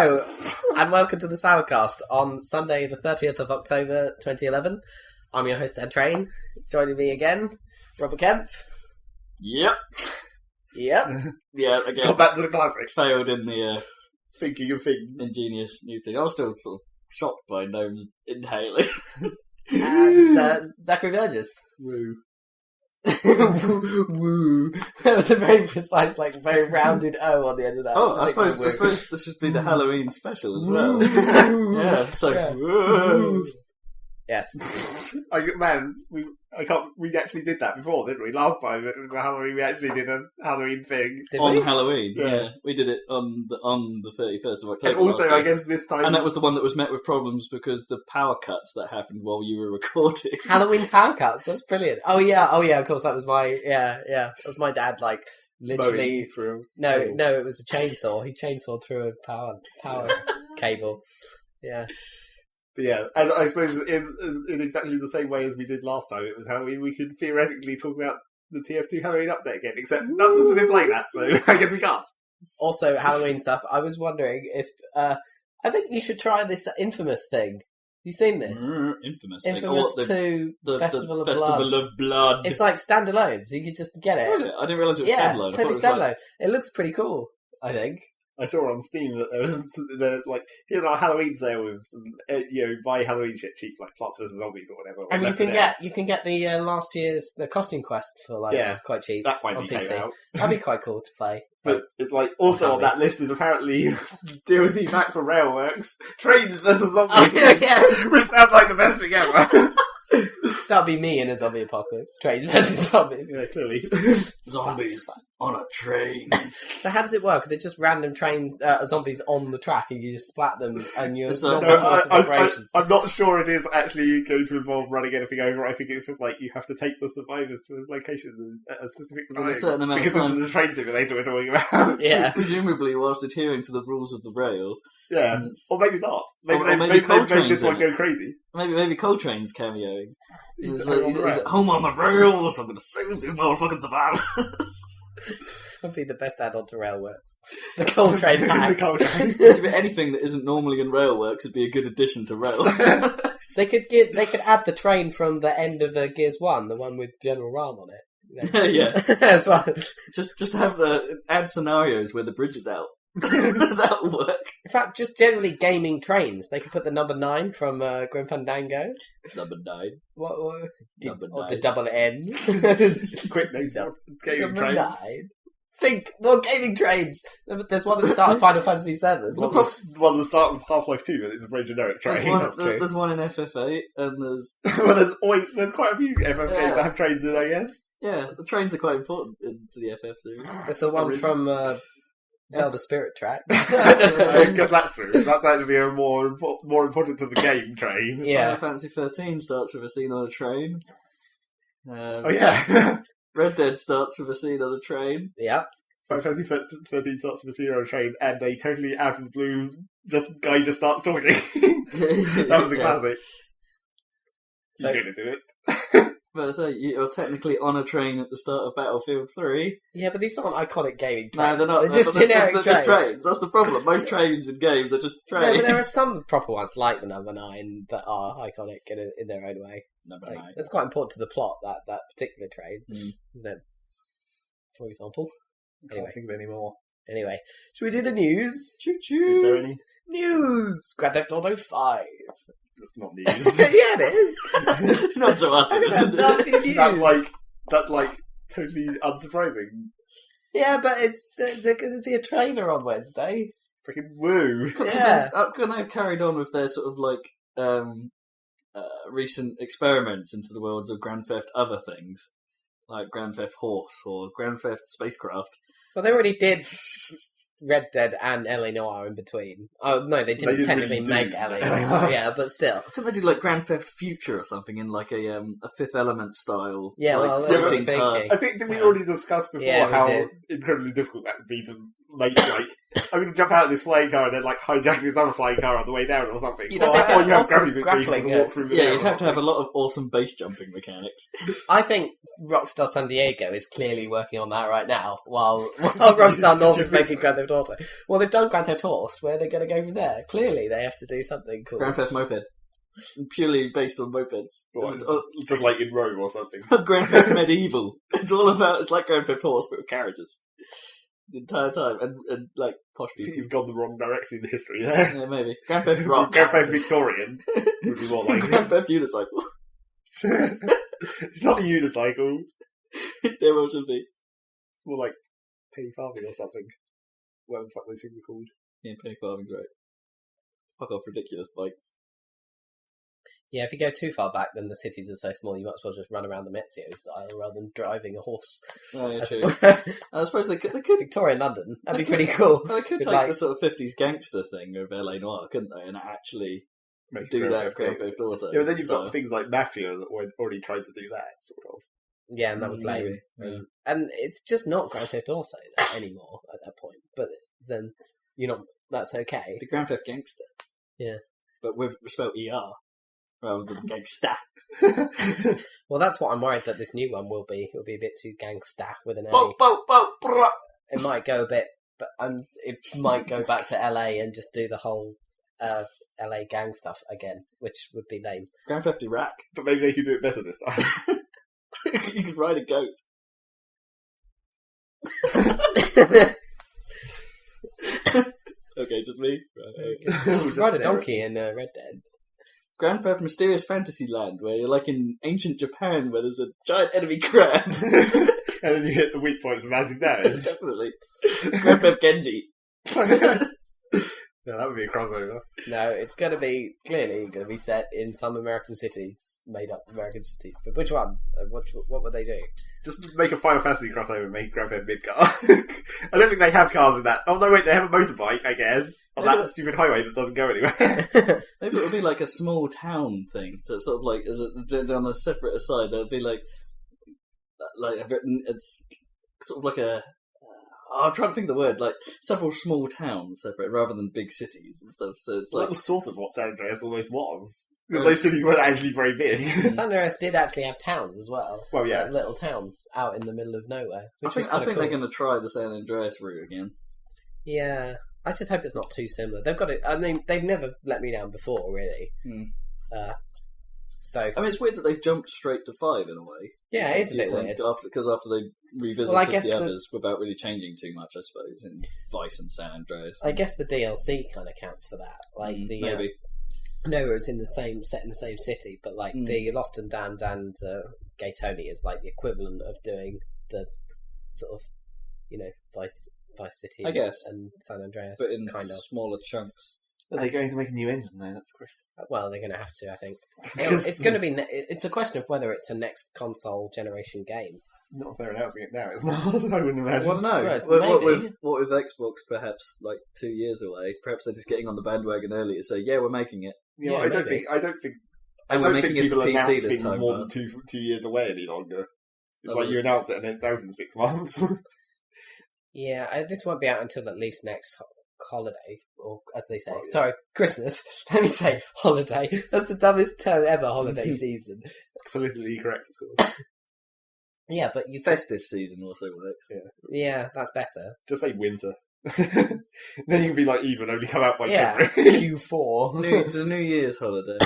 Hello, and welcome to the Saladcast on Sunday, the 30th of October, 2011. I'm your host, Ed Train. Joining me again, Robert Kemp. Yep. Yep. Yeah, again. Got back to the classic. Failed in the Thinking of things. ingenious new thing. I was still sort of shocked by Gnome's inhaling. And Zachary Burgess. Woo. Woo. That was a very precise, very rounded O on the end of that. Oh, I suppose this should be the Halloween special as well. Woo. Yeah, so... Yeah. Woo. Yes. We actually did that before, didn't we? Last time it was a Halloween. We actually did a Halloween thing Did on we? Halloween. Yeah. Yeah, we did it on the 31st of October. And also, last I week. guess this time, And that was the one that was met with problems because the power cuts that happened while you were recording. Halloween power cuts. That's brilliant. Oh yeah. Of course, that was my That was my dad. Literally. mowing through. No, it was a chainsaw. He chainsawed through a power cable. Yeah. But yeah, and I suppose in exactly the same way as we did last time, it was Halloween. We could theoretically talk about the TF2 Halloween update again, except none of us have been playing that, so I guess we can't. Also, Halloween stuff. I was wondering if I think you should try this Infamous thing. You seen this? Infamous. Infamous Like, 2 the Festival of Festival Blood. of Blood. It's like standalone, so you could just get it. Was it? I didn't realise it was Yeah, standalone. I thought totally it was like- standalone. It looks pretty cool, I think. I saw on Steam that there was here's our Halloween sale with some buy Halloween shit cheap, like Plants vs Zombies or whatever. And Left 4 Dead. you can get the last year's the costume quest for quite cheap. That finally on came PC. out. That'd be quite cool to play. But it's also on that list is apparently DLC back for Railworks, Trains vs Zombies, Oh, yes. which sounds like the best thing ever. That'd be me in a zombie apocalypse. Trains versus zombies. Yeah, clearly. Zombies on a train. So how does it work? Are they just random zombies on the track, and you just splat them, and you're So- I'm not sure it is actually going to involve running anything over. I think it's just you have to take the survivors to a location at a specific time. In a certain amount of because time. this is a train simulator we're talking about. Yeah. Presumably whilst adhering to the rules of the rail. Yeah. And Or maybe not. Maybe Or they maybe made Coltrane's this one in go crazy. Maybe Coltrane's cameoing. He's He's at home on the rails. I'm going to save these motherfucking survivors. That'd be the best add-on to Railworks. The Coltrane pack. The Coltrane. Basically, anything that isn't normally in Railworks would be a good addition to Rail. They could add the train from the end of Gears 1, the one with General Ram on it. Yeah. As well. Just have add scenarios where the bridge is out. That'll work. In fact, just generally gaming trains. They could put the number 9 from Grim Fandango. Number 9. What? Number Or 9. the double N. Quick, next up. Gaming Number trains. 9. Think more gaming trains. There's one at the start of Final Fantasy VII. Well, the start of Half-Life 2, but it's a very generic train. That's true. There's one in FF8, and There's quite a few FF games that have trains in, I guess. yeah, the trains are quite important to the FF series. There's the one from Zelda Spirit Track. I guess that's true. That's actually a more important to the game train. Yeah. Final Fantasy 13 starts with a scene on a train. Oh yeah. Red Dead starts with a scene on a train. Yep. Final Fantasy 13 starts with a scene on a train, and they totally out of the blue guy just starts talking. That was a Yes. classic. So- You're gonna do it. But so you're technically on a train at the start of Battlefield 3. Yeah, but these aren't iconic gaming No, trains. they're not. They're just generic they're trains. just trains. That's the problem. Most trains in games are just No, trains. but there are some proper ones like the number 9 that are iconic in their own way. Number Like, 9. that's quite important to the plot, that particular train, Mm. isn't it? For example. I can't think of any more. Anyway, should we do the news? Choo Is there choo. any? News! Grand Theft Auto 5. That's not news. Yeah, it is. Not to us, Look it at isn't. that lovely news. that's totally unsurprising. Yeah, but there's going to be a trailer on Wednesday. Freaking woo. Yeah. Couldn't they have carried on with their sort of recent experiments into the worlds of Grand Theft other things? Like Grand Theft Horse or Grand Theft Spacecraft. Well, they already did Red Dead and LA Noire in between. Oh, no, they didn't didn't technically really make do LA LA Noire. Noire. Yeah, but still. Couldn't they do like Grand Theft Future or something in like a Fifth Element style? Yeah, like, well, that's what I'm floating cars? thinking. I think that we already discussed before Yeah, we how did. incredibly difficult that would be to I'm going to jump out of this flying car and then like hijack this other flying car on the way down or something. You'd have to have you have awesome gravity boots where you can walk through the air you'd or have to have a something. lot of awesome base jumping mechanics. I think Rockstar San Diego is clearly working on that right now, while Rockstar North is making Grand Theft Auto. Well, they've done Grand Theft Auto. Where are they going to go from there? Clearly, they have to do something cool. Grand Theft Moped. Purely based on mopeds. What, just like in Rome or something. Grand Theft Medieval. It's like Grand Theft Horse, but with carriages. The entire time. And like, posh I think people. you've gone the wrong direction in history there. Yeah, maybe. Grand Theft Rock. Grand Theft Victorian would be more like Grand Theft Unicycle. It's not a unicycle. Damn well should be. It's more like penny farming or something. Whatever the fuck those things are called. Yeah, penny farming's right. Fuck off ridiculous bikes. Yeah, if you go too far back, then the cities are so small, you might as well just run around the Mezio style rather than driving a horse. Oh, yeah, As true. it were. I suppose they could Victorian London, that'd be pretty cool. Well, they could With, take like- the sort of 50s gangster thing of LA Noire, couldn't they? And actually Make do Grand that Theft with Grand Auto. Theft Auto. Yeah, but then you've style. got things like Mafia that already tried to do that, sort of. Yeah, and that was lame. Maybe, yeah. And it's just not Grand Theft Auto anymore at that point. But then, that's okay. The Grand Theft Gangster. Yeah. But with spelled ER rather than gangsta. Well, that's what I'm worried that this new one will be. It'll be a bit too gangsta with an A. Boat, brah. It might go a bit, but it might go back to LA and just do the whole LA gang stuff again, which would be lame. Grand Theft Iraq. But maybe they could do it better this time. You could ride a goat. Okay, just me? Right, okay. We'll just Ride a stare donkey in Red Dead. Grand Theft Mysterious Fantasy Land, where you're like in ancient Japan where there's a giant enemy crab. And then you hit the weak points with massive damage. Definitely. Grand Theft Genji. Yeah, that would be a crossover. No, it's clearly going to be set in some American city, made up American city. But which one? What would they do? Just make a Final Fantasy crossover and make Grand Theft Midgar. I don't think they have cars in that. Oh no, wait, they have a motorbike, I guess, on Maybe that stupid highway that doesn't go anywhere. Maybe it would be like a small town thing. So it's sort of like, on a separate aside, there would be like it's sort of like a. I'm trying to think of the word, like several small towns separate rather than big cities and stuff. So it's Well, like that was sort of what San Andreas almost was. Because those cities weren't actually very big. San Andreas did actually have towns as well. Well, yeah. Like little towns out in the middle of nowhere. I Which think was kinda cool. they're going to try the San Andreas route again. Yeah, I just hope it's not too similar. They've got it. I mean, they've never let me down before, really. So I mean, it's weird that they've jumped straight to 5 in a way. yeah, it is a bit weird. Because after they revisited Well, I guess the the- others without really changing too much, I suppose, in Vice and San Andreas. I guess the DLC kind of counts for that. Like the maybe. no, it was set in the same city, but like the Lost and Damned and Gay Tony is like the equivalent of doing the sort of Vice City, I guess. and San Andreas, But in kind of. smaller chunks. Are they going to make a new engine though? That's the question. Well, they're going to have to, I think. Because- It's going to be. It's a question of whether it's a next console generation game. Not if they're announcing it now, it's not. I wouldn't imagine. Well, I don't know. Right, what maybe. with Xbox perhaps like 2 years away? Perhaps they're just getting on the bandwagon early to say, yeah, we're making it. You know, Yeah, I don't maybe. think. And we're I don't think making it for people PC announce this things time, more but- than 2 years away any longer. It's Oh, like you announce it and it's out in 6 months. Yeah, this won't be out until at least next holiday, or as they say, sorry, Christmas. Let me say holiday. That's the dumbest term ever. Holiday season. It's politically correct, of course. Yeah, but you Festive season also works. Yeah, that's better. Just say winter. Then you can be like even, only come out by Yeah, February. Q4. The New Year's holiday.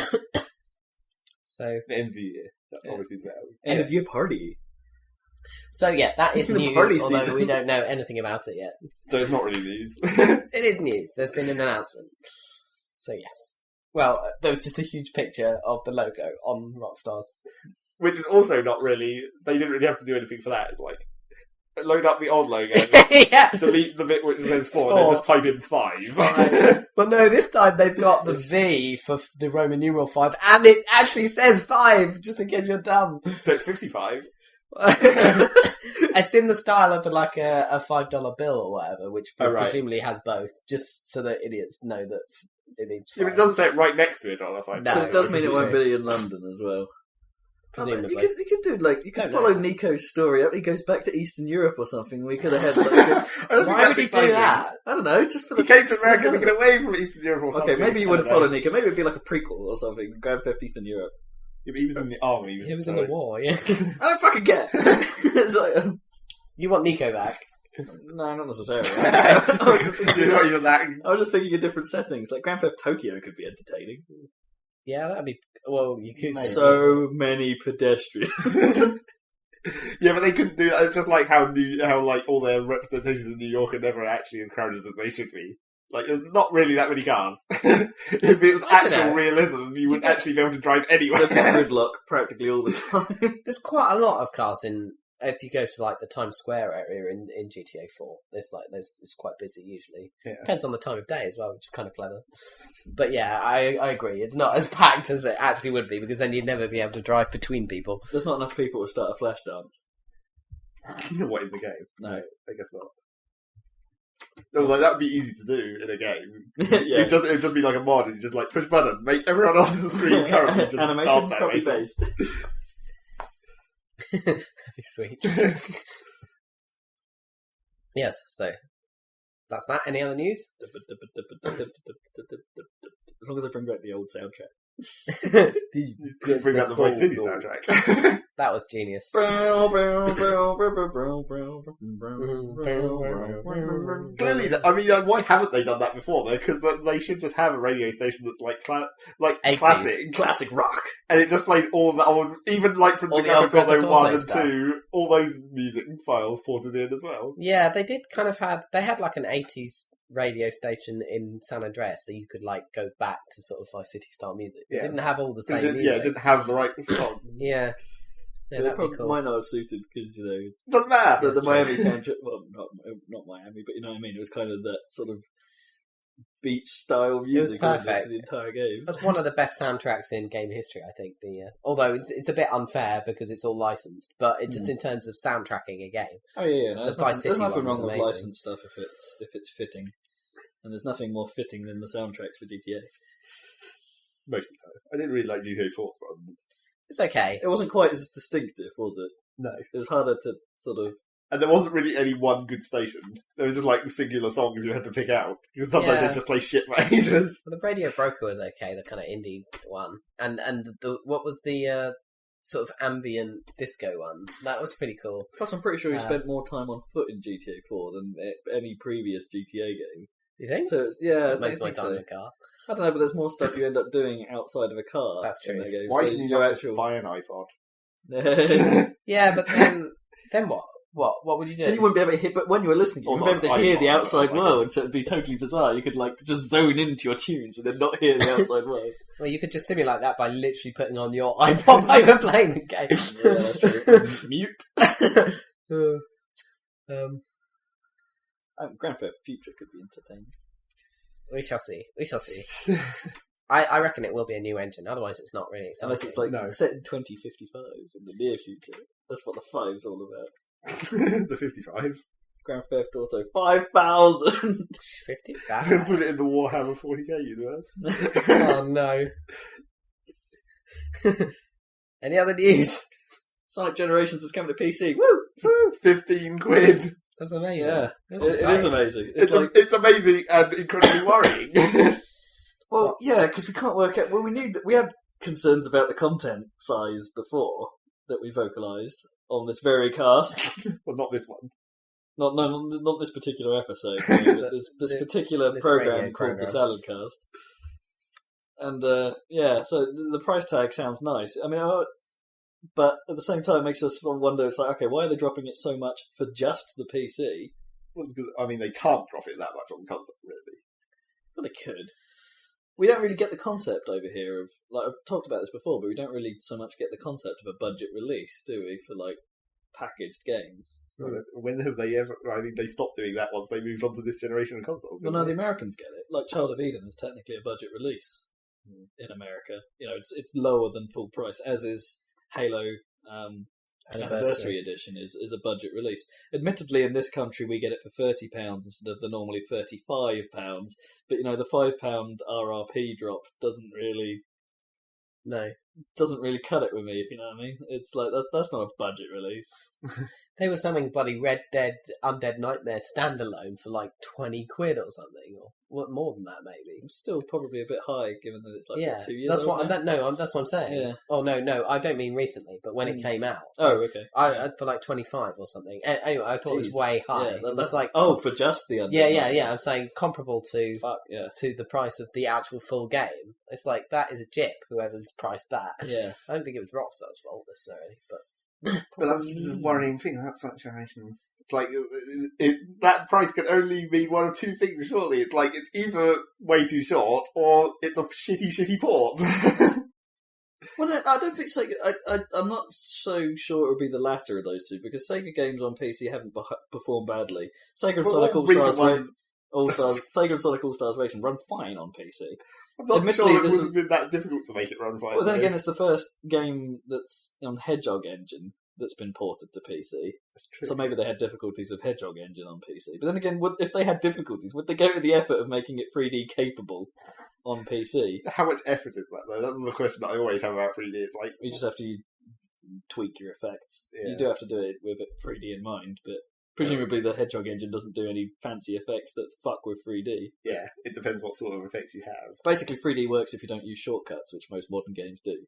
So The end of the year. That's obviously the better. End of year party. yeah, that is The news. party Although season. we don't know anything about it yet. So it's not really news. It is news. There's been an announcement. So yes. Well, there was just a huge picture of the logo on Rockstar's. Which is also not really. They didn't really have to do anything for that. It's like load up the old logo, Yeah. delete the bit which says 4, and Four. then just type in 5. But no, this time they've got the V for the Roman numeral 5, and it actually says 5, just in case you're dumb. So it's 55. It's in the style of like a $5 bill or whatever, which Oh, right. presumably has both, just so that idiots know that it needs 5. Yeah, but it doesn't say it right next to it on a 5. No. But it does mean it's it won't true. be in London as well. presumably. You could do like you could Don't follow know. Nico's story up. He goes back to Eastern Europe or something. We could have had. Like, I don't think Why that's would he exciting. do that? I don't know, just for the. He came to America to get away from Eastern Europe or something. Okay, maybe you wouldn't I don't know. follow Nico. Maybe it'd be like a prequel or something. Grand Theft Eastern Europe. Yeah, but he was in the army. He was in the war, yeah. I don't fucking get. It's like, You want Nico back? no, not necessarily. You're not even that. I was just thinking of different settings. Like Grand Theft Tokyo could be entertaining. Yeah, that'd be... Well, you could... So many pedestrians. Yeah, but they couldn't do that. It's just like how like all their representations in New York are never actually as crowded as they should be. Like, there's not really that many cars. If it was I don't actual know. realism, you wouldn't actually be able to drive anywhere. There's gridlock practically all the time. There's quite a lot of cars in... If you go to like the Times Square area in GTA 4, it's quite busy usually. Yeah. Depends on the time of day as well, which is kind of clever. But yeah, I agree. It's not as packed as it actually would be, because then you'd never be able to drive between people. There's not enough people to start a flash dance. What, in the game? No. I guess not. No, like, that would be easy to do in a game. Yeah. It'd just be like a mod, and you just like push button, make everyone on the screen currently just Animation, dance copy animation. paste. That'd be sweet. Yes, so that's that. Any other news? As long as I bring back the old soundtrack. Bring back the Vice City soundtrack. That was genius. Clearly, I mean, why haven't they done that before though? Because they should just have a radio station that's like 80s. Classic rock. and it just plays all the old, even like from All the the old Grand Theft Grand Auto Theft Auto 1 and stuff. 2, all those music files ported in as well. Yeah, they did kind of they had like an 80s radio station in San Andreas, so you could like go back to sort of Vice City style music. They Yeah. didn't have all the So same it music. didn't have the right song. Yeah. Yeah, Yeah, they that'd be probably cool. might not have suited because Doesn't matter. the That's Miami soundtrack. Well, not Miami, but you know what I mean. It was kind of that sort of beach style music wasn't it, perfect. for the entire game. That's one of the best soundtracks in game history, I think. Although it's a bit unfair because it's all licensed, but it just in terms of soundtracking a game. Oh yeah, no, The there's Vice nothing, City there's nothing one was wrong with amazing. licensed stuff if it's fitting, and there's nothing more fitting than the soundtracks for GTA. Most of the time. I didn't really like GTA 4's ones. It's okay. It wasn't quite as distinctive, was it? No. It was harder to sort of. And there wasn't really any one good station. There was just like singular songs you had to pick out. Because sometimes Yeah. they just play shit for ages. Well, the Radio Broker was okay, the kind of indie one, and what was the sort of ambient disco one? That was pretty cool. Plus, I'm pretty sure you spent more time on foot in GTA 4 than any previous GTA game. Do you think? So yeah, Most of my I think time in so. a car. I don't know, but there's more stuff you end up doing outside of a car. That's in true. that game. Why So didn't you your not actual... just buy an iPod? Yeah, but then what? What would you do? Then you wouldn't be able to hear, but when you were listening, you Or wouldn't be able not to hear the iPod, outside but like- world, so it'd be totally bizarre. You could like just zone into your tunes and then not hear the outside world. Well, you could just simulate that by literally putting on your iPod while you're playing the game. Yeah, that's true. Mute. Grand Theft Future could be entertaining. We shall see. We shall see. I reckon it will be a new engine. Otherwise, it's not really exciting. Unless it's like No. set in 2055 in the near future. That's what the 5's all about. The 55. Grand Theft Auto 5000. 50. Put it in the Warhammer 40k universe. Oh no. Any other news? Sonic Generations is coming to PC. Woo! 15 quid. That's amazing. Yeah, That's it is exciting. amazing. It's amazing and incredibly worrying. Well, yeah, because we can't work out. Well, we knew that we had concerns about the content size before that we vocalised on this very cast. Well, not this one. Not this particular episode. But this particular this program radio called the program. Saladcast. And yeah, so the price tag sounds nice. I mean, but at the same time, it makes us sort of wonder. It's like, okay, why are they dropping it so much for just the PC? Well, it's 'cause, I mean, they can't profit that much on console, really. But they could. We don't really get the concept over here of, like, I've talked about this before, but we don't really so much get the concept of a budget release, do we, for, like, packaged games? When have they ever... I mean, they stopped doing that once they moved on to this generation of consoles. Well, didn't no, the they? Americans get it. Like, Child of Eden is technically a budget release in America. You know, it's lower than full price, as is Halo Anniversary Edition is a budget release. Admittedly, in this country, we get it for £30 instead of the normally £35. But, you know, the £5 RRP drop doesn't really... No. doesn't really cut it with me, if you know what I mean. It's like, that's not a budget release. They were selling bloody Red Dead Undead Nightmare standalone for like 20 quid or something, or what, more than that maybe. Still probably a bit high, given that it's like what, 2 years that's old what now? that's what I'm saying. Yeah. Oh no, I don't mean recently, but when it came out. Oh, okay. I for like 25 or something. Anyway, I thought it was way high. Yeah, It was like for just the Undead. Yeah. I'm saying comparable to to the price of the actual full game. It's like that is a jip. Whoever's priced that. Yeah. I don't think it was Rockstar's fault necessarily, but. But that's the worrying thing about such generations. It's like that price can only mean one of two things. Surely, it's like it's either way too short or it's a shitty port. Well, I don't think Sega. I'm not so sure it would be the latter of those two, because Sega games on PC haven't performed badly. Sega and Sonic Sega and Sonic All Stars Racing run fine on PC. I'm not sure it would have been that difficult to make it run fine. Well, then again, it's the first game that's on Hedgehog Engine that's been ported to PC. So maybe they had difficulties with Hedgehog Engine on PC. But then again, if they had difficulties, would they go to the effort of making it 3D capable on PC? How much effort is that, though? That's the question that I always have about 3D. It's like, you just have to tweak your effects. Yeah. You do have to do it with 3D in mind, but presumably the Hedgehog Engine doesn't do any fancy effects that fuck with 3D. Yeah, it depends what sort of effects you have. Basically, 3D works if you don't use shortcuts, which most modern games do,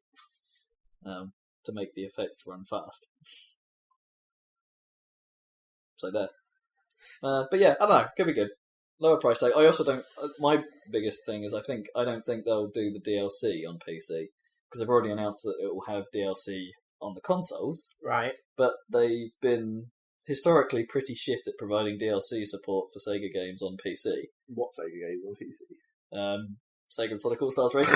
to make the effects run fast. So there. But yeah, I don't know. Could be good. Lower price tag. I also don't. My biggest thing is I don't think they'll do the DLC on PC, because they've already announced that it will have DLC on the consoles. Right. But they've been historically pretty shit at providing DLC support for Sega games on PC. What Sega games on PC? Sega and Sonic All Stars Racing.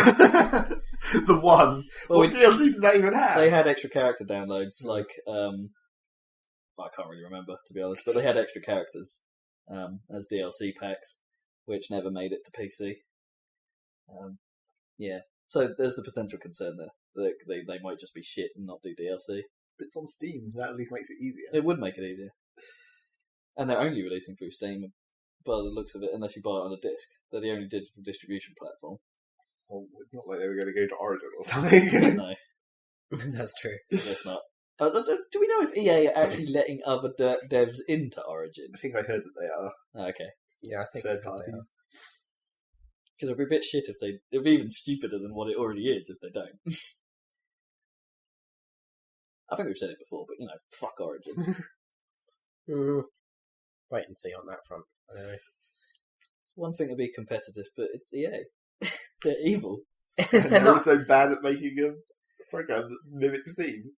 The one. Well, what DLC did they even have? They had extra character downloads, like I can't really remember, to be honest, but they had extra characters as DLC packs, which never made it to PC. Yeah, so there's the potential concern there. They might just be shit and not do DLC. It's on Steam. That at least makes it easier. It would make it easier. And they're only releasing through Steam, by the looks of it, unless you buy it on a disc. They're the only digital distribution platform. Well, it's not like they were going to go to Origin or something. No. That's true. I guess not. Do we know if EA are actually letting other devs into Origin? I think I heard that they are. Oh, okay. Yeah, I think third they are. parties. Because it'd be a bit shit if it'd be even stupider than what it already is if they don't. I think we've said it before, but fuck Origin. Wait and see on that front. It's one thing to be competitive, but it's EA. They're evil. They're also bad at making a program that mimics Steam.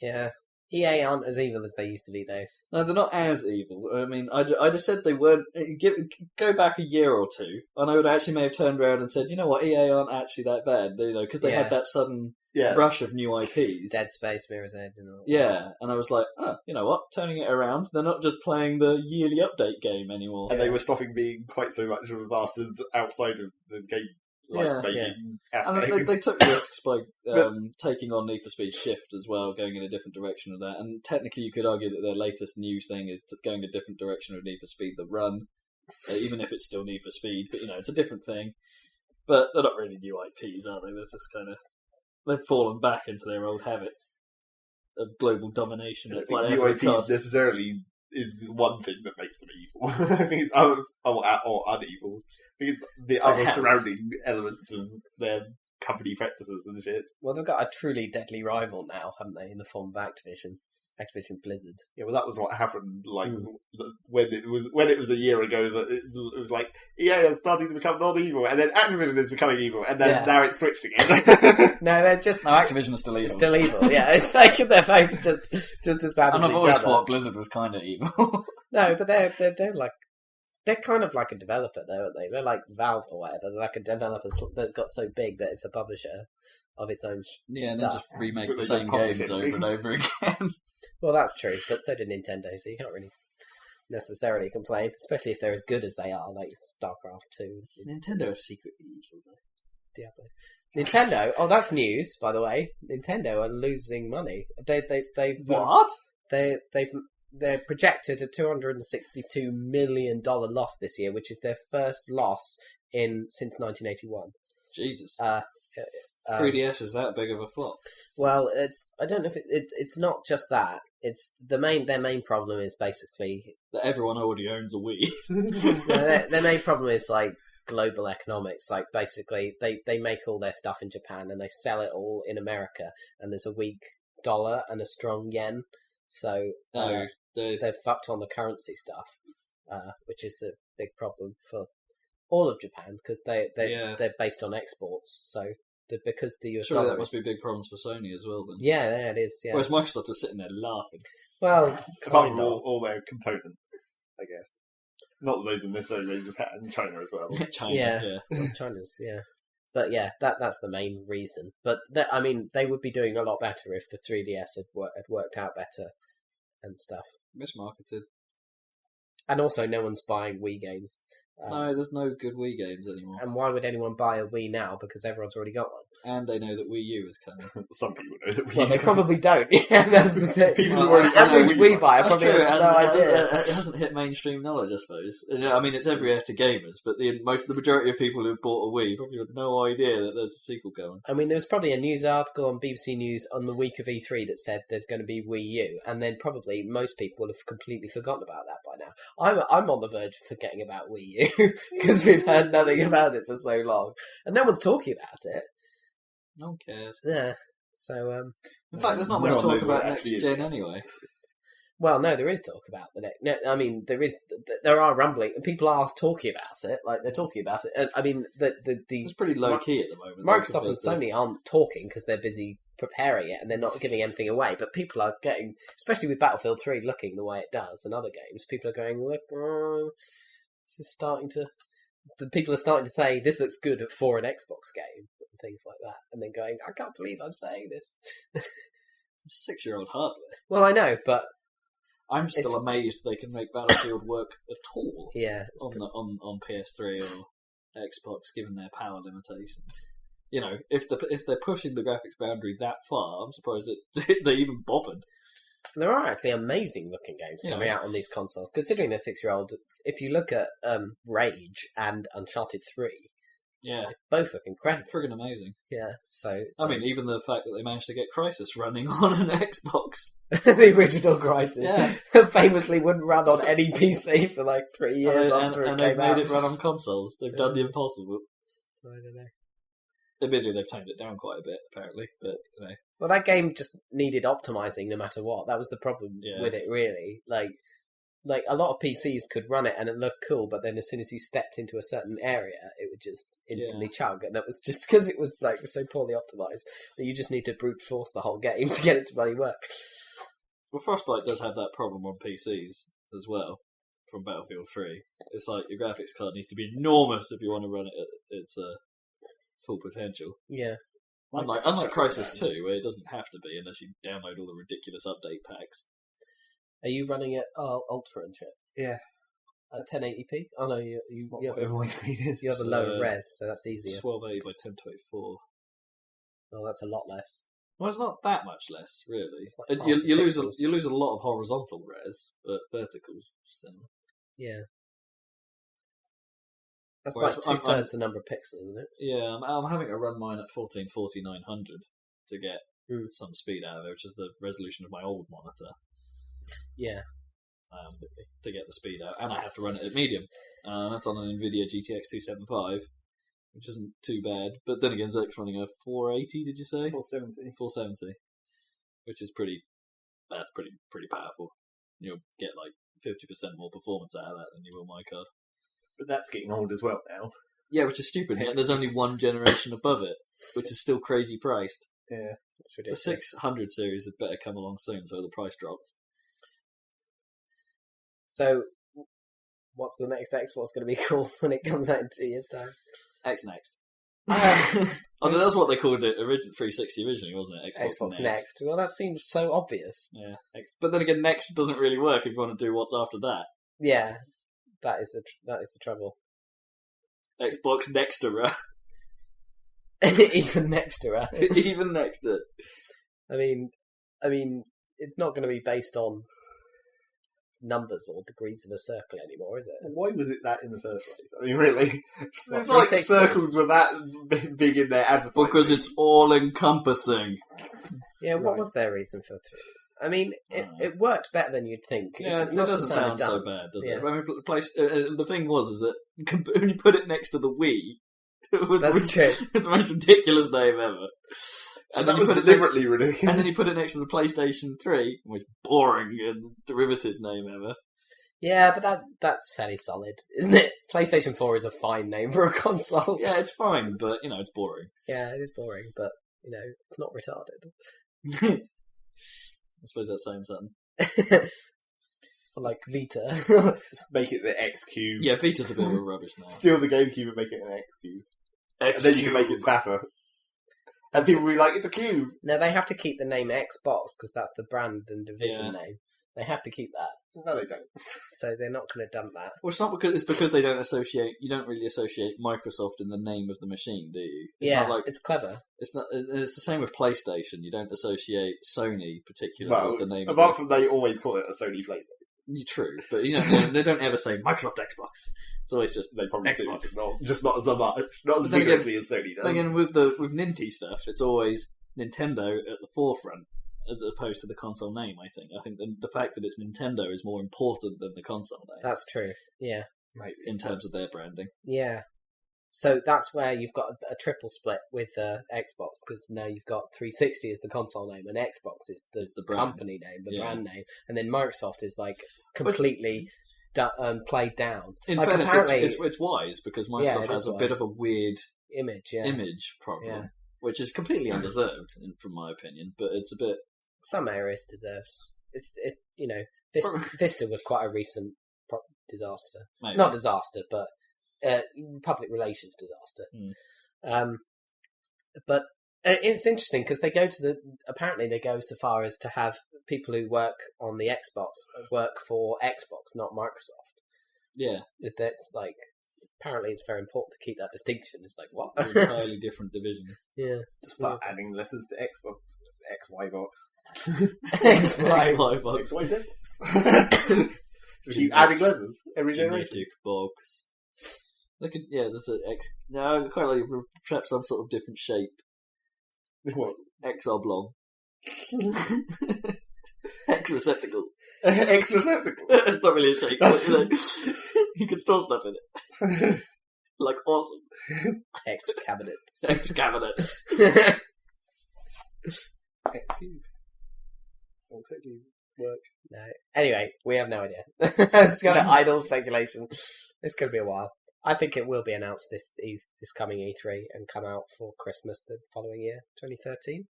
Yeah. EA aren't as evil as they used to be, though. No, they're not as evil. I mean, I just said they weren't. Go back a year or two, and I would actually may have turned around and said, you know what, EA aren't actually that bad, because they had that sudden rush of new IPs. Dead Space, Mirror's Edge, and all. Yeah, and I was like, oh, you know what, turning it around, they're not just playing the yearly update game anymore. And they were stopping being quite so much of a bastards outside of the game. Making aspects. And they took risks by taking on Need for Speed Shift as well, going in a different direction of that. And technically, you could argue that their latest new thing is going a different direction of Need for Speed: The Run, even if it's still Need for Speed. But it's a different thing. But they're not really new IPs, are they? They're just they've fallen back into their old habits of global domination. I think new IPs necessarily is the one thing that makes them evil. I think it's or uneval. I think it's the other surrounding elements of their company practices and shit. Well, they've got a truly deadly rival now, haven't they, in the form of Activision Blizzard. Yeah, well, that was what happened. When it was a year ago, that it was like EA is starting to become non-evil, and then Activision is becoming evil, and then now it's switched again. No, they're just Activision is still evil. Still evil. Yeah, it's like they're both just as bad as each other. I've always thought Blizzard was kind of evil. No, but they're kind of like a developer, though, aren't they? They're like Valve or whatever. They're like a developer that got so big that it's a publisher of its own stuff. And then just remake the same games over and over again. Well, that's true, but so did Nintendo, so you can't really necessarily complain, especially if they're as good as they are, like StarCraft 2. Nintendo is secretly evil, though. Diablo. Nintendo, oh, that's news, by the way. Nintendo are losing money. They've what? They're projected a $262 million loss this year, which is their first loss since 1981. Jesus. 3DS is that big of a flop? Well, I don't know if it's not just that. It's their main problem is basically that everyone already owns a Wii. their main problem is like global economics. Like basically, they make all their stuff in Japan and they sell it all in America, and there's a weak dollar and a strong yen, so they're fucked on the currency stuff, which is a big problem for all of Japan because they're based on exports. So because the US dollar that must be big problems for Sony as well. Then yeah, it is. Yeah. Whereas Microsoft is sitting there laughing. Well, apart from all their components, I guess. Not those in necessarily Japan, China as well. China, well, China's but yeah, that's the main reason. But I mean, they would be doing a lot better if the 3DS had worked out better and stuff. Mismarketed. And also, no one's buying Wii games. No, there's no good Wii games anymore. And why would anyone buy a Wii now? Because everyone's already got one. And they know that Wii U is coming. Some people know that Wii U. Well, they probably don't. Yeah, that's the thing. People who already average Wii buyer probably has no idea. It hasn't hit mainstream knowledge, I suppose. I mean, it's everywhere to gamers, but the majority of people who bought a Wii probably had no idea that there's a sequel going. I mean, there was probably a news article on BBC News on the week of E3 that said there's going to be Wii U, and then probably most people have completely forgotten about that by now. I'm on the verge of forgetting about Wii U because we've heard nothing about it for so long, and no one's talking about it. No one cares. Yeah. So, in fact, there's not much talk about next gen anyway. Well, no, there is talk about the next. No, I mean, there are rumbling, and people are talking about it. Like they're talking about it. I mean, it's pretty low key at the moment. Microsoft and Sony aren't talking because they're busy preparing it and they're not giving anything away. But people are getting, especially with Battlefield 3 looking the way it does and other games, people are going, look, this is starting to. The people are starting to say this looks good for an Xbox game. Things like that, and then going, I can't believe I'm saying this. 6-year-old hardware. Well, I know, but I'm still amazed they can make Battlefield work at all. Yeah, on PS3 or Xbox, given their power limitations. You know, if they're pushing the graphics boundary that far, I'm surprised that they even bothered. There are actually amazing looking games coming out on these consoles, considering they're 6-year-old. If you look at Rage and Uncharted 3. Yeah, both look incredible. Friggin' amazing. Yeah, so I mean, even the fact that they managed to get Crysis running on an Xbox, the original Crysis, famously wouldn't run on any PC for like 3 years after it came out. And they've made it run on consoles. They've done the impossible. I don't know. Admittedly, they've toned it down quite a bit, apparently, but Well, that game just needed optimizing no matter what. That was the problem with it, really. Like a lot of PCs could run it and it looked cool, but then as soon as you stepped into a certain area, it would just instantly chug, and that was just because it was like so poorly optimized that you just need to brute force the whole game to get it to bloody work. Well, Frostbite does have that problem on PCs as well. From Battlefield 3, it's like your graphics card needs to be enormous if you want to run it at its full potential. Yeah. Unlike Crysis 2, where it doesn't have to be unless you download all the ridiculous update packs. Are you running it Ultra and shit? Yeah. At 1080p? Oh no, you have you have a lower res, so that's easier. 1280 by 1024. Well, that's a lot less. Well, it's not that much less, really. Like you lose a lot of horizontal res, but vertical's similar. Yeah. That's Whereas like 2/3 the number of pixels, isn't it? Yeah, I'm having to run mine at 1440-900 to get some speed out of it, which is the resolution of my old monitor. Yeah. To get the speed out, and I have to run it at medium. That's on an NVIDIA GTX 275, which isn't too bad. But then again, Zerk's running a 480. Did you say 470? 470, which is pretty powerful. You'll get like 50% more performance out of that than you will my card. But that's getting old as well now. Yeah, which is stupid. And there's only one generation above it, which is still crazy priced. Yeah, that's ridiculous. The 600 series had better come along soon, so the price drops. So, what's the next Xbox going to be called when it comes out in 2 years' time? X Next. Although that's what they called it 360 originally, wasn't it? Xbox Next. Well, that seems so obvious. Yeah, but then again, Next doesn't really work if you want to do what's after that. Yeah, that is the trouble. Xbox Nextera. Even Nextera. Even Nexter. I mean, it's not going to be based on numbers or degrees of a circle anymore, is it? Why was it that in the first place? I mean, really? It's What, not like 360? circles were that big in their advertising. Because it's all-encompassing. Yeah, what Right. was their reason for I mean, it worked better than you'd think. Yeah, It it must have doesn't sound so dumb. bad, does Yeah. it? I mean, the thing is that when you put it next to the Wii, That's true. with the most ridiculous name ever. So And that then was you put deliberately and ridiculous. then you put it next to the PlayStation 3, the most boring and derivative name ever. Yeah, but that's fairly solid, isn't it? PlayStation 4 is a fine name for a console. Yeah, it's fine, but, it's boring. Yeah, it is boring, but, it's not retarded. I suppose that's saying something. Like Vita. Just make it the X Cube. Yeah, Vita's a bit of a rubbish now. Steal the GameCube and make it an X Cube. And then you can make it fatter. And people will be like, it's a cube. Now, they have to keep the name Xbox, because that's the brand and division Yeah. name. They have to keep that. No, they don't. So they're not going to dump that. Well, it's because you don't really associate Microsoft in the name of the machine, do you? It's Yeah, not like, it's clever. it's the same with PlayStation. You don't associate Sony particularly Well, with the name apart from they always call it a Sony PlayStation. True, but they don't ever say Microsoft Xbox. It's always just They probably Xbox. do, just not as much, not as But then vigorously as Sony does. Again, with Ninty stuff, it's always Nintendo at the forefront, as opposed to the console name. I think the fact that it's Nintendo is more important than the console name. That's true. Yeah. Maybe. In terms of their branding. Yeah. So that's where you've got a triple split with Xbox, because now you've got 360 as the console name, and Xbox is the brand. company name, the Yeah. brand name, and then Microsoft is like completely played down. In like, fairness, apparently, it's wise because Yeah, Microsoft it has is a bit wise. of a weird image, yeah. image problem, Yeah. which is completely undeserved, from my opinion. But it's a bit. Some areas deserves. Probably- Vista was quite a recent disaster. Maybe. Not disaster, but public relations disaster. But it's interesting because apparently they go so far as to have people who work on the Xbox work for Xbox, not Microsoft. Yeah, That's like, apparently it's very important to keep that distinction. It's like, what? an entirely different division. Yeah. Just start adding letters to Xbox. XY box. Xbox. XYZ. Just keep adding letters every generation. Genetic box. There's an X. No, quite like perhaps some sort of different shape. What? X oblong. X receptacle. X receptacle. It's not really a shape. But, you can store stuff in it. Like awesome. X cabinet. X cabinet. X cube. Will totally work. No. Anyway, we have no idea. It's got an idle speculation. It's going to be a while. I think it will be announced this coming E3 and come out for Christmas the following year, 2013.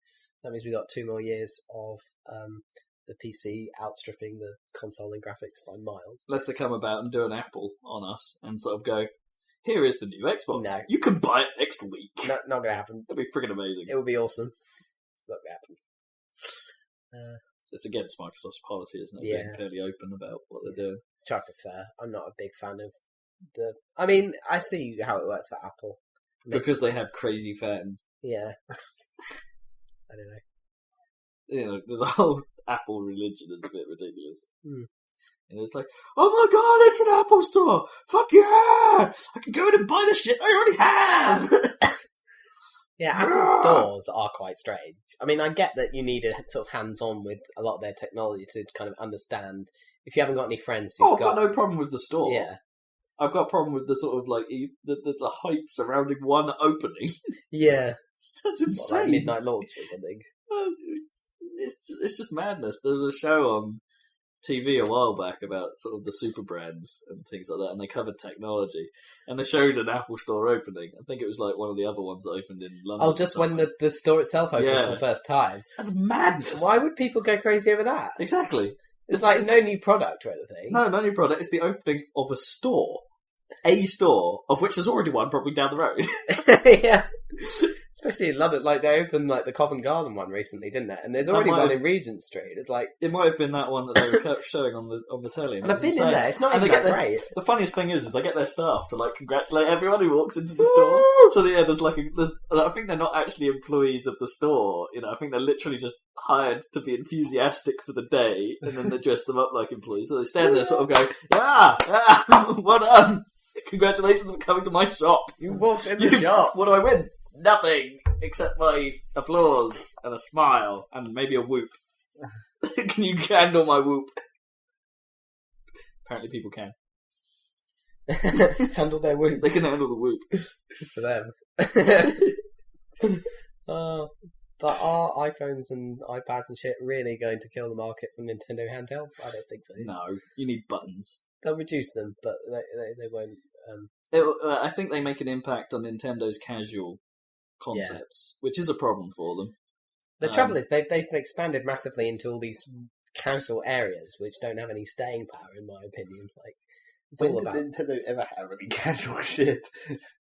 That means we've got 2 more years of the PC outstripping the console in graphics by miles. Unless they come about and do an Apple on us and sort of go, here is the new Xbox. No. You can buy it next week. Not going to happen. That'd be friggin' amazing. It would be awesome. It's not going to happen. It's against Microsoft's policy, isn't it? Yeah. Being fairly open about what they're doing. Try to be fair. I'm not a big fan of I mean, I see how it works for Apple. Because they have crazy fans. Yeah. I don't know. You know, the whole Apple religion is a bit ridiculous. Mm. And it's like, oh my god, it's an Apple store! Fuck yeah! I can go in and buy the shit I already have! Yeah, Apple stores are quite strange. I mean, I get that you need a sort of hands-on with a lot of their technology to kind of understand. If you haven't got any friends who've I've got no problem with the store. Yeah. I've got a problem with the sort of like the hype surrounding one opening. Yeah. That's What, insane. like midnight launch or something. It's just madness. There was a show on TV a while back about sort of the super brands and things like that, and they covered technology, and they showed an Apple store opening. I think it was like one of the other ones that opened in London. Oh, just when the store itself opens for the first time. That's madness. Why would people go crazy over that? Exactly. It's like no new product or anything. No new product. It's the opening of a store. A store, of which there's already one probably down the road. Yeah. It's Especially in London, like they opened like the Covent Garden one recently, didn't they? And there's already one in Regent Street. It's like it might have been that one that they were kept showing on the telly. And I've been in there. It's not even that great. The funniest thing is they get their staff to like congratulate everyone who walks into the store. So there's like I think they're not actually employees of the store. You know, I think they're literally just hired to be enthusiastic for the day, and then they dress them up like employees. So they stand there, sort of go, "Yeah, well done! Congratulations for coming to my shop. You walked in the shop. What do I win? Nothing except my applause and a smile and maybe a whoop. Can you handle my whoop?" Apparently, people can handle their whoop. They can handle the whoop. Good for them. But are iPhones and iPads and shit really going to kill the market for Nintendo handhelds? I don't think so. No, you need buttons. They'll reduce them, but they won't. I think they make an impact on Nintendo's casual concepts, which is a problem for them. The trouble is they've expanded massively into all these casual areas which don't have any staying power, in my opinion. Like, it's all about. Did Nintendo ever have any casual shit?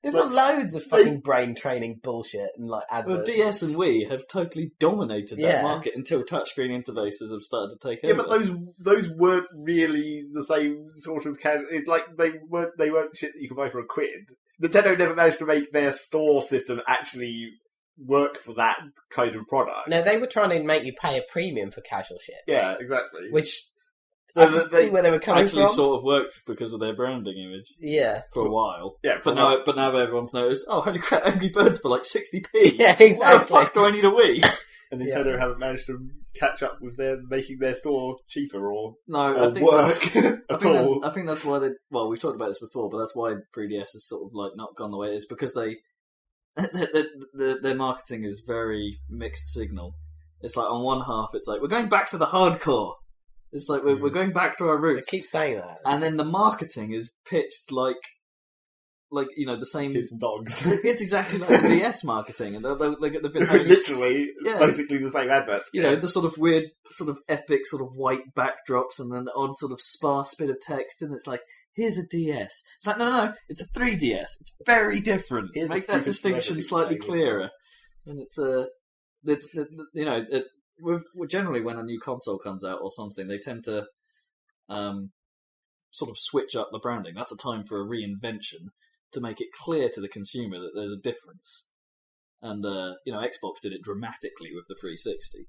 They've got loads of fucking brain training bullshit and like adverts. Well, DS and Wii have totally dominated that market until touchscreen interfaces have started to take over. Yeah, but those weren't really the same sort of casual. It's like they weren't shit that you could buy for £1. Nintendo never managed to make their store system actually work for that kind of product. No, they were trying to make you pay a premium for casual shit. Yeah, exactly. Which I can see where they were coming actually from. Sort of worked because of their branding image. Yeah, for a while. Yeah, but now everyone's noticed. Oh, holy crap! Angry Birds for like 60p. Yeah, exactly. Why the fuck do I need a Wii? And Nintendo haven't managed to catch up with them making their store cheaper or I think work at all. I think that's why we've talked about this before, but that's why 3DS has sort of like not gone the way it is, because their marketing is very mixed signal. It's like on one half, it's like we're going back to the hardcore. It's like we're going back to our roots. They keep saying that, and then the marketing is pitched like the same. Kids and dogs. It's exactly like the DS marketing, and they've been literally basically the same adverts. You know, the sort of weird, sort of epic, sort of white backdrops, and then the odd sort of sparse bit of text, and it's like, here's a DS. It's like, no, it's a 3DS. It's very different. Make that distinction slightly clearer. And generally when a new console comes out or something, they tend to sort of switch up the branding. That's a time for a reinvention to make it clear to the consumer that there's a difference. And Xbox did it dramatically with the 360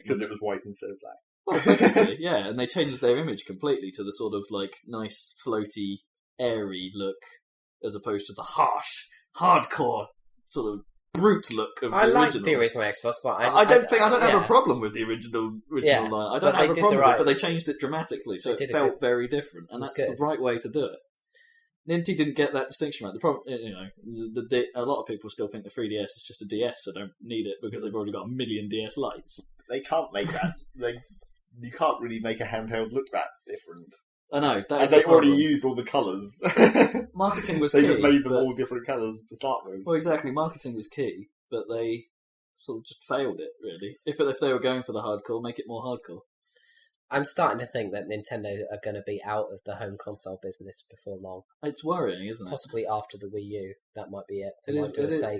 because it was white instead of black. Well, basically, yeah, and they changed their image completely to the sort of like nice, floaty, airy look, as opposed to the harsh, hardcore sort of brute look of the original. I like the original Xbox, but I don't have a problem with the original line. I don't have a problem with it, but they changed it dramatically, so it felt very different, and that's the right way to do it. Ninty didn't get that distinction right. The problem, a lot of people still think the 3DS is just a DS, so don't need it because they've already got a million DS lights. They can't make that. You can't really make a handheld look that different. I know. And they already used all the colours. Marketing was key. They just made them all different colours to start with. Well, exactly. Marketing was key, but they sort of just failed it, really. If they were going for the hardcore, make it more hardcore. I'm starting to think that Nintendo are going to be out of the home console business before long. It's worrying, isn't it? Possibly after the Wii U. That might be it. It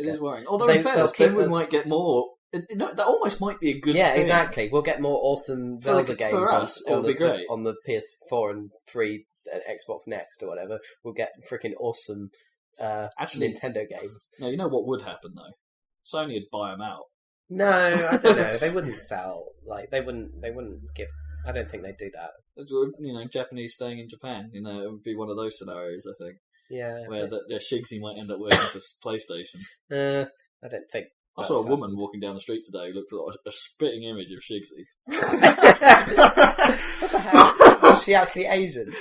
is worrying. Although in fairness, then we might get more... that almost might be a good thing. Yeah, exactly. We'll get more awesome Zelda games on the PS4 and 3 and Xbox Next or whatever. We'll get freaking awesome Nintendo games. No, you know what would happen, though? Sony would buy them out. No, I don't know. They wouldn't sell. Like, they wouldn't give... I don't think they'd do that. Japanese staying in Japan, it would be one of those scenarios, I think. Yeah. Where Shigsy might end up working for PlayStation. I don't think... I saw a woman walking down the street today who looked like a spitting image of Shigsy. What the hell? Was she actually Asian?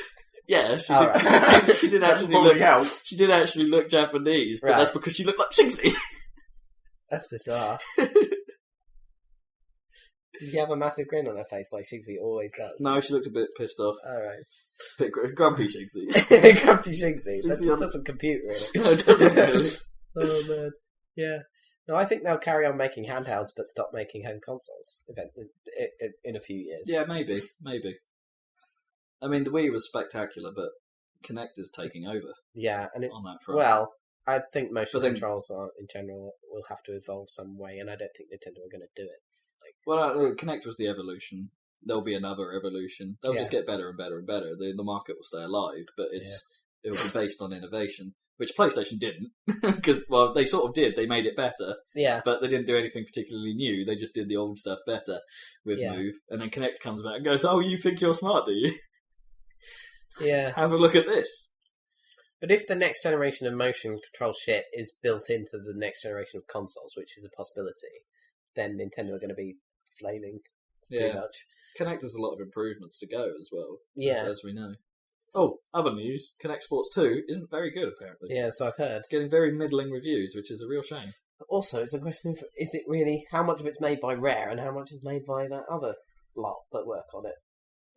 Yeah, she did. Right. She did actually look. She did actually look Japanese, but that's because she looked like Shigsy. That's bizarre. Did she have a massive grin on her face like Shigsy always does? No, she looked a bit pissed off. Alright. A bit grumpy Shigsy. Grumpy Shigsy. That just doesn't compute, really. No, it doesn't really. Oh, man. Yeah. No, I think they'll carry on making handhelds but stop making home consoles in a few years. Yeah, maybe. I mean, the Wii was spectacular, but Kinect is taking over. Yeah, and it's... on that front. Well, I think motion controls in general will have to evolve some way, and I don't think Nintendo are going to do it. Well, Kinect was the evolution. There'll be another evolution. They'll just get better and better and better. The market will stay alive, but it will be based on innovation, which PlayStation didn't. Because, well, they sort of did. They made it better. Yeah. But they didn't do anything particularly new. They just did the old stuff better with Move. And then Kinect comes back and goes, oh, you think you're smart, do you? Yeah. Have a look at this. But if the next generation of motion control shit is built into the next generation of consoles, which is a possibility, then Nintendo are going to be flailing pretty much. Kinect has a lot of improvements to go as well, as we know. Oh, other news, Kinect Sports 2 isn't very good, apparently. Yeah, so I've heard. It's getting very middling reviews, which is a real shame. Also, it's a question of, is it really, how much of it's made by Rare and how much is made by that other lot that work on it?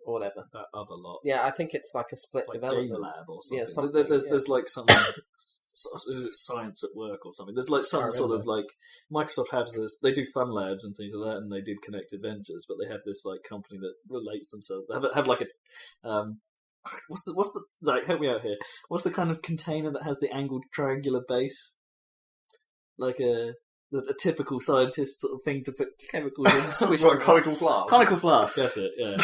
Or whatever. That other lot. Yeah, I think it's like a split development. Game Lab or something. Yeah, something. There's like some... is it Science at Work or something? There's like some sort of like... Microsoft has this... They do Fun Labs and things like that, and they did Kinect Adventures, but they have this like company that relates themselves... They have like a... What's the... Like, help me out here. What's the kind of container that has the angled triangular base? Like a typical scientist sort of thing to put chemicals in. Swish What, a conical flask? Conical flask, that's it, yeah.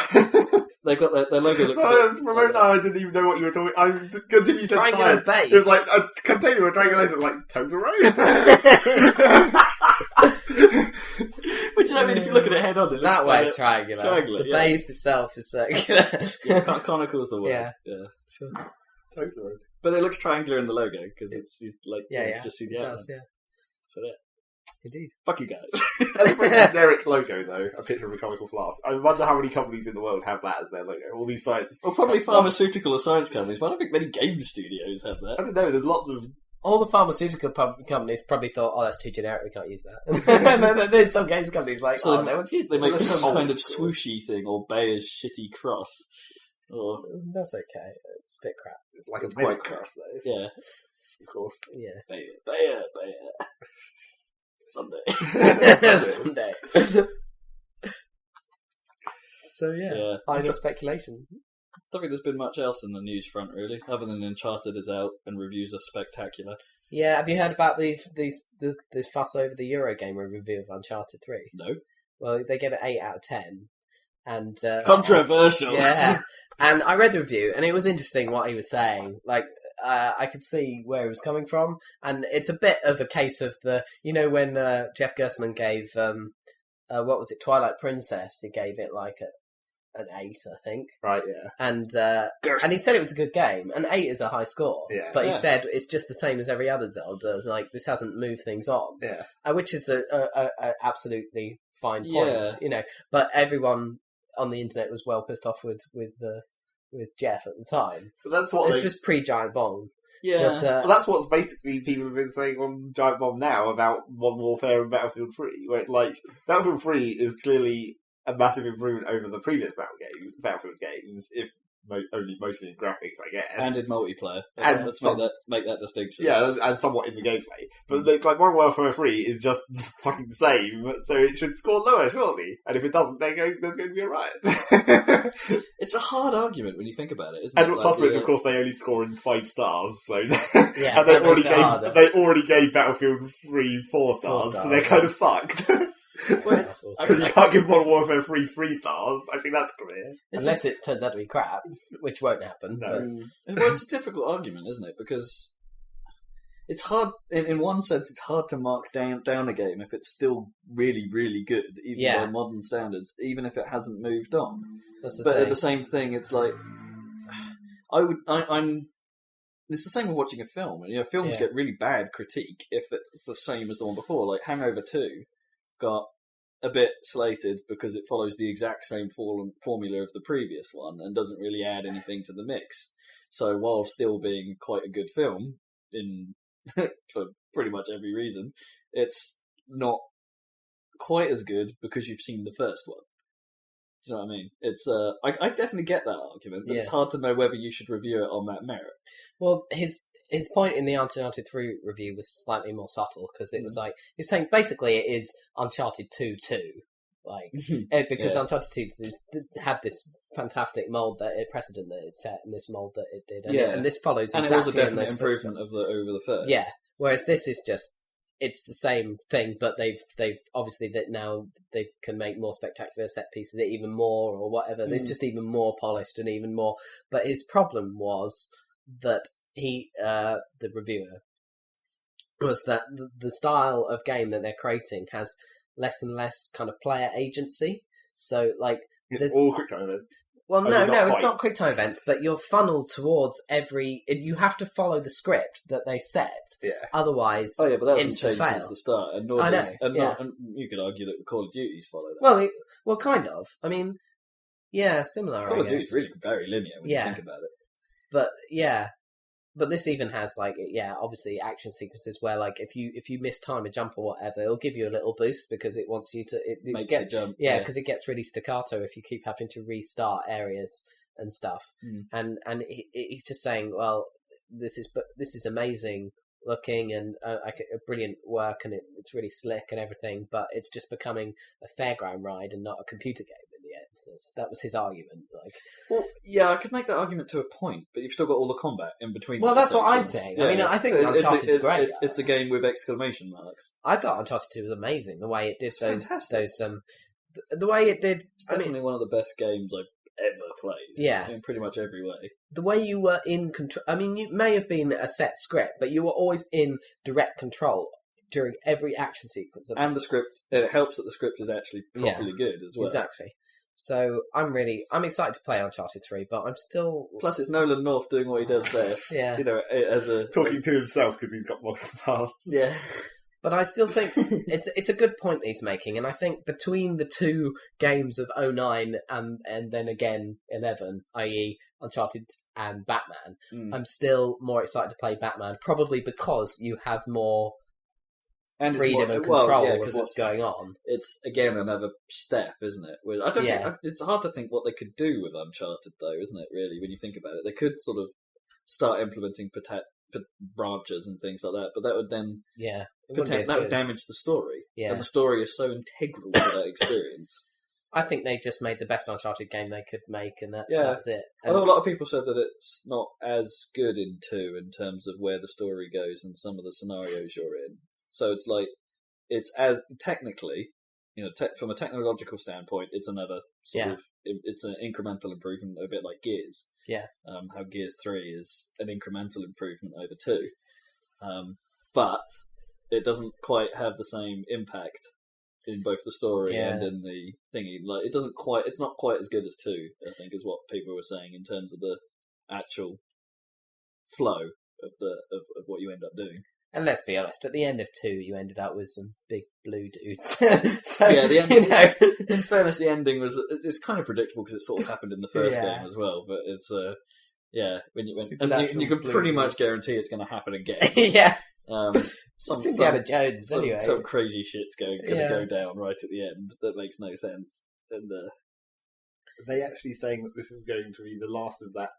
They've got their logo looks For a moment now, I didn't even know what you were talking. I continued to say Triangular science. base. It was like a container with triangular base, like Toblerone. Which I mean, if you look at it head on, it that looks way like it's triangular. triangular, The base itself is circular. Conical is the word. Yeah. Sure. Toblerone. But it looks triangular in the logo because it's like you just see the it outline. does, yeah. So there. Indeed. Fuck you guys. That's a very generic logo, though. A picture of a conical flask. I wonder how many companies in the world have that as their logo. All these sites. Well, probably pharmaceutical or science companies, but I don't think many game studios have I that. don't know. There's lots of. All the pharmaceutical companies probably thought, oh, that's too generic, we can't use that. Then some games companies like, So no one's used They this. make some kind of swooshy thing, or Bayer's shitty cross. Or That's okay. It's a bit crap. It's like a quite quite cross, though. yeah, Of course. Yeah. Bayer. Someday. Someday. So yeah. Final speculation. I don't think there's been much else in the news front, really, other than Uncharted is out and reviews are spectacular. Yeah, have you heard about the fuss over the Eurogamer review of Uncharted 3? No. Well, they gave it 8 out of 10. And controversial. Yeah. And I read the review, and it was interesting what he was saying. Like, I could see where he was coming from, and it's a bit of a case of when Jeff Gerstmann gave what was it, Twilight Princess? He gave it like an 8, I think. Right, yeah. And he said it was a good game, and 8 is a high score. Yeah. But he said it's just the same as every other Zelda. Like, this hasn't moved things on. Yeah. Which is a absolutely fine point, But everyone on the internet was well pissed off with Jeff at the time. But that's what this was pre-Giant Bomb. Yeah. But, that's what basically people have been saying on Giant Bomb now about Modern Warfare and Battlefield 3, where it's like, Battlefield 3 is clearly a massive improvement over the previous Battlefield games, if only mostly in graphics, I guess. And in multiplayer. Let's make that distinction. Yeah, and somewhat in the gameplay. But like Modern Warfare 3 is just fucking the same, so it should score lower, surely. And if it doesn't, there's going to be a riot. It's a hard argument when you think about it, isn't and it? plus, of course, they only score in 5 stars, so yeah, and they already gave Battlefield 3 4 stars, so they're kind of fucked. Well, you can't give Modern Warfare 3 stars. I think that's clear. Unless it turns out to be crap, which won't happen. No. Well, it's a difficult argument, isn't it? Because it's hard, in one sense, it's hard to mark down a game if it's still really, really good, even by modern standards, even if it hasn't moved on. But at the same thing, it's like, it's the same with watching a film. And, films get really bad critique if it's the same as the one before. Like, Hangover 2 got a bit slated because it follows the exact same formula of the previous one and doesn't really add anything to the mix. So while still being quite a good film for pretty much every reason, it's not quite as good because you've seen the first one. Do you know what I mean? It's I definitely get that argument, but it's hard to know whether you should review it on that merit. Well, his point in the Uncharted 3 review was slightly more subtle, because it was like, he's saying basically it is Uncharted 2 2. Like, because Uncharted 2 had this fantastic mold precedent that it set, and this mold that it did. And, and this follows exactly. And it was a definite improvement over the first. Yeah. Whereas this is just, it's the same thing, but they've obviously that now they can make more spectacular set pieces, even more or whatever. It's just even more polished and even more. But his problem was that the reviewer, was that the style of game that they're creating has less and less kind of player agency. So like it's all quick time events. Well, no, it's not QuickTime events, but you're funneled towards you have to follow the script that they set. Yeah. Otherwise, but that hasn't changed fail. since the start. And I know. and you could argue that Call of Duty's follow that. Well, kind of. I mean, yeah, similar. Call of Duty's really very linear when you think about it. But yeah. But this even has obviously action sequences where if you miss time a jump or whatever, it'll give you a little boost because it wants you to make the jump. Yeah, because it gets really staccato if you keep having to restart areas and stuff. And he's just saying, well, this is amazing looking and a brilliant work, and it's really slick and everything, but it's just becoming a fairground ride and not a computer game. That was his argument. Well, yeah, I could make that argument to a point, but you've still got all the combat in between. Well, that's what I think. I mean, I think Uncharted's great. It's a game with exclamation marks. I thought Uncharted 2 was amazing. The way it did the way it did. It's definitely one of the best games I've ever played. Yeah, in pretty much every way. The way you were in control. I mean, you may have been a set script, but you were always in direct control during every action sequence. And the script, it helps that the script is actually properly good as well. Exactly. So I'm excited to play Uncharted 3, but I'm still... Plus it's Nolan North doing what he does best. Yeah. As a... Talking to himself because he's got more parts. Yeah. But I still think it's a good point he's making, and I think between the two games of 2009 and then again 11, i.e. Uncharted and Batman, I'm still more excited to play Batman, probably because you have more... and freedom and control of what's going on. It's again another step, isn't it? I don't think it's hard to think what they could do with Uncharted, though, isn't it? Really, when you think about it, they could sort of start implementing branches and things like that, but that would then that would damage the story. Yeah, and the story is so integral to that experience. I think they just made the best Uncharted game they could make, and that's it. And although a lot of people said that it's not as good in 2 in terms of where the story goes and some of the scenarios you're in. So it's it's as technically, from a technological standpoint, it's another sort of, it's an incremental improvement, a bit like Gears. Yeah. How Gears 3 is an incremental improvement over 2. But it doesn't quite have the same impact in both the story and in the thingy. It's not quite as good as 2, I think, is what people were saying in terms of the actual flow of what you end up doing. And let's be honest, at the end of 2, you ended up with some big blue dudes. So, yeah, the ending, in fairness, the ending it's kind of predictable because it sort of happened in the first game as well. But it's you can pretty much guarantee it's going to happen again. Yeah. Some Indiana Jones, anyway. Some crazy shit's going to go down right at the end that makes no sense. And are they actually saying that this is going to be the last of that?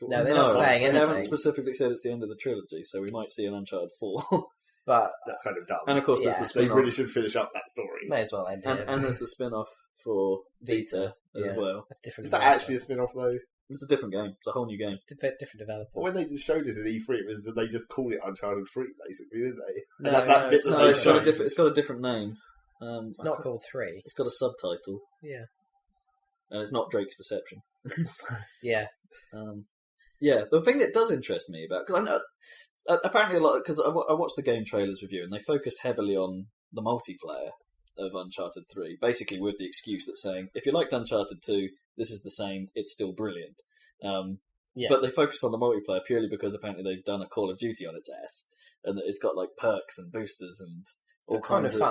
No, they're not saying anything. They haven't specifically said it's the end of the trilogy, so we might see an Uncharted 4. But that's kind of dumb. And of course, there's the spin-off. They really should finish up that story. May as well end it. And there's the spin-off for Vita as well. That's different. Is that actually a spin-off though? It's a different game. It's a whole new game. Different developer. Well, when they just showed it at E3, did they just call it Uncharted 3, basically, didn't they? It's got a different name. It's not called 3. It's got a subtitle. Yeah. And it's not Drake's Deception. Yeah. The thing that does interest me about... Because I know... Apparently a lot... Because I watched the game trailers review, and they focused heavily on the multiplayer of Uncharted 3, basically with the excuse that's saying, if you liked Uncharted 2, this is the same, it's still brilliant. But they focused on the multiplayer purely because apparently they've done a Call of Duty on its ass, and it's got perks and boosters and all kinds of...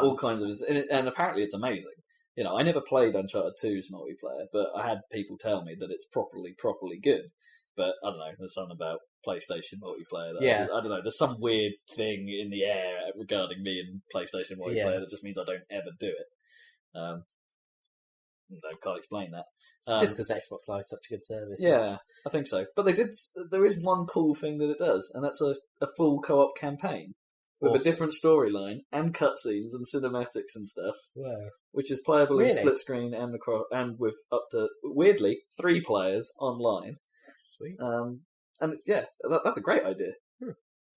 And apparently it's amazing. I never played Uncharted 2's multiplayer, but I had people tell me that it's properly good. But I don't know, there's something about PlayStation multiplayer that I don't know, there's some weird thing in the air regarding me and PlayStation multiplayer that just means I don't ever do it. I can't explain that. Just because Xbox Live is such a good service. Yeah, I think so. But there is one cool thing that it does, and that's a full co-op campaign. With a different storyline and cutscenes and cinematics and stuff. Wow. Which is playable in split screen and with up to, weirdly, 3 players online. Sweet. And it's, that's a great idea.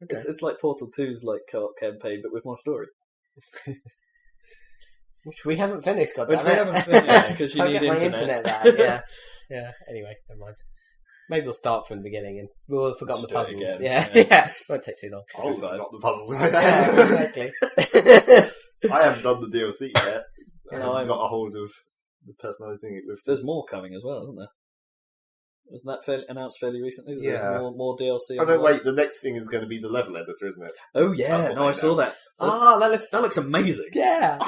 Okay. It's like Portal 2's like co-op campaign, but with more story. Which we haven't finished, Which we haven't finished, because you I'll need get my internet. back, yeah. Anyway, never mind. Maybe we'll start from the beginning and we'll have forgotten the Just do it puzzles. again. Yeah. Won't take too long. I've forgot the puzzle. Yeah, exactly. I haven't done the DLC yet. I No, haven't got a hold of the person I was doing it with. There's more coming as well, isn't there? Wasn't that announced fairly recently? That Yeah. There's more DLC. Oh no, wait. The next thing is going to be the level editor, isn't it? Oh yeah, That's what no, I they saw that. announced. That looks amazing. Yeah.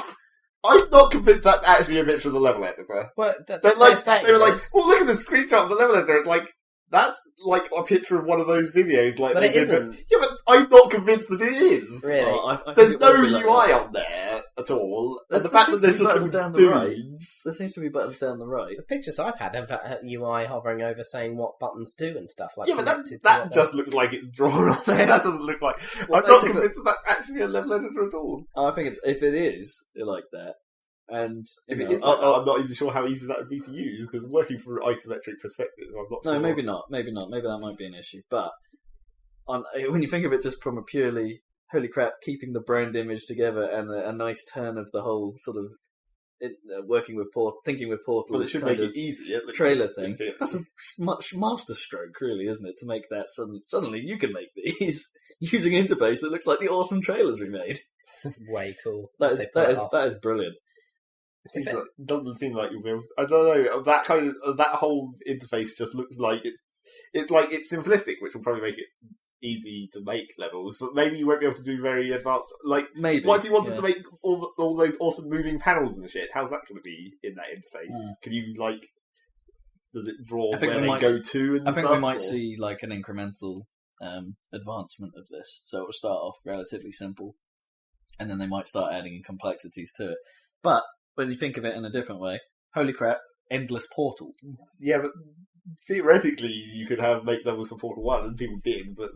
I'm not convinced that's actually a picture of the level editor. Well, that's So what like, they're saying they were like, is- "Oh, look at the screenshot of the level editor." It's like that's like a picture of one of those videos. Like, But they it did isn't. Yeah, but I'm not convinced that it is. Really? Oh, I think There's it no will be like UI that. on there at all, There and the fact that seems there's to be just buttons little down the right. dudes. There seems to be buttons down the right. The pictures I've had have UI hovering over saying what buttons do and stuff like Yeah, but connected to that what just looks like it's drawn on there. That doesn't look like. Well, I'm not basically- convinced that that's actually a level editor at all. I think if it is like that, and If you it know, is like that, I'm not even sure how easy that would be to use because working from an isometric perspective, I'm not sure. no, maybe not. Maybe that might be an issue. But when you think of it just from a purely holy crap, keeping the brand image together and a nice turn of the whole sort of thinking with Portal, But it should make it easy. At least, trailer thing. if it- That's a much masterstroke, really, isn't it? To make that suddenly you can make these using an interface that looks like the awesome trailers we made. way cool. That if is they pull it off. that is brilliant. Doesn't seem like you'll be able. I don't know. That whole interface just looks like it's simplistic, which will probably make it easy to make levels, but maybe you won't be able to do very advanced. Like, Maybe. what if you wanted to make all those awesome moving panels and shit? How's that going to be in that interface? Can you like? Does it draw I think where we they might- go to? And I think stuff, we might or- see like an incremental advancement of this. So it will start off relatively simple, and then they might start adding in complexities to it. But when you think of it in a different way, holy crap, endless portal. Yeah, but theoretically, you could make levels for Portal 1, and people did, but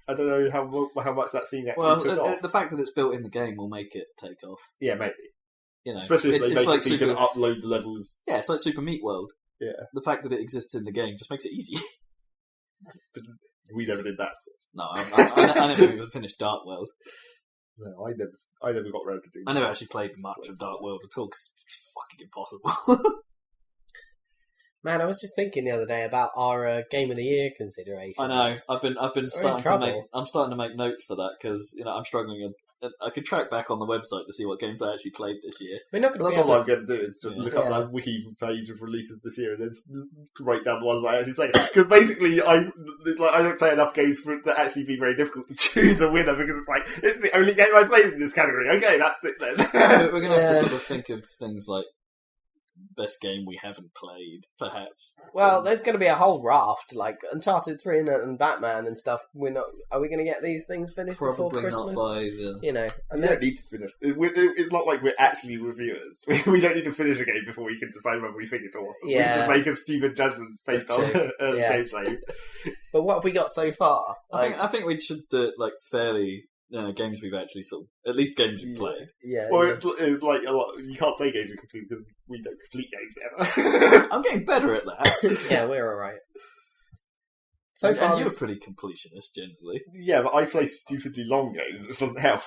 I don't know how much that scene actually took off. The fact that it's built in the game will make it take off. Yeah, maybe. You know, Especially if they it's make like it so you can upload the levels. Yeah, it's like Super Meat World. Yeah. The fact that it exists in the game just makes it easy. We never did that. No, I never even finished Dark World. No, I never got around to doing I never that. actually played much of Dark World at all because it's fucking impossible. Man, I was just thinking the other day about our Game of the Year considerations. I know. I've been We're in starting to trouble. make. I'm starting to make notes for that because I'm struggling. I could track back on the website to see what games I actually played this year. We're not going That's to all I'm going to do is just Yeah. look up that wiki page of releases this year and then write down the ones I actually played. Because basically, I don't play enough games for it to actually be very difficult to choose a winner because it's like, it's the only game I played in this category. Okay, that's it then. We're going to have to Yeah. sort of think of things like best game we haven't played, perhaps. Well, there's going to be a whole raft, like Uncharted 3 and Batman and stuff. Are we going to get these things finished before Probably not Christmas? by the. You know, and We then don't need to finish. It's not like we're actually reviewers. We don't need to finish a game before we can decide whether we think it's awesome. We Yeah. just make a stupid judgment based That's on true. Yeah. gameplay. but what have we got so far? I think we should do it like fairly. Games we've actually at least games we've played. Yeah. Or yeah. it's like a lot. You can't say games we complete because we don't complete games ever. I'm getting better at that. Yeah, we're all right. So and far, you're this- pretty completionist generally. Yeah, but I play stupidly long games, which doesn't help.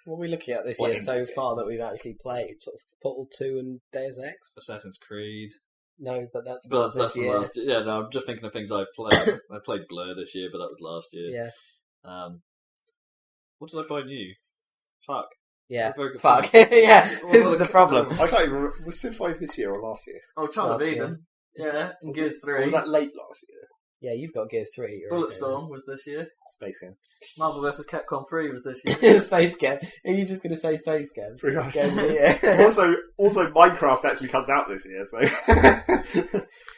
what are we looking at this What year so endless far games? that we've actually played? Sort of Portal 2 and Deus Ex? Assassin's Creed. No, but that's But this that's the year. last year. Yeah, no, I'm just thinking of things I've played. I played Blur this year, but that was last year. Yeah. What did I buy new? Fuck. Yeah. That's a very good Fuck. point. yeah, Well, this well, is the the- problem. I can't even remember. Was Civ 5 this year or last year? Oh, Child of Last Eden. Yeah, and Was Gears it- 3. Or was that late last year? Yeah, you've got Gears 3. you're right, Bulletstorm was this year. Space game. Marvel vs. Capcom 3 was this year. yeah. Space Game. Are you just going to say Space Game? Pretty much. Yeah. Also, Minecraft actually comes out this year, so.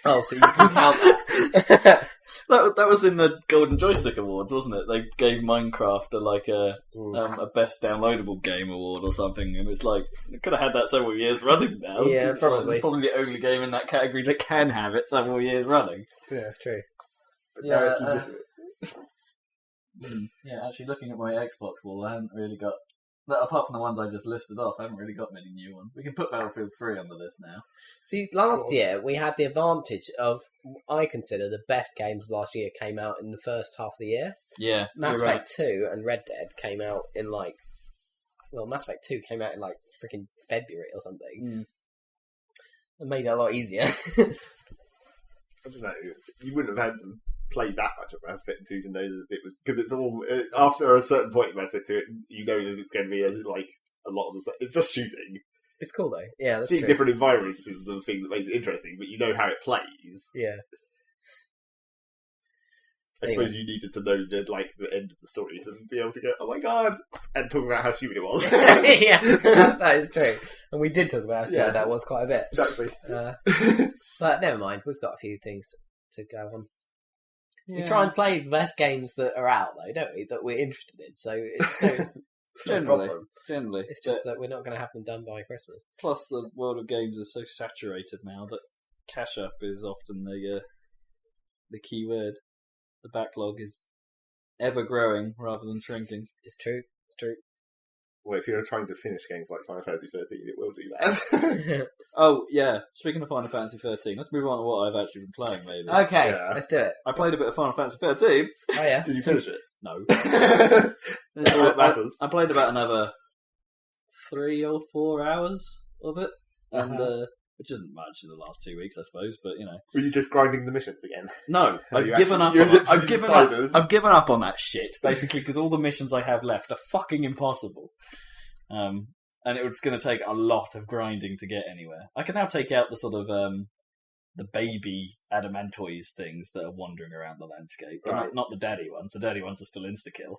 Oh, so you can count that. That was in the Golden Joystick Awards, wasn't it? They gave Minecraft a best downloadable game award or something, and it's like it could have had that several years running now. Yeah, It's like, probably. it's probably the only game in that category that can have it several years running. Yeah, that's true. But now it's Yeah, legitimate. Yeah, actually, looking at my Xbox wall, I haven't really got apart from the ones I just listed off, I haven't really got many new ones. We can put Battlefield 3 on the list now. See, last year we had the advantage of, I consider, the best games last year came out in the first half of the year. Yeah, Mass Effect 2 and Red Dead came out in Mass Effect 2 came out in freaking February or something. It made it a lot easier. I don't know. You wouldn't have had to play that much of Mass Effect 2 to know that it was, because it's all after a certain point in Mass Effect 2, you know that it's going to be a lot of the stuff. It's just shooting. It's cool though. Yeah, that's seeing true. different environments is the thing that makes it interesting, but you know how it plays. Yeah. I suppose you needed to know the end of the story to be able to go, oh my god, and talk about how stupid it was. Yeah, that is true. And we did talk about how stupid that was quite a bit. Exactly. But never mind, we've got a few things to go on. Yeah. We try and play the best games that are out, though, don't we? That we're interested in. So it's not a problem. Generally. It's just that we're not going to have them done by Christmas. Plus, the world of games is so saturated now that cash up is often the key word. The backlog is ever growing rather than shrinking. It's true. It's true. Well, if you're trying to finish games like Final Fantasy 13, it will do that. Oh, yeah. Speaking of Final Fantasy 13, let's move on to what I've actually been playing, maybe. Okay, Yeah. let's do it. I played a bit of Final Fantasy 13. Oh, yeah. Did you finish it? No. That's what matters. I played about another 3 or 4 hours of it, and which isn't much in the last 2 weeks, I suppose. But Were you just grinding the missions again? no, Have I've you given up. actually- I've given up on that shit basically because all the missions I have left are fucking impossible, and it was going to take a lot of grinding to get anywhere. I can now take out the sort of the baby adamantoids things that are wandering around the landscape, but Right. not the daddy ones. The daddy ones are still insta kill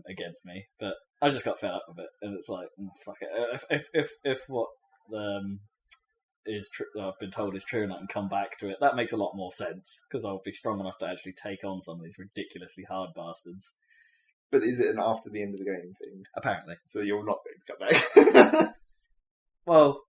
against me, but I just got fed up with it, and it's like fuck it. If what I've been told is true, and I can come back to it, that makes a lot more sense because I'll be strong enough to actually take on some of these ridiculously hard bastards. But is it an after the end of the game thing? Apparently, So you're not going to come back? well,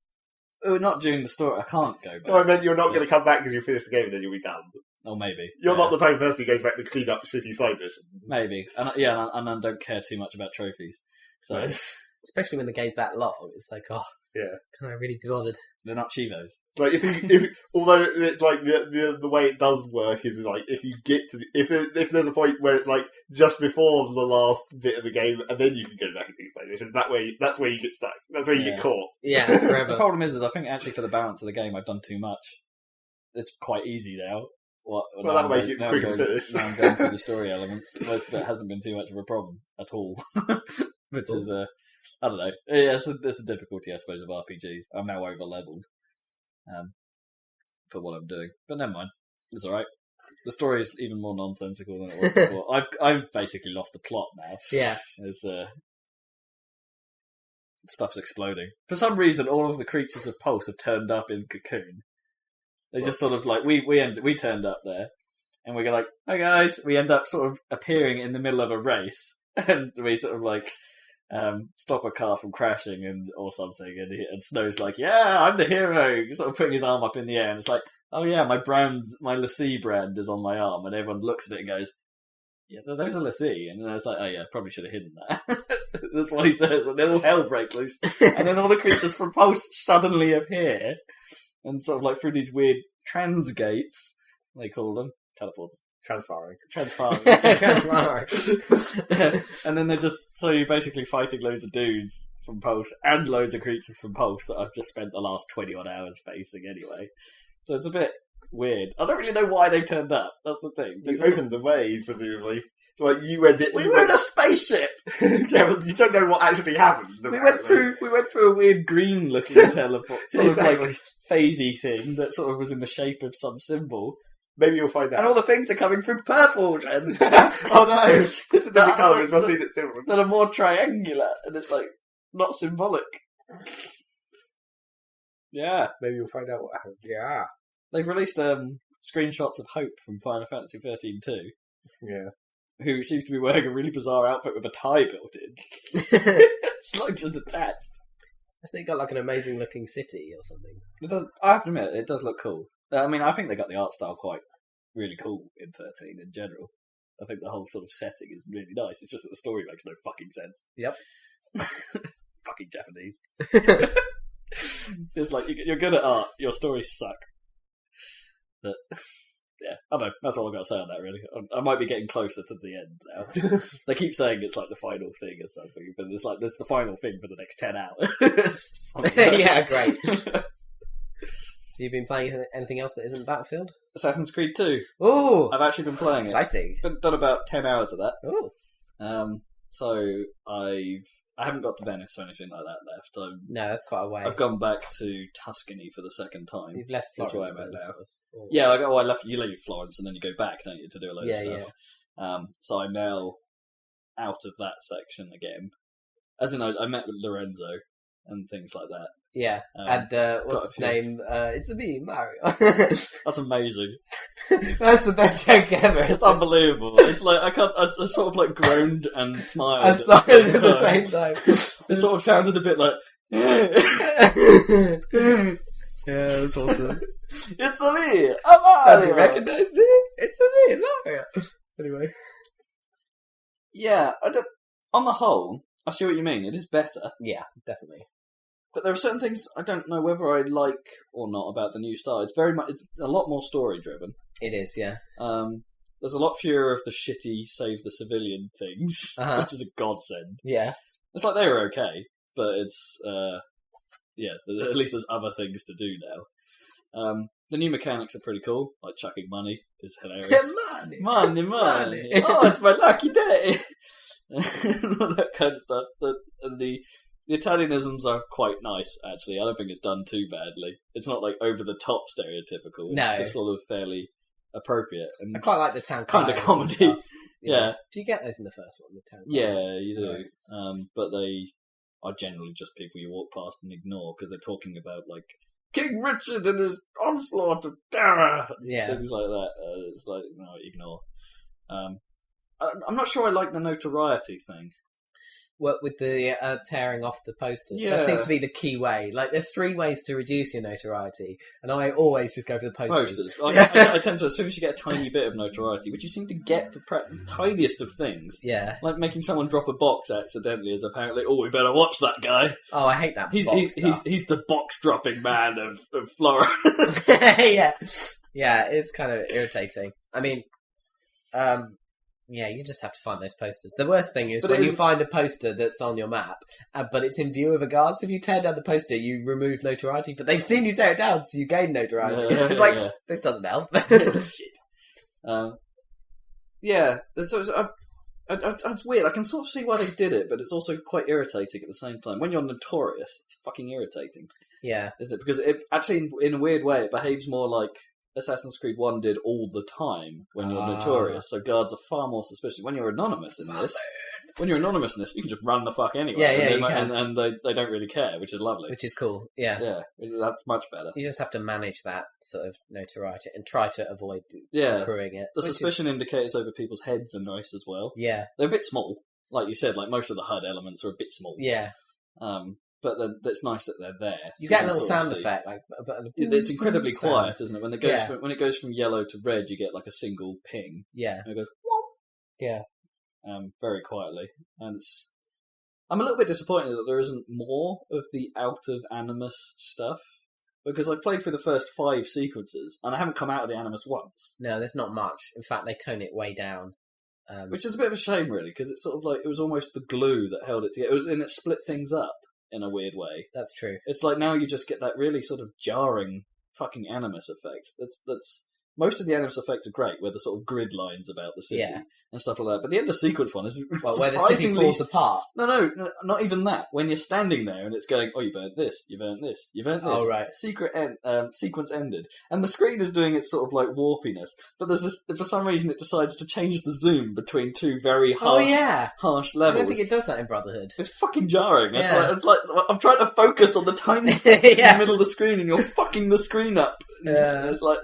not during the story. I can't go back. No, I meant you're not going to come back because you finish the game and then you'll be done. Or maybe You're not the type of person who goes back to clean up shitty side missions. maybe, and I don't care too much about trophies. So Right. Especially when the game's that long. It's like, oh, Yeah. can I really be bothered? they're not chivos. It's like if although it's like the way it does work is like if you get to if there's a point where it's like just before the last bit of the game and then you can go back and do side missions, that's where you get stuck. That's where you get caught. Yeah, The forever. problem is I think actually for the balance of the game, I've done too much. It's quite easy now. Well, that'll make it quicker to finish. Now I'm going through the story elements. Most of it hasn't been too much of a problem at all. Which is, I don't know. Yeah, it's the difficulty, I suppose, of RPGs. I'm now over-leveled for what I'm doing. But never mind. It's alright. The story is even more nonsensical than it was before. I've basically lost the plot now. Yeah. There's, stuff's exploding. For some reason, all of the creatures of Pulse have turned up in Cocoon. They just sort of like we turned up there, and we go like, "Hi guys." We end up sort of appearing in the middle of a race, and we sort of like stop a car from crashing or something, and Snow's like, "Yeah, I'm the hero." He's sort of putting his arm up in the air, and it's like, "Oh yeah, my LaCie brand is on my arm," and everyone looks at it and goes, "Yeah, there's a LaCie," and then I was like, "Oh yeah, probably should have hidden that." That's what he says, and then all hell breaks loose, and then all the creatures from Post suddenly appear, and sort of like through these weird transgates, they call them teleporters. Transferring. And then they're just so you're basically fighting loads of dudes from Pulse and loads of creatures from Pulse that I've just spent the last 20 odd hours facing anyway. So it's a bit weird. I don't really know why they turned up. That's the thing. You opened the way, presumably. Like you went it. We were in a spaceship. Yeah, but you don't know what actually happened. We went through a weird green looking teleport, sort of like phasey thing that sort of was in the shape of some symbol. Maybe you'll find out. And all the things are coming through purple. And oh no! It's a different colour. It must mean it's different. That are more triangular, and it's like not symbolic. Yeah, maybe you'll find out what happened. Yeah, they've released screenshots of Hope from Final Fantasy 13 too. Yeah, who seems to be wearing a really bizarre outfit with a tie built in. It's like just attached. I think got like an amazing looking city or something. I have to admit, it does look cool. I mean, I think they got the art style quite really cool in 13 in general. I think the whole sort of setting is really nice. It's just that the story makes no fucking sense. Yep. Fucking Japanese. It's like, you're good at art, your stories suck. But, yeah, I don't know. That's all I've got to say on that, really. I might be getting closer to the end now. They keep saying it's like the final thing or something, but it's like, there's the final thing for the next 10 hours. Yeah, great. So you've been playing anything else that isn't Battlefield? Assassin's Creed 2. Oh, I've actually been playing exciting. it. Done about 10 hours of that. Oh. So I haven't got to Venice or anything like that left. No, that's quite a way. I've gone back to Tuscany for the second time. You've left Florence. That's where I'm at now. Sort of. Yeah, you leave Florence and then you go back, don't you, to do a load of stuff. Yeah. So I'm now out of that section again. As in, I met with Lorenzo and things like that. Yeah, and what's his name? It's a me, Mario. That's amazing. That's the best joke ever. It's unbelievable. It's like I sort of like groaned and smiled at the same time. It sort of sounded a bit like. Yeah, it was awesome. It's a me, Mario. Don't you recognise me? It's a me, Mario. Anyway, yeah. On the whole, I see what you mean. It is better. Yeah, definitely. But there are certain things I don't know whether I like or not about the new style. It's a lot more story driven. It is, yeah. There's a lot fewer of the shitty save the civilian things, which is a godsend. Yeah. It's like they were okay, but it's at least there's other things to do now. The new mechanics are pretty cool. Like chucking money is hilarious. Money. Oh, it's my lucky day. All that kind of stuff. And the Italianisms are quite nice, actually. I don't think it's done too badly. It's not like over the top stereotypical. It's just sort of fairly appropriate. And I quite like the town kind of comedy. Yeah. Do you get those in the first one, the town criers? Yeah, you do. Right. But they are generally just people you walk past and ignore because they're talking about like King Richard and his onslaught of terror, things like that. It's like no, ignore. I'm not sure I like the notoriety thing. What with the tearing off the posters? Yeah. That seems to be the key way. Like, there's 3 ways to reduce your notoriety, and I always just go for the posters. I tend to, as soon as you get a tiny bit of notoriety, which you seem to get for the tiniest of things, like making someone drop a box accidentally is apparently, we better watch that guy. Oh, I hate that. He's the box dropping man of Florence. Yeah, it's kind of irritating. I mean, yeah, you just have to find those posters. The worst thing is you find a poster that's on your map, but it's in view of a guard. So if you tear down the poster, you remove notoriety. But they've seen you tear it down, so you gain notoriety. It's like, this doesn't help. Shit. It's weird. I can sort of see why they did it, but it's also quite irritating at the same time. When you're notorious, it's fucking irritating. Yeah. Isn't it? Because it actually, in a weird way, it behaves more like Assassin's Creed 1 did all the time when you're notorious, so guards are far more suspicious. When you're anonymous in this, you can just run the fuck anyway. And they don't really care, which is lovely. Which is cool, yeah. Yeah, that's much better. You just have to manage that sort of notoriety and try to avoid accruing it. The suspicion indicators over people's heads are nice as well. Yeah. They're a bit small. Like you said, like most of the HUD elements are a bit small. Yeah. But it's nice that they're there. You get a little sound effect, like it's incredibly quiet, isn't it? When it goes from yellow to red, you get like a single ping. Yeah, and it goes. Yeah, very quietly, and I'm a little bit disappointed that there isn't more of the out of Animus stuff because I've played through the first 5 sequences and I haven't come out of the Animus once. No, there's not much. In fact, they tone it way down. Which is a bit of a shame, really, because it's sort of like it was almost the glue that held it together, and it split things up in a weird way. That's true. It's like now you just get that really sort of jarring fucking Animus effect. That's most of the Animus effects are great, where the sort of grid lines about the city and stuff like that. But the end of sequence one is where the city falls apart. No, not even that. When you're standing there and it's going, you burnt this, you burnt this, you burnt this. Oh, right. Sequence ended, and the screen is doing its sort of like warpiness. But there's this, for some reason, it decides to change the zoom between 2 very harsh levels. I don't think it does that in Brotherhood. It's fucking jarring. It's like I'm trying to focus on the tiny thing in the middle of the screen, and you're fucking the screen up. Yeah, it's like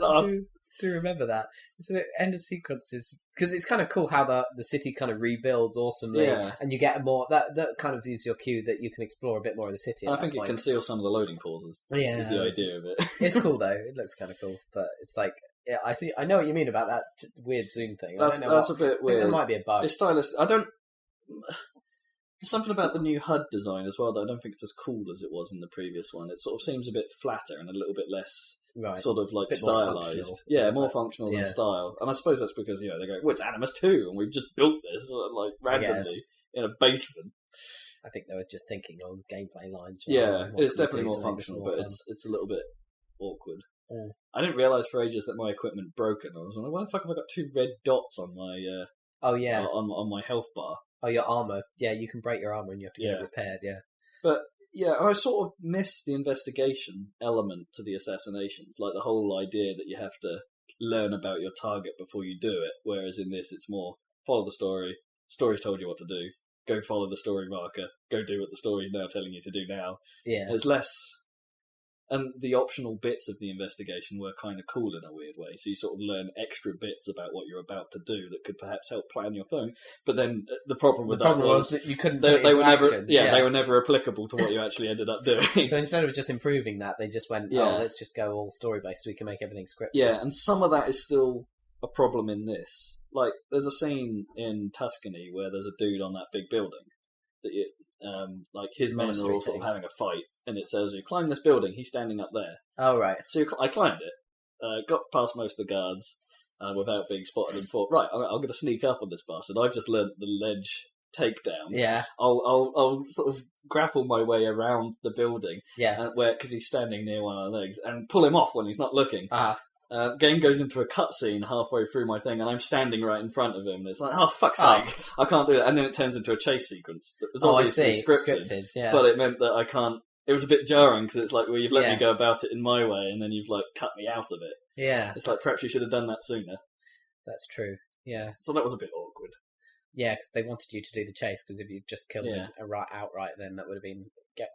do remember that. It's a bit end of sequences because it's kind of cool how the city kind of rebuilds awesomely, and you get more that kind of is your cue that you can explore a bit more of the city. I think it conceals some of the loading pauses. Is the idea of it. It's cool though. It looks kind of cool, but it's like I know what you mean about that weird zoom thing. That's a bit weird. I think there might be a bug. It's stylish. I don't. There's something about the new HUD design as well that I don't think it's as cool as it was in the previous one. It sort of seems a bit flatter and a little bit less sort of like stylized. Yeah, more functional than style. And I suppose that's because, they go, well, it's Animus 2 and we've just built this like randomly in a basement. I think they were just thinking on gameplay lines. Yeah, it's definitely more functional, but it's a little bit awkward. Yeah. I didn't realise for ages that my equipment broken. I was wondering, why the fuck have I got 2 red dots on my on my health bar? Oh, your armour. Yeah, you can break your armour and you have to get it repaired, But, I sort of miss the investigation element to the assassinations. Like the whole idea that you have to learn about your target before you do it. Whereas in this, it's more, follow the story. Story's told you what to do. Go follow the story marker. Go do what the story's now telling you to do now. Yeah. There's less... And the optional bits of the investigation were kind of cool in a weird way. So you sort of learn extra bits about what you're about to do that could perhaps help plan your phone. But then the problem was that you couldn't put it into action. They were never applicable to what you actually ended up doing. So instead of just improving that, they just went, let's just go all story-based so we can make everything scripted. Yeah, and some of that is still a problem in this. Like, there's a scene in Tuscany where there's a dude on that big building that you... like his men are all sort of having a fight, and it says you climb this building. He's standing up there. Oh right. So I climbed it, got past most of the guards without being spotted, and thought, right, I'm going to sneak up on this bastard. I've just learnt the ledge takedown. Yeah. I'll sort of grapple my way around the building. Yeah. Because he's standing near one of the legs, and pull him off when he's not looking. Game goes into a cutscene halfway through my thing, and I'm standing right in front of him. And it's like, oh, fuck's sake, I can't do that. And then it turns into a chase sequence that was obviously scripted, but it meant that I can't. It was a bit jarring because it's like, well, you've let me go about it in my way, and then you've like cut me out of it. Yeah, it's like perhaps you should have done that sooner. That's true. Yeah. So that was a bit awkward. Yeah, because they wanted you to do the chase. Because if you just killed him outright, then that would have been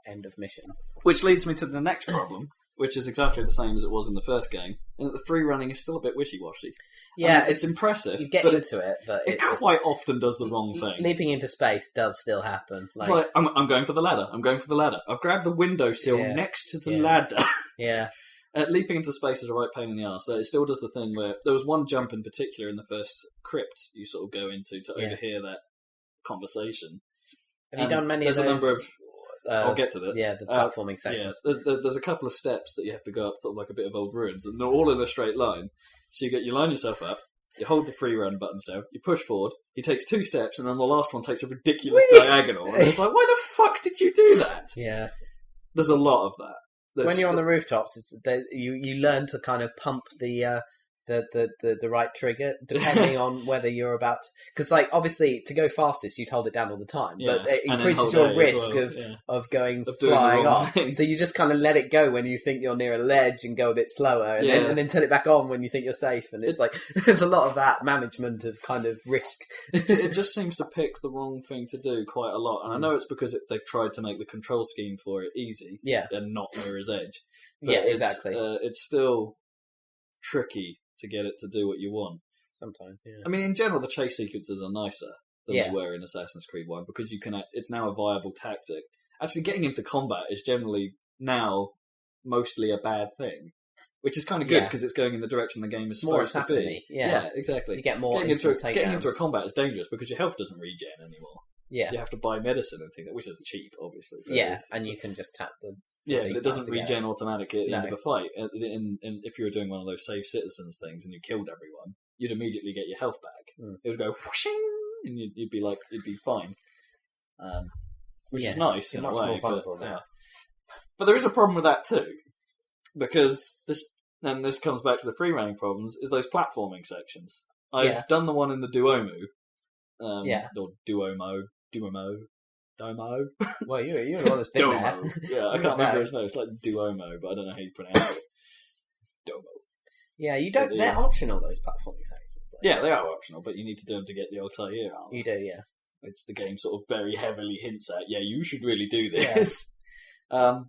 end of mission. Which leads me to the next problem. Which is exactly the same as it was in the first game, and that the free running is still a bit wishy-washy. Yeah, it's impressive. You get into it, but it quite often does the wrong thing. Leaping into space does still happen. It's like, I'm going for the ladder. I'm going for the ladder. I've grabbed the windowsill next to the ladder. Yeah. Leaping into space is a right pain in the arse. So it still does the thing where there was one jump in particular in the first crypt you sort of go into to overhear that conversation. Have you done many of those? There's a number of... I'll get to this. Yeah, the platforming sections. Yeah, there's a couple of steps that you have to go up, sort of like a bit of old ruins, and they're all in a straight line. So you line yourself up, you hold the free run buttons down, you push forward, he takes 2 steps, and then the last one takes a ridiculous diagonal. And it's like, why the fuck did you do that? Yeah. There's a lot of that. When you're on the rooftops, you learn to kind of pump the right trigger depending on whether you're about because like obviously to go fastest you'd hold it down all the time but it increases your risk of going flying off so you just kind of let it go when you think you're near a ledge and go a bit slower and then turn it back on when you think you're safe and it's like there's a lot of that management of kind of risk. It just seems to pick the wrong thing to do quite a lot, and I know it's because they've tried to make the control scheme for it easy and not Mirror's Edge, but exactly. It's still tricky to get it to do what you want. Sometimes, yeah. I mean, in general, the chase sequences are nicer than they were in Assassin's Creed 1 because it's now a viable tactic. Actually, getting into combat is generally now mostly a bad thing, which is kind of good because it's going in the direction the game is supposed to be. Yeah, exactly. You get more getting into a combat is dangerous because your health doesn't regen anymore. Yeah. You have to buy medicine and things, which is cheap, obviously. And you can just tap the... Yeah, but it doesn't regen automatically at the end of a fight. If you were doing one of those Save Citizens things and you killed everyone, you'd immediately get your health back. It would go whooshing, and you'd be fine. Which is nice in a way. More vulnerable now. But there is a problem with that too, because this comes back to the free running problems. Is those platforming sections? I've done the one in the Duomo, or Domo. Well, you're the one that's been there. Yeah, I can't remember his name. It's like Duomo, but I don't know how you pronounce it. Domo. Yeah, you don't. They're optional, those platforming sections. Yeah, they are optional, but you need to do them to get the Altair armor. You do, yeah. Which the game sort of very heavily hints at. Yeah, you should really do this. Yeah,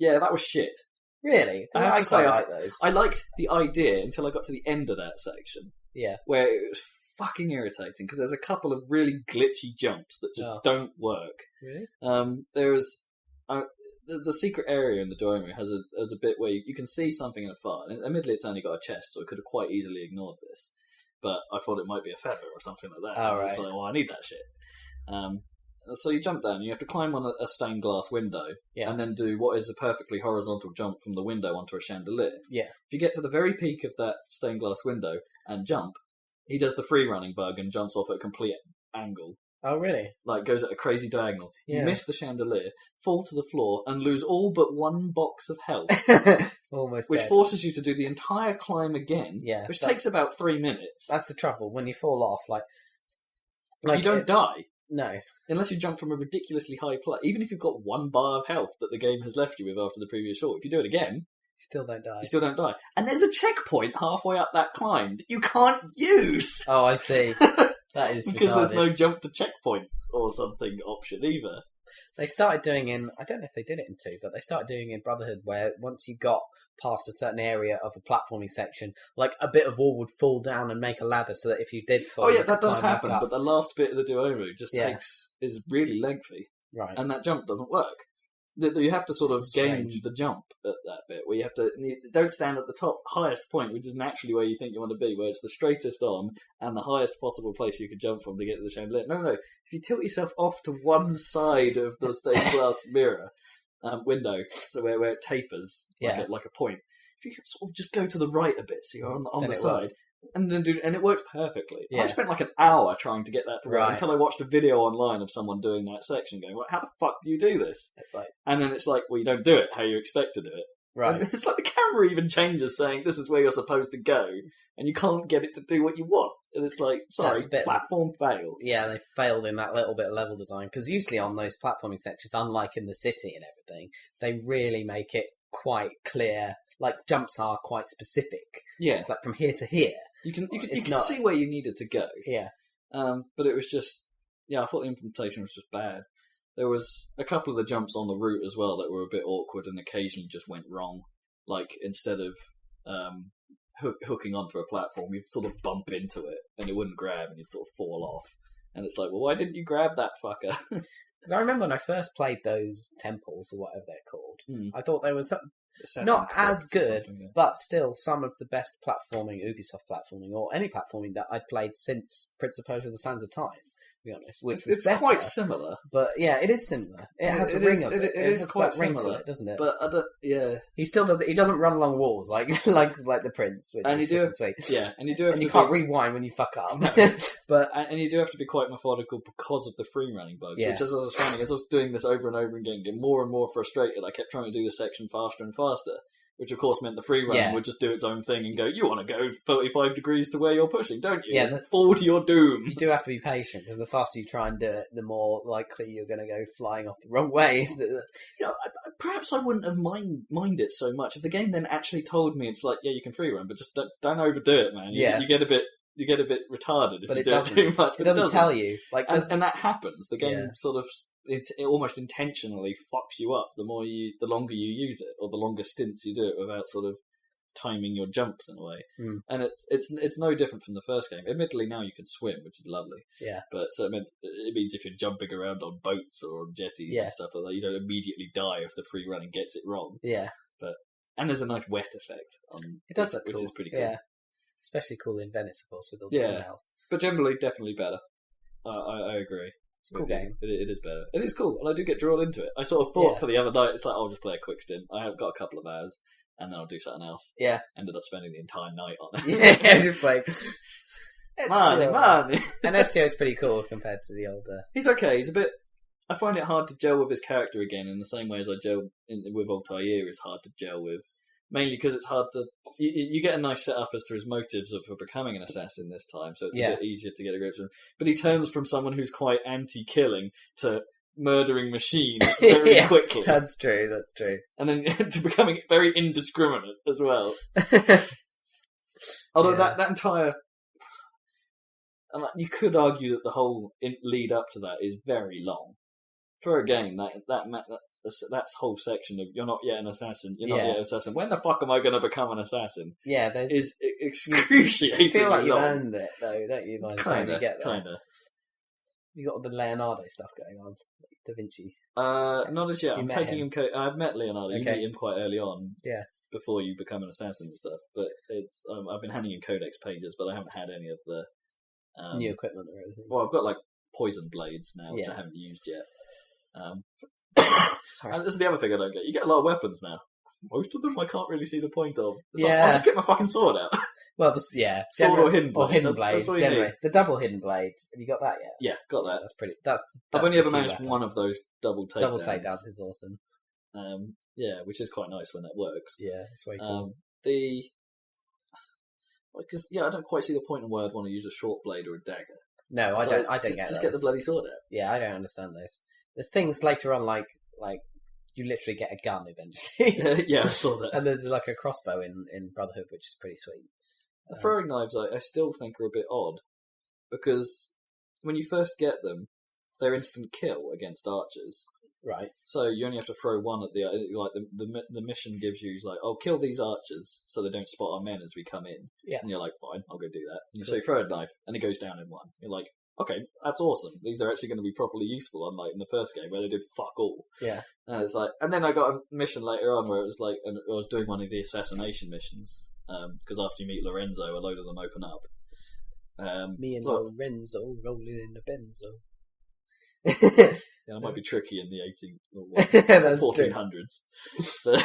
that was shit. Really? I quite like those. I liked the idea until I got to the end of that section. Yeah. Where it was fucking irritating because there's a couple of really glitchy jumps that just don't work. Really? There's the secret area in the Duomo has a bit where you can see something in a far. And admittedly, it's only got a chest, so I could have quite easily ignored this. But I thought it might be a feather or something like that. Oh, right. I was like, well, I need that shit. So you jump down, you have to climb on a stained glass window, Yeah. and then do what is a perfectly horizontal jump from the window onto a chandelier. Yeah. If you get to the very peak of that stained glass window and jump, he does the free running bug and jumps off at a complete angle. Oh, really? Like, goes at a crazy diagonal. Yeah. You miss the chandelier, fall to the floor, and lose all but one box of health. Almost Which dead. forces you to do the entire climb again, Yeah, which that's- takes about 3 minutes. That's the trouble. When you fall off, You don't die. No. Unless you jump from a ridiculously high place. Even if you've got 1 bar of health that the game has left you with after the previous shot, if you do it again, You still don't die. you still don't die. And there's a checkpoint halfway up that climb that you can't use! Oh, I see. That is Because retarded. there's no jump to checkpoint or something option either. They started doing I don't know if they did it in 2, but they started doing in Brotherhood where once you got past a certain area of a platforming section, like a bit of wall would fall down and make a ladder so that if you did fall... Oh yeah, you that could does climb back happen, up. but the last bit of the duo just Yeah. is really lengthy. Right. And that jump doesn't work. You have to sort of gain Strange. the jump at that bit, where you have to... Don't stand at the highest point, which is naturally where you think you want to be, where it's the straightest on and the highest possible place you could jump from to get to the chandelier. No. If you tilt yourself off to one side of the stained glass mirror window, so where it tapers like a point, if you could sort of just go to the right a bit, so you're on Then the it side, worked. and then and it worked perfectly. Yeah. I spent like an hour trying to get that to work Right. until I watched a video online of someone doing that section, going, "Well, how the fuck do you do this?" It's like, And then it's like, well, you don't do it how you expect to do it. right. And it's like the camera even changes, saying this is where you're supposed to go, and you can't get it to do what you want. And it's like, sorry, That's a bit- platform fail. Yeah, they failed in that little bit of level design, because usually on those platforming sections, unlike in the city and everything, they really make it quite clear. Like, jumps are quite specific. Yeah, It's like from here to here. you can It's can not- see where you needed to go. Yeah. But it was just, I thought the implementation was just bad. There was a couple of the jumps on the route as well that were a bit awkward and occasionally just went wrong. Like, instead of hooking onto a platform, you'd sort of bump into it and it wouldn't grab and you'd sort of fall off. And it's like, well, why didn't you grab that fucker? Because I remember when I first played those temples, or whatever they're called, Hmm. I thought they were Assassin not Quest as or good, something, yeah. but still some of the best platforming, Ubisoft platforming, or any platforming that I'd played since Prince of Persia: The Sands of Time, to be honest. Which was It's better, quite similar. but yeah, it is similar. It has a It ring is- of it it. is has quite that ring similar, to it, doesn't it? But I don't, yeah. He still does. He doesn't run along walls like like the Prince, which And is you do freaking sweet. Yeah, and you do have And to you can't be, rewind when you fuck up. No. But and you do have to be quite methodical because of the free running bugs. Yeah. Which, as I was finding, as I was doing this over and over again, getting more and more frustrated, I kept trying to do the section faster and faster. Which, of course, meant the free running Yeah. would just do its own thing and go, you want to go 35 degrees to where you're pushing, don't you? Yeah, And fall to your doom. you do have to be patient, because the faster you try and do it, the more likely you're going to go flying off the wrong way. Perhaps I wouldn't have mind it so much if the game then actually told me it's like, yeah, you can free run, but just don't overdo it, man. Yeah. You get a bit retarded if But you it do it doesn't. too much. It But doesn't tell you. Like, and that happens. The game Yeah. sort of it almost intentionally fucks you up the longer you use it, or the longer stints you do it without sort of timing your jumps in a way. Mm. And it's no different from the first game. Admittedly, now you can swim, which is lovely. Yeah. But so it means if you're jumping around on boats or on jetties Yeah. and stuff like that, you don't immediately die if the free running gets it wrong. yeah, And there's a nice wet effect on it does look which cool. is pretty cool. Yeah, especially cool in Venice, of course, with all the Yeah. canals. But generally, definitely better. I agree. It's a cool with you. game. It is better. It is cool, and I do get drawn into it. I sort of thought Yeah. for the other night, it's like, I'll just play a quick stint. I have got a couple of hours, and then I'll do something else. Yeah. Ended up spending the entire night on it. Yeah, just like Money. And Ezio's pretty cool compared to the older. He's okay. He's a bit... I find it hard to gel with his character again in the same way as I gel with Altair is hard to gel with. Mainly because it's hard to... You get a nice setup as to his motives for becoming an assassin this time, so it's a bit easier to get a grip with him. But he turns from someone who's quite anti-killing to murdering machines very Yeah. quickly. That's true. That's true. And then to becoming very indiscriminate as well. Although Yeah. that entire... And you could argue that the whole lead up to that is very long. For a game, that's whole section of you're not yet an assassin, you're not Yeah. yet an assassin. When the fuck am I going to become an assassin? Yeah, they Is excruciatingly feel like you've long. earned it, though, don't you? By the time you get there, Kinda. you got all the Leonardo stuff going on, like Da Vinci. Not as yet. You I'm met taking him? him. I've met Leonardo. You Okay. meet him quite early on. Yeah. Before you become an assassin and stuff, but it's I've been handing him codex pages, but I haven't had any of the New equipment or anything. Well, I've got like poison blades now, which Yeah. I haven't used yet. Sorry. And this is the other thing I don't get. You get a lot of weapons now. Most of them I can't really see the point of. It's like, Yeah. I'll just get my fucking sword out. Well, sword or hidden blade. Or hidden That's blade, all you generally. need. The double hidden blade. Have you got that yet? Yeah, got that. That's pretty. That's I've only the ever key managed weapon. one of those double takedowns. Double takedowns is awesome. Yeah, which is quite nice when that works. Yeah, it's way cool. Because I don't quite see the point in why I'd want to use a short blade or a dagger. No, I don't get those. Just get the bloody sword out. Yeah, I don't understand those. There's things later on like you literally get a gun eventually. Yeah, I saw that. And there's like a crossbow in Brotherhood, which is pretty sweet. The throwing knives, I still think are a bit odd, because when you first get them, they're instant kill against archers. Right. So you only have to throw one at the mission gives you like, oh, kill these archers so they don't spot our men as we come in. Yeah. And you're like, fine, I'll go do that. And Cool. so you throw a knife and it goes down in one. You're like, okay, that's awesome. These are actually going to be properly useful, unlike in the first game where they did fuck all. Yeah. And it's like, and then I got a mission later on where it was like, and I was doing one of the assassination missions because after you meet Lorenzo, a load of them open up. Me and so, Lorenzo rolling in the benzo. Yeah, that might be tricky in the 1400s. But,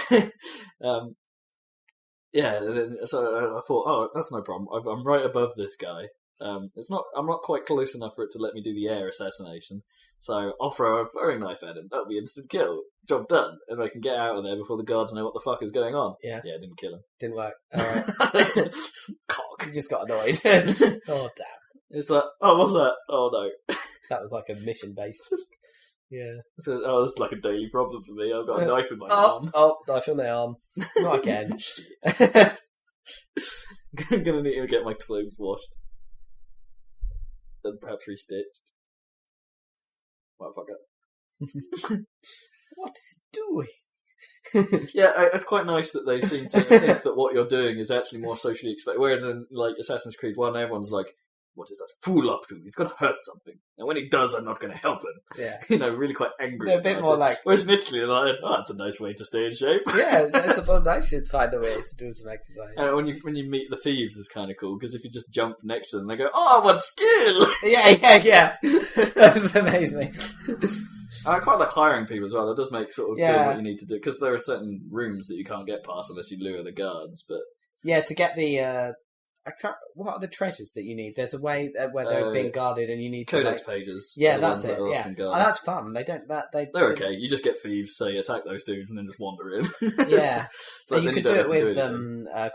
yeah, so I thought, oh, that's no problem. I'm right above this guy. I'm not quite close enough for it to let me do the air assassination. So I'll throw a throwing knife at him. That'll be instant kill. Job done. And I can get out of there before the guards know what the fuck is going on. Yeah. Yeah, didn't kill him. Didn't work. Alright. Cock. You just got annoyed. Oh, damn. It's like, oh, what's that? Oh, no. That was like a mission based. Yeah. So, this is like a daily problem for me. I've got a knife in my arm. Oh, knife in my arm. Not again. I'm going to need to get my clothes washed. Then perhaps restitched. Motherfucker. What is he doing? Yeah, it's quite nice that they seem to think that what you're doing is actually more socially expected. Whereas in like Assassin's Creed 1, everyone's like, what is that fool up to? He's going to hurt something. And when he does, I'm not going to help him. Yeah. Really quite angry. They're a bit more like... Whereas in Italy, they're like, oh, that's a nice way to stay in shape. Yeah, so I suppose I should find a way to do some exercise. When you meet the thieves is kind of cool, because if you just jump next to them, they go, oh, what skill! Yeah. That's amazing. I quite like hiring people as well. That does make sort of doing what you need to do, because there are certain rooms that you can't get past unless you lure the guards. But yeah, to get the what are the treasures that you need? There's a way where they're being guarded, and you need codex to pages. Yeah, that's it. Yeah, that's fun. They're okay. You just get thieves, say attack those dudes, and then just wander in. Yeah, so you could do it with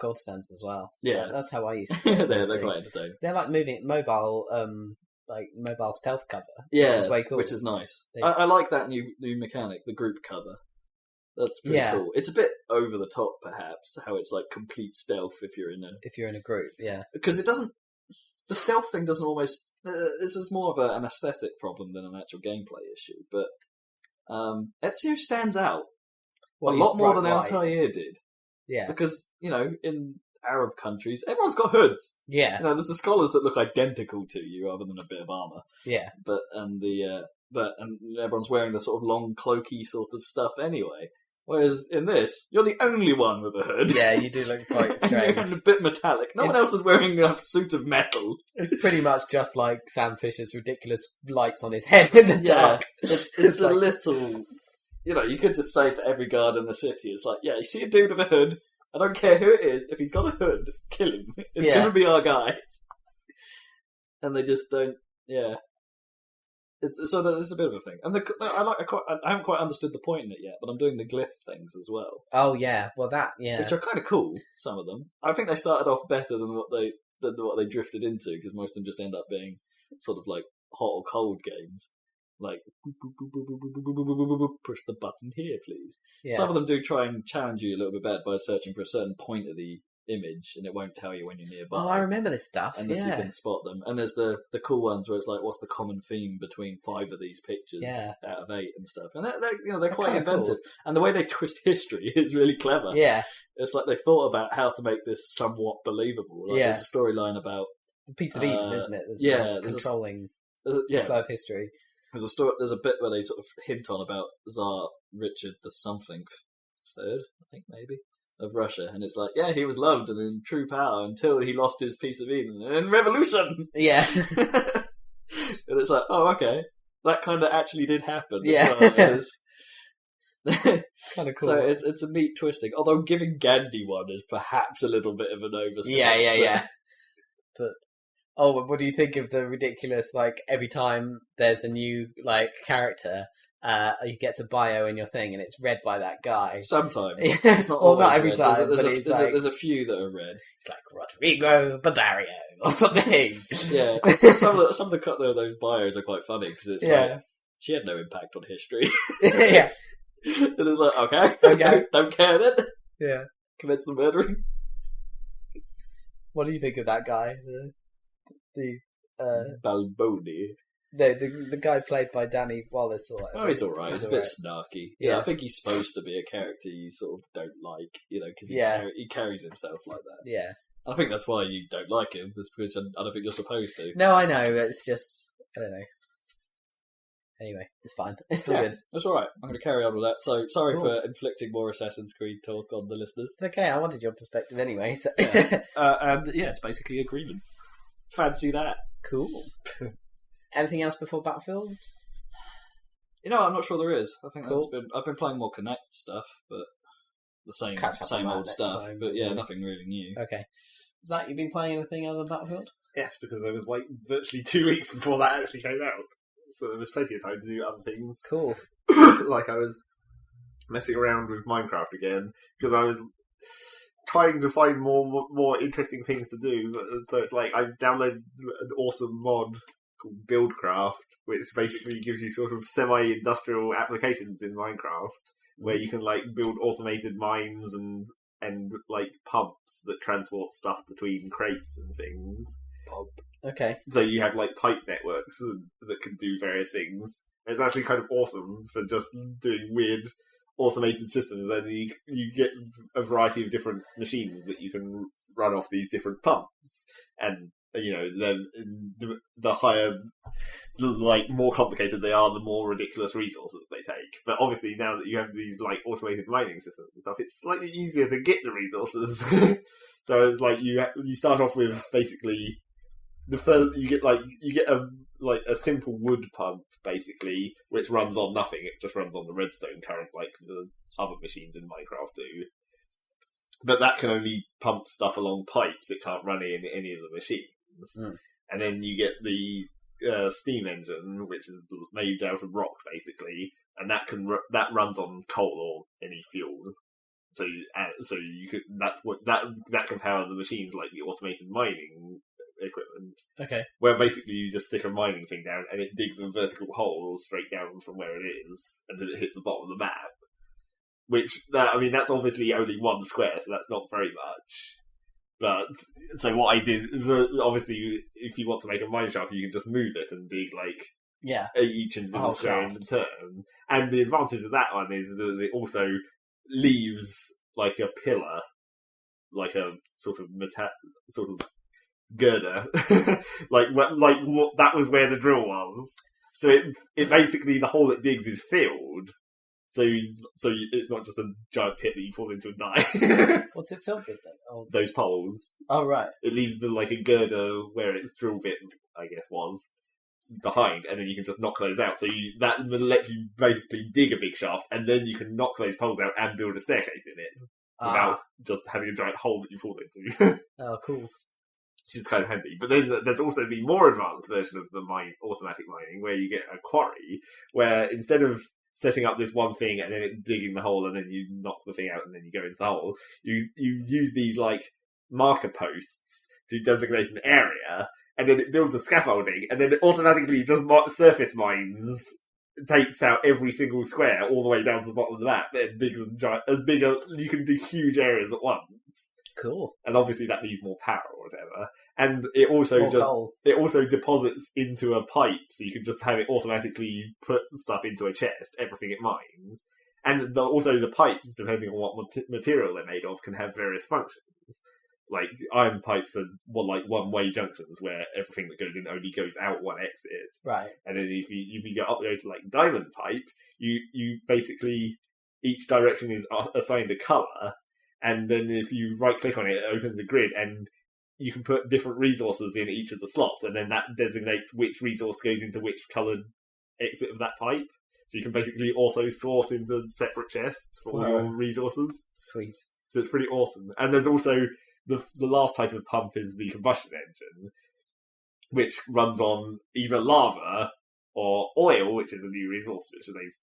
courtesans as well. Yeah, that's how I used to. Do it. they're quite entertaining. They're like moving mobile stealth cover. Yeah, which is way cool. Which is nice. I like that new mechanic, the group cover. That's pretty cool. It's a bit over the top, perhaps, how it's like complete stealth if you're in a group. Yeah, because it doesn't. The stealth thing doesn't almost. This is more of an aesthetic problem than an actual gameplay issue. But Ezio stands out a lot more than Altair did. Yeah, because in Arab countries, everyone's got hoods. Yeah, there's the scholars that look identical to you, other than a bit of armor. Yeah, but everyone's wearing the sort of long cloaky sort of stuff anyway. Whereas in this, you're the only one with a hood. Yeah, you do look quite strange. And a bit metallic. No one else is wearing a suit of metal. It's pretty much just like Sam Fisher's ridiculous lights on his head in the dark. It's like... a little... you could just say to every guard in the city, it's like, yeah, you see a dude with a hood, I don't care who it is, if he's got a hood, kill him. It's going to be our guy. And they just don't... Yeah. So there's a bit of a thing, and I haven't quite understood the point in it yet, but I'm doing the glyph things as well. Oh yeah, well which are kind of cool. Some of them, I think they started off better than what they drifted into, because most of them just end up being sort of like hot or cold games, like push the button here, please. Yeah. Some of them do try and challenge you a little bit better by searching for a certain point of the image, and it won't tell you when you're nearby. Oh, I remember this stuff. Unless you can spot them. And there's the cool ones where it's like, what's the common theme between 5 of these pictures out of 8 and stuff. And they're quite inventive. Cool. And the way they twist history is really clever. Yeah. It's like they thought about how to make this somewhat believable. Like there's a storyline about the piece of Eden, isn't it? There's controlling flow of history. There's a bit where they sort of hint on about Tsar Richard the something third, I think maybe, of Russia, and it's like, yeah, he was loved and in true power until he lost his piece of Eden and in revolution. Yeah. And it's like, oh, okay, that kind of actually did happen. Yeah. It's kind of cool. So it's a neat twisting. Although giving Gandhi one is perhaps a little bit of an oversight. Yeah. But what do you think of the ridiculous? Like every time there's a new like character, you get a bio in your thing, and it's read by that guy. Sometimes it's not. Well, not every read. time. There's a few that are read. It's like Rodrigo Barbario or something. Yeah, some of the cut of those bios are quite funny because it's like she had no impact on history. Yeah. And it's like, okay. don't care then. Yeah. Commence the murdering. What do you think of that guy? The Balboni. The guy played by Danny Wallace or whatever. Oh, he's alright. He's a bit snarky. Yeah, I think he's supposed to be a character you sort of don't like, because he carries himself like that. Yeah. I think that's why you don't like him, is because I don't think you're supposed to. No, I know, but it's just, I don't know. Anyway, it's fine. It's all good. That's alright. I'm going to carry on with that. So, sorry for inflicting more Assassin's Creed talk on the listeners. It's okay, I wanted your perspective anyway. So. And it's basically agreement. Fancy that. Cool. Anything else before Battlefield? I'm not sure there is. I think I've been playing more Connect stuff, but the same old stuff. But nothing really new. Okay. Zach, you been playing anything other than Battlefield? Yes, because there was like virtually 2 weeks before that actually came out. So there was plenty of time to do other things. Cool. Like I was messing around with Minecraft again, because I was trying to find more interesting things to do. So it's like I downloaded an awesome mod called BuildCraft, which basically gives you sort of semi-industrial applications in Minecraft, where you can like build automated mines and like pumps that transport stuff between crates and things. Okay. So you have like pipe networks that can do various things. It's actually kind of awesome for just doing weird automated systems. And you get a variety of different machines that you can run off these different pumps. And then the higher, like more complicated they are, the more ridiculous resources they take. But obviously now that you have these like automated mining systems and stuff, it's slightly easier to get the resources. So it's like you start off with basically the first you get a simple wood pump basically, which runs on nothing. It just runs on the redstone current like the other machines in Minecraft do. But that can only pump stuff along pipes. It can't run in any of the machines. Mm. And then you get the steam engine, which is made out of rock basically, and that runs on coal or any fuel. So you could that can power the machines like the automated mining equipment. Okay. Where basically you just stick a mining thing down and it digs a vertical hole straight down from where it is until it hits the bottom of the map. That's obviously only one square, so that's not very much. But so what I did is obviously if you want to make a mine shaft, you can just move it and dig each individual square in turn. And the advantage of that one is that it also leaves like a pillar, like a sort of girder, that was where the drill was. So it basically the hole it digs is filled. So it's not just a giant pit that you fall into and die. What's it filled with then? Oh. Those poles. Oh right. It leaves a girder where its drill bit, I guess, was behind, and then you can just knock those out. So that lets you basically dig a big shaft, and then you can knock those poles out and build a staircase in it without just having a giant hole that you fall into. Oh, cool. Which is kind of handy. But then there's also the more advanced version of the automatic mining, where you get a quarry, where instead of setting up this one thing and then digging the hole and then you knock the thing out and then you go into the hole, you use these like marker posts to designate an area, and then it builds a scaffolding, and then it automatically does surface mines, takes out every single square all the way down to the bottom of the map, and digs you can do huge areas at once. Cool. And obviously that needs more power or whatever. And it also deposits into a pipe, so you can just have it automatically put stuff into a chest, everything it mines. And also the pipes, depending on what material they're made of, can have various functions. Like iron pipes are one-way junctions where everything that goes in only goes out one exit. Right. And then if you go to like diamond pipe, you basically each direction is assigned a color. And then if you right-click on it, it opens a grid, and you can put different resources in each of the slots, and then that designates which resource goes into which coloured exit of that pipe. So you can basically also sort into separate chests for all your resources. Sweet. So it's pretty awesome. And there's also the last type of pump is the combustion engine, which runs on either lava or oil, which is a new resource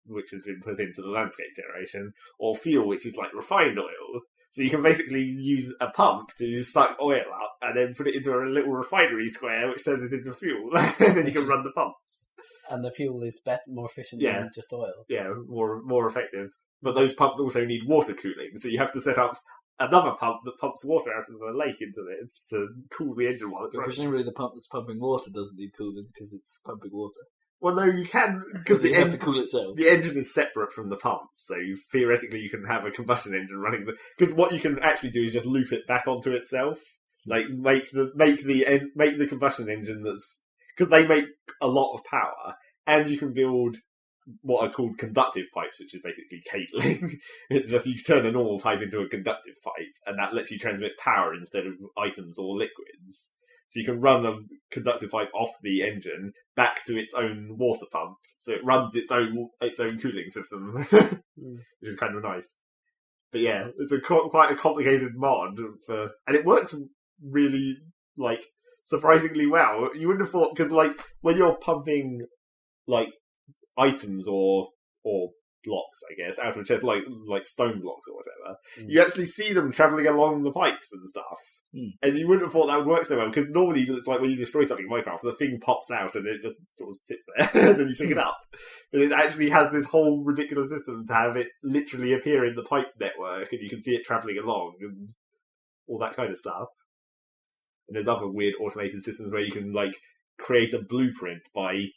which has been put into the landscape generation, or fuel, which is like refined oil. So you can basically use a pump to suck oil up and then put it into a little refinery square, which turns it into fuel, and then you can run the pumps. And the fuel is more efficient than just oil. Yeah, more effective. But those pumps also need water cooling, so you have to set up another pump that pumps water out of the lake into it to cool the engine while it's running. Presumably the pump that's pumping water doesn't need cooling because it's pumping water. Well, no, you can, because the have to cool itself. The engine is separate from the pump, so theoretically you can have a combustion engine running. Because what you can actually do is just loop it back onto itself, like make the combustion engine that's, because they make a lot of power, and you can build what are called conductive pipes, which is basically cabling. It's just you turn a normal pipe into a conductive pipe, and that lets you transmit power instead of items or liquids. So you can run a conductive pipe off the engine back to its own water pump, so it runs its own cooling system, which is kind of nice. But yeah, it's quite a complicated mod and it works really surprisingly well. You wouldn't have thought, because when you're pumping items or blocks, I guess, out of a chest, like stone blocks or whatever, you actually see them travelling along the pipes and stuff. And you wouldn't have thought that would work so well, because normally it's like when you destroy something in Minecraft, the thing pops out and it just sort of sits there, and then you pick it up. But it actually has this whole ridiculous system to have it literally appear in the pipe network, and you can see it travelling along, and all that kind of stuff. And there's other weird automated systems where you can, create a blueprint by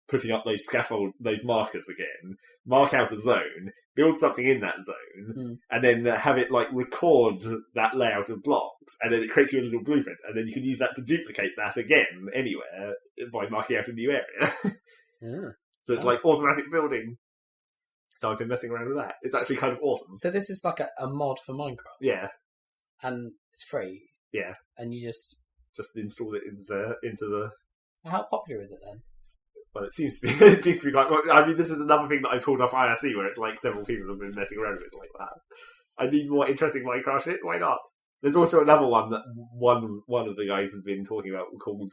putting up those markers again, mark out a zone, build something in that zone, and then have it record that layout of blocks, and then it creates you a little blueprint, and then you can use that to duplicate that again anywhere by marking out a new area. Yeah. So it's like automatic building. So I've been messing around with that. It's actually kind of awesome. So this is like a mod for Minecraft? Yeah. And it's free? Yeah. And you just install it into the... How popular is it then? Well, it seems to be. It seems to be quite. I mean, this is another thing that I pulled off IRC, where it's several people have been messing around with it like that. I need more interesting Minecraft shit. Why not? There's also another one that one of the guys has been talking about called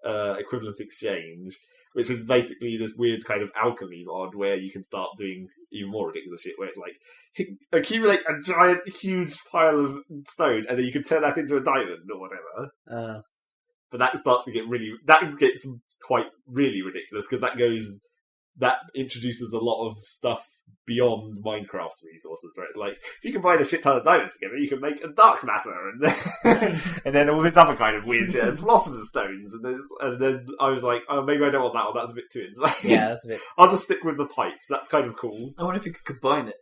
Equivalent Exchange, which is basically this weird kind of alchemy mod where you can start doing even more ridiculous shit, where it's accumulate a giant, huge pile of stone, and then you can turn that into a diamond or whatever. But that starts to gets quite really ridiculous, because that introduces a lot of stuff beyond Minecraft's resources, right? It's if you combine a shit ton of diamonds together, you can make a dark matter, and then all this other kind of weird shit, philosopher's stones, and then I was like, oh, maybe I don't want that one, that's a bit too insane. Yeah, that's a bit... I'll just stick with the pipes, that's kind of cool. I wonder if you could combine it.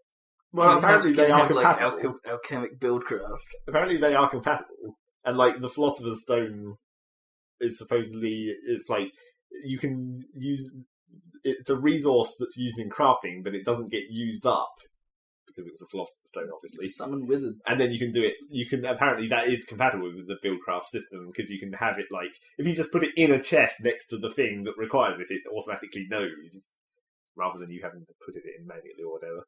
Well, apparently they are compatible. Alchemic buildcraft. Apparently they are compatible, and the philosopher's stone is supposedly, you can use, it's a resource that's used in crafting, but it doesn't get used up because it's a philosopher's stone, obviously. Summon wizards. And then you can do it, apparently that is compatible with the buildcraft system, because you can have it if you just put it in a chest next to the thing that requires it automatically knows, rather than you having to put it in manually or whatever.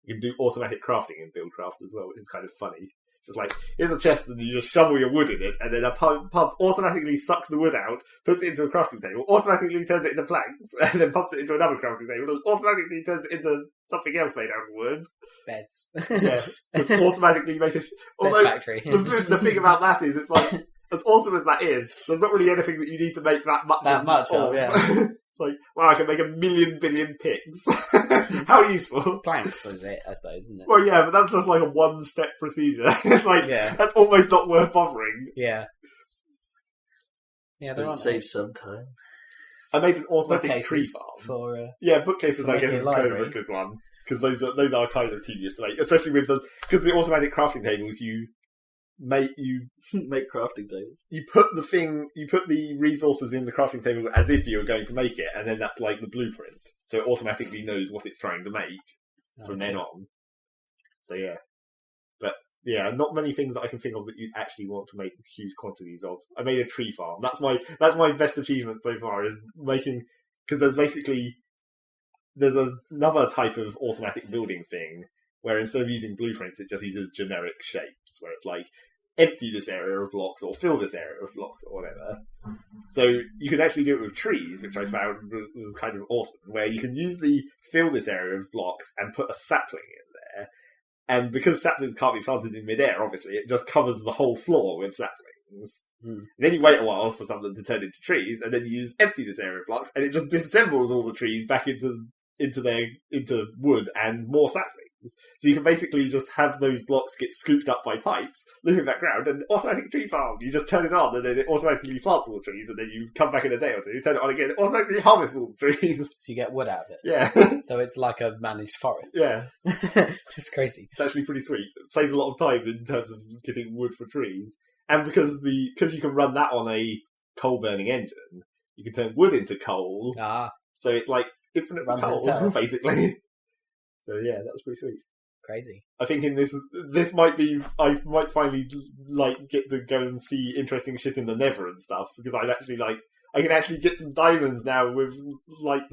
You can do automatic crafting in buildcraft as well, which is kind of funny. It's just here's a chest, and you just shovel your wood in it, and then a pump automatically sucks the wood out, puts it into a crafting table, automatically turns it into planks, and then pumps it into another crafting table, and automatically turns it into something else made out of wood. Beds. Yeah, just automatically make a... Although, factory. the thing about that is, it's as awesome as that is, there's not really anything that you need to make that much of, yeah. It's wow, I can make 1,000,000,000 billion picks. How useful. Planks, is it, I suppose, isn't it? Well, yeah, but that's just a one-step procedure. It's that's almost not worth bothering. Yeah. Yeah, there saves some time. I made an automatic tree farm. Bookcases, I guess, is kind of a good one. Because those are kind of tedious to make. Especially with because the automatic crafting tables, you make crafting tables. You put the resources in the crafting table as if you were going to make it, and then that's the blueprint. So it automatically knows what it's trying to make from then on. So yeah. But not many things that I can think of that you'd actually want to make huge quantities of. I made a tree farm. That's my best achievement so far, is making, because there's another type of automatic building thing where instead of using blueprints, it just uses generic shapes, where it's like, empty this area of blocks or fill this area of blocks or whatever. So you can actually do it with trees, which I found was kind of awesome, where you can use the fill this area of blocks and put a sapling in there. And because saplings can't be planted in midair, obviously, it just covers the whole floor with saplings. And then you wait a while for something to turn into trees, and then you use empty this area of blocks, and it just disassembles all the trees back into wood and more saplings. So you can basically just have those blocks get scooped up by pipes, looping back round, and automatic tree farm. You just turn it on, and then it automatically plants all the trees, and then you come back in a day or two, turn it on again, it automatically harvests all the trees. So you get wood out of it. Yeah. So it's like a managed forest. Yeah. That's crazy. It's actually pretty sweet. It saves a lot of time in terms of getting wood for trees. And because you can run that on a coal-burning engine, you can turn wood into coal. So it's like infinite coal, basically. So yeah, that was pretty sweet. Crazy. I think in this might be, I might finally get to go and see interesting shit in the Nether and stuff, because I can actually get some diamonds now with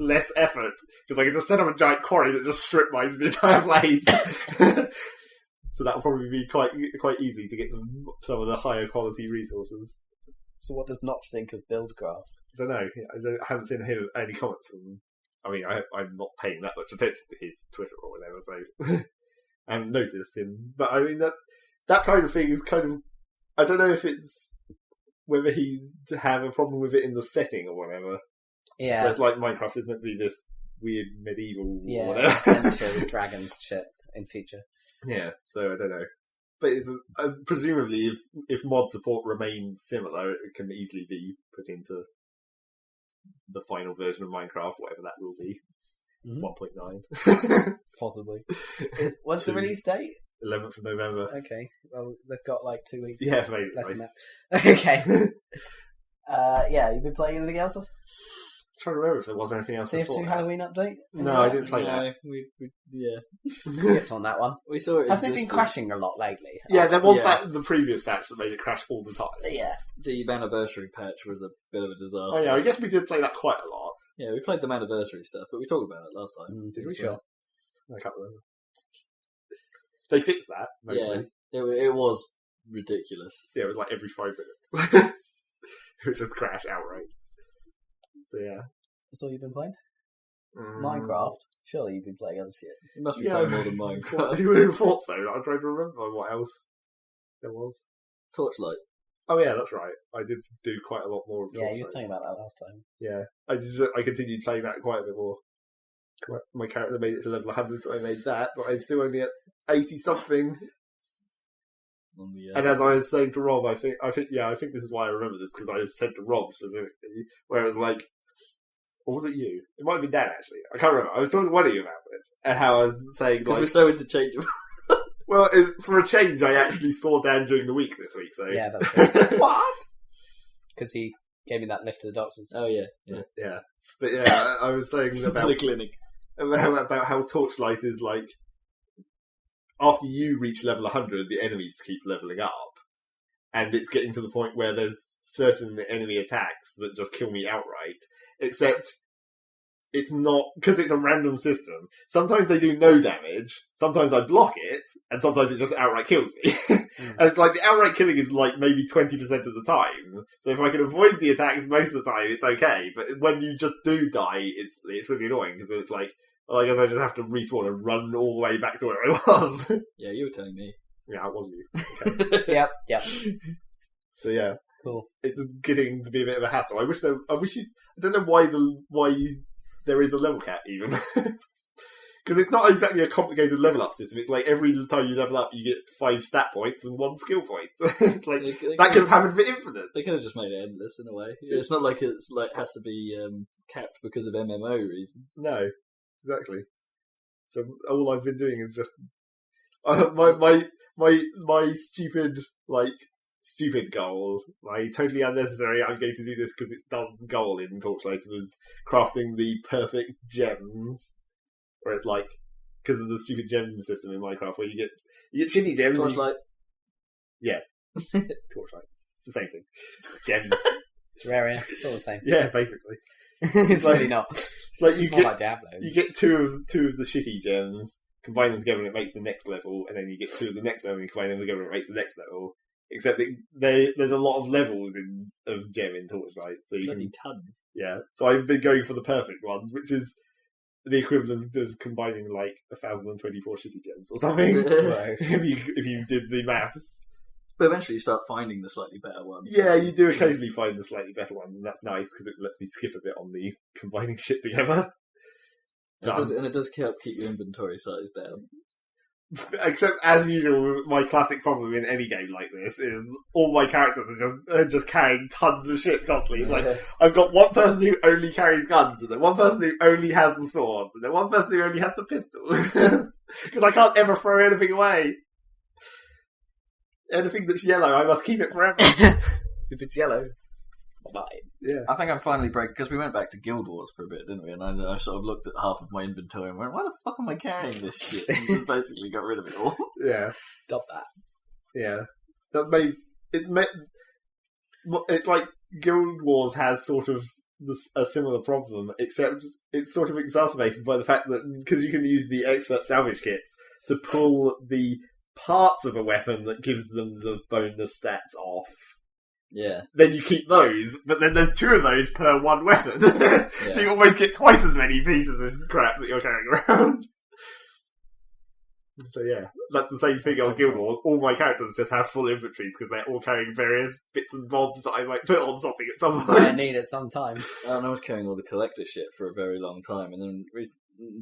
less effort, because I can just set up a giant quarry that just strip mines the entire place. So that'll probably be quite easy to get some of the higher quality resources. So what does Notch think of Buildcraft? I don't know. I haven't seen any comments from him. I mean, I'm not paying that much attention to his Twitter or whatever, so I haven't noticed him. But I mean, that kind of thing is kind of, I don't know if it's whether he have a problem with it in the setting or whatever. Yeah. Where it's like Minecraft is meant to be this weird medieval or whatever. adventure with dragons shit in future. Yeah, so I don't know. But it's presumably, if mod support remains similar, it can easily be put into the final version of Minecraft, whatever that will be. 1.9. Possibly. What's the release date? 11th of November. Okay. Well, they've got 2 weeks. Yeah, basically. Less than that. Okay. Yeah, you've been playing anything else? I'm trying to remember if there was anything else. TF2 Halloween update? No, I didn't play that. We skipped on that one. We saw it. Hasn't it been crashing a lot lately? Yeah, there was the previous patch that made it crash all the time. Yeah. The anniversary patch was a bit of a disaster. Oh yeah, I guess we did play that quite a lot. Yeah, we played the anniversary stuff, but we talked about it last time. Did we? Sure. I can't remember. They fixed that, mostly. Yeah, it was ridiculous. Yeah, it was every 5 minutes. It would just crash outright. So yeah. That's all you've been playing? Minecraft? Surely you've been playing other shit. You must be playing more than Minecraft. You would have thought so. I'm trying to remember what else there was. Torchlight. Oh yeah, that's right. I did do quite a lot more of Torchlight. Yeah, you were saying about that last time. Yeah. I continued playing that quite a bit more. My character made it to level 100, so I made that, but I'm still only at 80-something. And as I was saying to Rob, I think this is why I remember this, because I said to Rob specifically, where it was or was it you? It might have been Dan, actually. I can't remember. I was talking to one of you about it, and how I was saying, because we're so interchangeable. Well, for a change, I actually saw Dan during the week this week, so... Yeah, that's good. What? Because he gave me that lift to the doctors. Oh, yeah. Yeah. But yeah, I was saying about... the clinic. About how Torchlight is after you reach level 100, the enemies keep leveling up. And it's getting to the point where there's certain enemy attacks that just kill me outright. Except, it's not... Because it's a random system. Sometimes they do no damage, sometimes I block it, and sometimes it just outright kills me. And it's the outright killing is maybe 20% of the time. So if I can avoid the attacks most of the time, it's okay. But when you just do die, it's really annoying, because it's I guess I just have to respawn and run all the way back to where I was. Yeah, you were telling me. Yeah, it was you. Okay. Yep. So yeah, cool. It's getting to be a bit of a hassle. I wish I don't know why there is a level cap even, because it's not exactly a complicated level up system. It's every time you level up, you get 5 stat points and 1 skill point. It's that could have happened for infinite. They could have just made it endless in a way. It's not like it's has to be capped because of MMO reasons. No, exactly. So all I've been doing is just my stupid goal, totally unnecessary, I'm going to do this because it's done goal in Torchlight, was crafting the perfect gems. Where it's because of the stupid gem system in Minecraft, where you get shitty gems. Torchlight. Torchlight. It's the same thing. Gems. Terraria, it's all the same. Yeah, basically. It's really not. It's like It's more like Diablo. you get two of the shitty gems, combine them together and it makes the next level, and then you get two of the next level and combine them together and it makes the next level. Except that there's a lot of levels of gem in Torchlight, so you Bloody tons. Yeah, so I've been going for the perfect ones, which is the equivalent of combining like 1,024 shitty gems or something. if you did the maths. But eventually you start finding the slightly better ones. Yeah, you do occasionally find the slightly better ones, and that's nice because it lets me skip a bit on the combining shit together. It does keep your inventory size down. Except, as usual, my classic problem in any game like this is all my characters are just carrying tons of shit constantly. It's like, I've got one person who only carries guns, and then one person who only has the swords, and then one person who only has the pistol. Because I can't ever throw anything away. Anything that's yellow, I must keep it forever. If it's yellow, it's mine. Yeah. I think I'm finally breaking, because we went back to Guild Wars for a bit, didn't we? And I sort of looked at half of my inventory and went, why the fuck am I carrying this shit? And just basically got rid of it all. Yeah. Stop that. Yeah. It's like Guild Wars has sort of a similar problem, except it's sort of exacerbated by the fact that, because you can use the expert salvage kits to pull the parts of a weapon that gives them the bonus stats off. Yeah. Then you keep those, but then there's two of those per one weapon. So you almost get twice as many pieces of crap that you're carrying around. So yeah, that's the same thing on Guild Wars. All my characters just have full inventories because they're all carrying various bits and bobs that I might put on something at some point. I need at some time. And I was carrying all the collector shit for a very long time, and then it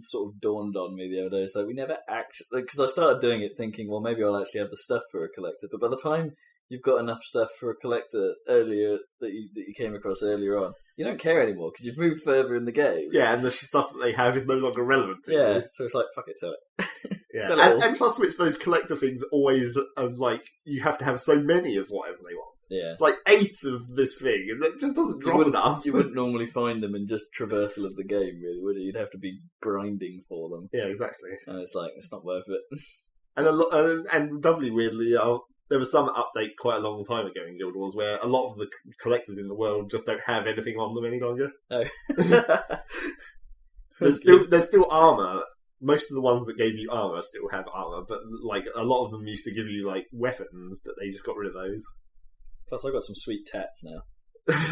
sort of dawned on me the other day. So we never actually, because I started doing it thinking, well, maybe I'll actually have the stuff for a collector. But by the time you've got enough stuff for a collector earlier that you came across earlier on, you don't care anymore because you've moved further in the game. Yeah, and the stuff that they have is no longer relevant to you. So it's like, fuck it, sell it. Yeah. Sell it all. And plus which those collector things always are like, you have to have so many of whatever they want. Yeah. Like 8 of this thing, and it just doesn't drop enough. You wouldn't normally find them in just traversal of the game, really, would you? You'd have to be grinding for them. Yeah, exactly. And it's like, it's not worth it. And doubly weirdly, there was some update quite a long time ago in Guild Wars where a lot of the collectors in the world just don't have anything on them any longer. Oh. There's still armour. Most of the ones that gave you armour still have armour, but like a lot of them used to give you like weapons, but they just got rid of those. Plus, I've got some sweet tats now.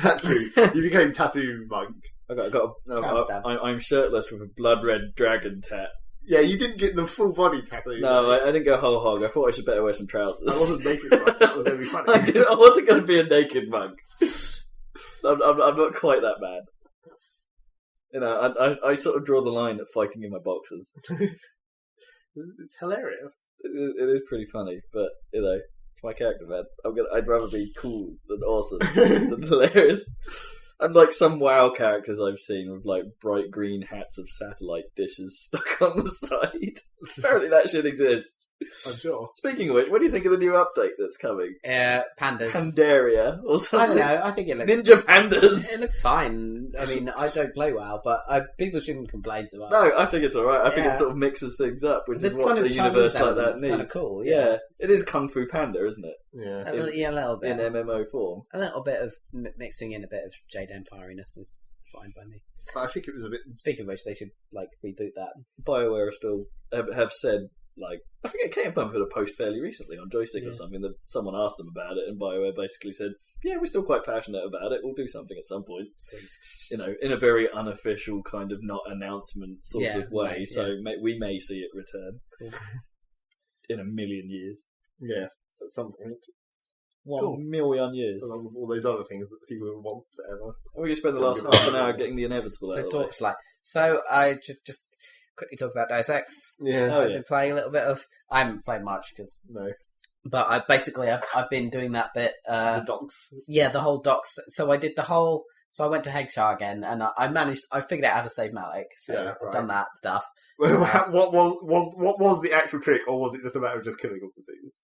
That's true. You became Tattoo Monk. I'm shirtless with a blood red dragon tat. Yeah, you didn't get the full body tattoo. No, I didn't go whole hog. I thought I should better wear some trousers. I wasn't naked monk. That was going to be funny. I wasn't going to be a naked monk. I'm not quite that bad. You know, I sort of draw the line at fighting in my boxers. It's hilarious. It is pretty funny, but you know, it's my character, man. I'd rather be cool than awesome than hilarious. Unlike some WoW characters I've seen with like bright green hats of satellite dishes stuck on the side. Apparently that shit exists. I'm sure. Speaking of which, what do you think of the new update that's coming? Pandas. Pandaria or something? I don't know, I think it looks... Ninja Pandas! It looks fine. I mean, I don't play WoW, but people shouldn't complain so much. No, I think it's alright. I think it sort of mixes things up, which is what the universe like that needs. It's kind of cool, yeah. It is Kung Fu Panda, isn't it? Yeah. A little bit. In MMO form. A little bit of mixing in a bit of Jade Empire-ness is fine by me. I think it was a bit... Speaking of which, they should like reboot that. BioWare still have said, like, I think it came up with a post fairly recently on Joystick or something that someone asked them about it, and BioWare basically said, yeah, we're still quite passionate about it, we'll do something at some point. Sweet. You know, in a very unofficial kind of not announcement sort of way, right, so we may see it return. Cool. In a million years. Yeah, at some point. 1 million years. Along with all those other things that people will want forever. We can spend the last half an hour getting the inevitable out of the way. So I just quickly talk about Deus Ex. Yeah. I've been playing a little bit of... I haven't played much, because... No. But I've been doing that bit... the docs. Yeah, the whole docs. So I did the whole... So I went to Hegshar again, and I figured out how to save Malik. So I've done that stuff. What was the actual trick, or was it just a matter of just killing all the things?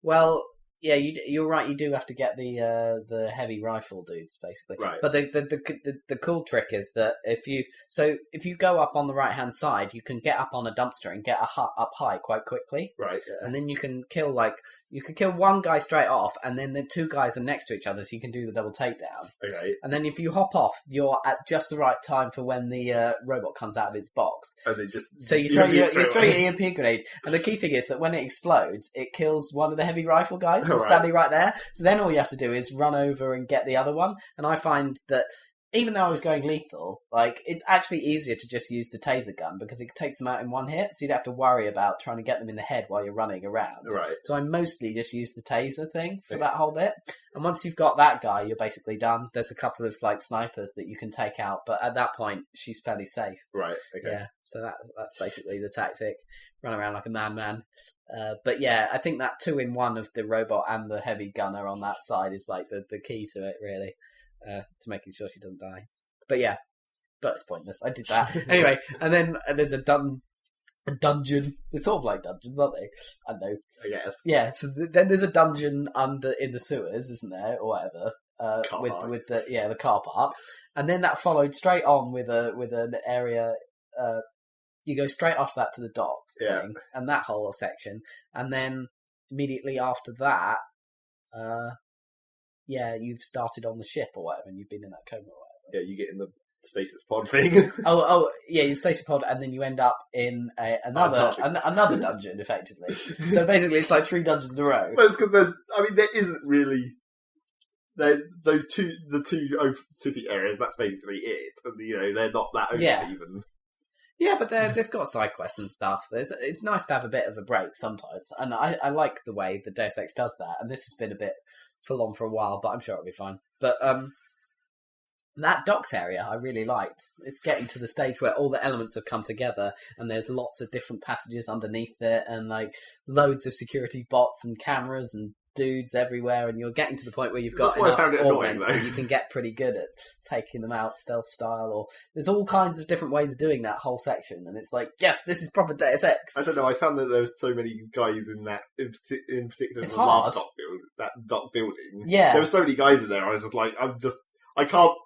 Well, Yeah, you're right. You do have to get the heavy rifle dudes, basically. Right. But the cool trick is that if you go up on the right hand side, you can get up on a dumpster and get up high quite quickly. Right. Yeah. And then you can kill one guy straight off, and then the two guys are next to each other, so you can do the double takedown. Okay. And then if you hop off, you're at just the right time for when the robot comes out of its box. And they just so you throw your EMP grenade, and the key thing is that when it explodes, it kills one of the heavy rifle guys who's standing right there. So then all you have to do is run over and get the other one. And I find that even though I was going lethal, like, it's actually easier to just use the taser gun because it takes them out in one hit, so you don't have to worry about trying to get them in the head while you're running around. Right. So I mostly just use the taser thing for that whole bit. And once you've got that guy, you're basically done. There's a couple of, like, snipers that you can take out, but at that point, she's fairly safe. Right, okay. Yeah, so that's basically the tactic. Run around like a madman. But yeah, I think that 2-in-1 of the robot and the heavy gunner on that side is, like, the key to it, really. To making sure she doesn't die. But yeah, but it's pointless. I did that. Anyway, and then there's a dungeon. They're sort of like dungeons, aren't they? I know. I guess. Yeah, so then there's a dungeon in the sewers, isn't there? Or whatever. With the car park. And then that followed straight on with an area... you go straight after that to the docks thing, and that whole section. And then immediately after that... you've started on the ship or whatever, and you've been in that coma or whatever. Yeah, you get in the stasis pod thing. You stasis pod, and then you end up in another dungeon, effectively. So basically, it's like 3 dungeons in a row. Well, it's because there isn't really... the two open city areas, that's basically it. And, they're not that open even. Yeah, but they've got side quests and stuff. It's nice to have a bit of a break sometimes. And I like the way the Deus Ex does that. And this has been a bit full on for a while, but I'm sure it'll be fine. But that docks area I really liked. It's getting to the stage where all the elements have come together, and there's lots of different passages underneath it, and like loads of security bots and cameras and dudes everywhere, and you're getting to the point where you've got enough augments that you can get pretty good at taking them out stealth style, or there's all kinds of different ways of doing that whole section, and it's like, yes, this is proper Deus Ex. I don't know, I found that there was so many guys in that, in particular the last dock building. Yeah. There were so many guys in there, I was just like, I can't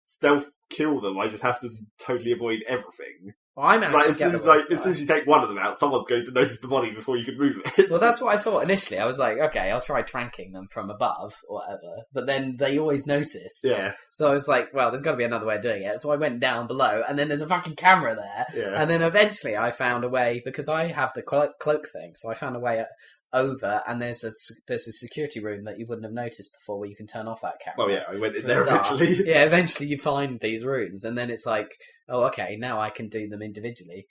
stealth kill them, I just have to totally avoid everything. Well, I managed as soon as you take one of them out, someone's going to notice the body before you can move it. Well, that's what I thought initially. I was like, okay, I'll try tranking them from above or whatever. But then they always notice. Yeah. So I was like, well, there's got to be another way of doing it. So I went down below, and then there's a fucking camera there. Yeah. And then eventually I found a way, because I have the cloak thing, so I found a way over, and there's a security room that you wouldn't have noticed before where you can turn off that camera. Oh yeah, I went in there eventually. Yeah, eventually you find these rooms, and then it's like, oh, okay, now I can do them individually.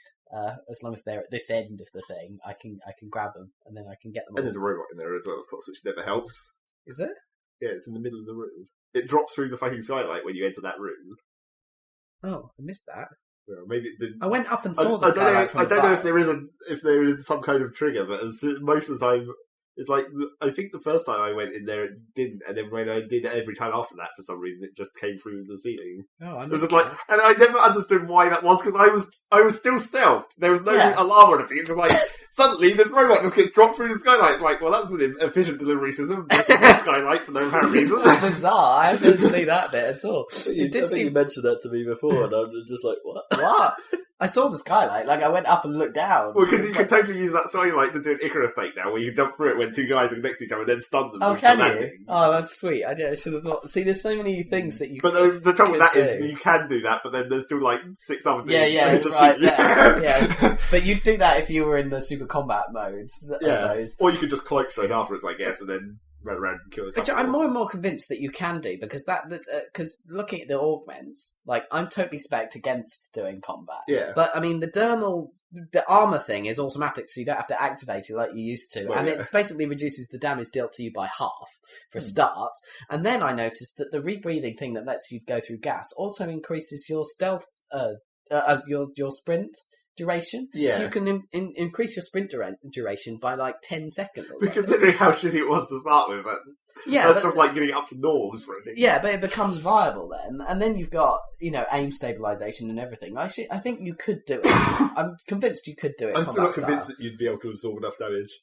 As long as they're at this end of the thing, I can grab them, and then I can get them. And there's a robot in there as well, of course, which never helps. Is there? Yeah, it's in the middle of the room. It drops through the fucking skylight when you enter that room. Oh, I missed that. Well, maybe it didn't. I went up and saw the skylight from I don't know if there is some kind of trigger, but most of the time, it's like, I think the first time I went in there, it didn't, and then when I did it every time after that, for some reason, it just came through the ceiling. Oh, it was just like, and I never understood why that was, because I was still stealthed. There was no alarm or anything. It was like, suddenly this robot just gets dropped through the skylight. It's like, well, that's an efficient delivery system. The skylight for no apparent reason. Bizarre. I didn't see that bit at all. I think you mentioned that to me before, and I'm just like, what? What? I saw the skylight. Like, I went up and looked down. Well, because you can totally use that skylight to do an Icarus take now, where you can jump through it when 2 guys are next to each other and then stun them. Oh, can you? Oh, that's sweet. I should have thought. See, there's so many things that you. But the trouble with that is that you can do that, but then there's still like 6 other things. Yeah, right. Yeah. But you'd do that if you were in the super combat mode, I suppose. Or you could just cloak straight afterwards, I guess, and then run around and kill a couple. Which I'm more and more convinced that you can do, because because looking at the augments, like, I'm totally spec'd against doing combat. Yeah. But I mean, the armor thing is automatic, so you don't have to activate it like you used to, and it basically reduces the damage dealt to you by half for a start. And then I noticed that the rebreathing thing that lets you go through gas also increases your stealth, your sprint duration. Yeah. So you can increase your sprint duration by like 10 seconds. But considering how shitty it was to start with, that's just like getting it up to norms for anything. Yeah, but it becomes viable then. And then you've got, aim stabilization and everything. I think you could do it. I'm convinced you could do it. I'm still not convinced that you'd be able to absorb enough damage,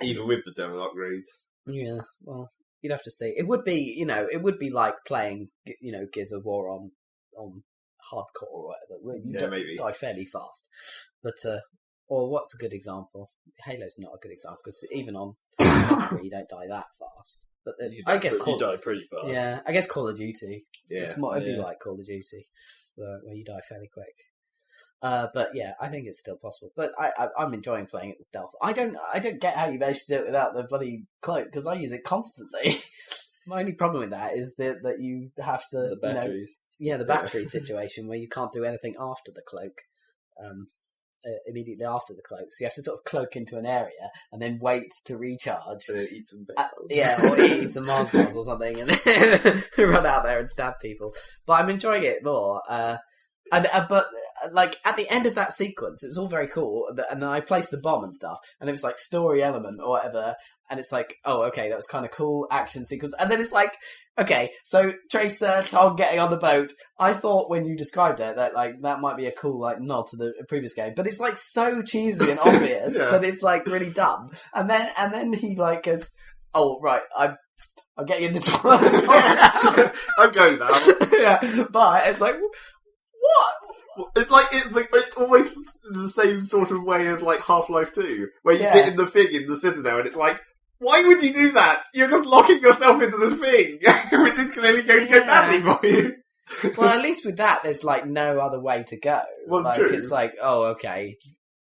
even with the thermal upgrades. Yeah, well, you'd have to see. It would be like playing, Gears of War on hardcore or whatever, where you maybe die fairly fast. But or what's a good example? Halo's not a good example because even on hardcore you don't die that fast. But then, I guess you die pretty fast. Yeah, I guess Call of Duty. Yeah, it'd be like Call of Duty, where you die fairly quick. But yeah, I think it's still possible. But I'm enjoying playing it in stealth. I don't get how you managed to do it without the bloody cloak because I use it constantly. My only problem with that is that you have to the batteries. The battery situation where you can't do anything after the cloak. Immediately after the cloak, so you have to sort of cloak into an area and then wait to recharge. And then eat some bars. Or eat some Mars bars or something, and then run out there and stab people. But I'm enjoying it more. But like at the end of that sequence, it's all very cool, and I placed the bomb and stuff, and it was like story element or whatever, and it's like, oh, okay, that was kind of cool action sequence, and then it's like, okay, so Tracer, Tom getting on the boat. I thought when you described it that like that might be a cool like nod to the previous game, but it's like so cheesy and obvious that it's like really dumb, and then he like goes, oh right, I'm getting in this one. I'm going now. Yeah, but it's like. What? It's almost the same sort of way as like Half-Life 2, where you get in the thing in the Citadel, and it's like, why would you do that? You're just locking yourself into this thing, which is clearly going to go badly for you. Well, at least with that, there's like no other way to go. Well, like, true. It's like, oh, okay.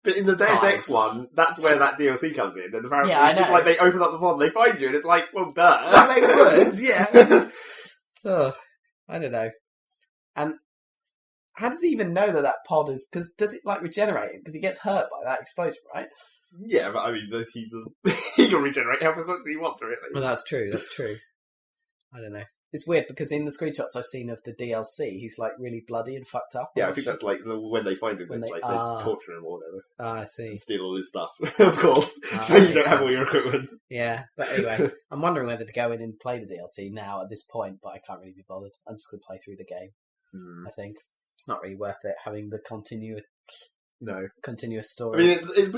But in the Deus Ex one, that's where that DLC comes in, and apparently it's like they open up the pod and they find you, and it's like, well, duh. Well, they would, yeah. I don't know. And how does he even know that pod is... Because does it, like, regenerate? Because he gets hurt by that explosion, right? Yeah, but I mean, he can regenerate health as much as he wants, really. Well, that's true. I don't know. It's weird, because in the screenshots I've seen of the DLC, he's, like, really bloody and fucked up. Yeah, I think that's, like, when they find him, it's like they torture him or whatever. I see. And steal all his stuff, of course. So you don't have all your equipment. Yeah, but anyway, I'm wondering whether to go in and play the DLC now at this point, but I can't really be bothered. I'm just going to play through the game, I think. It's not really worth it having the continuous story. I mean, it's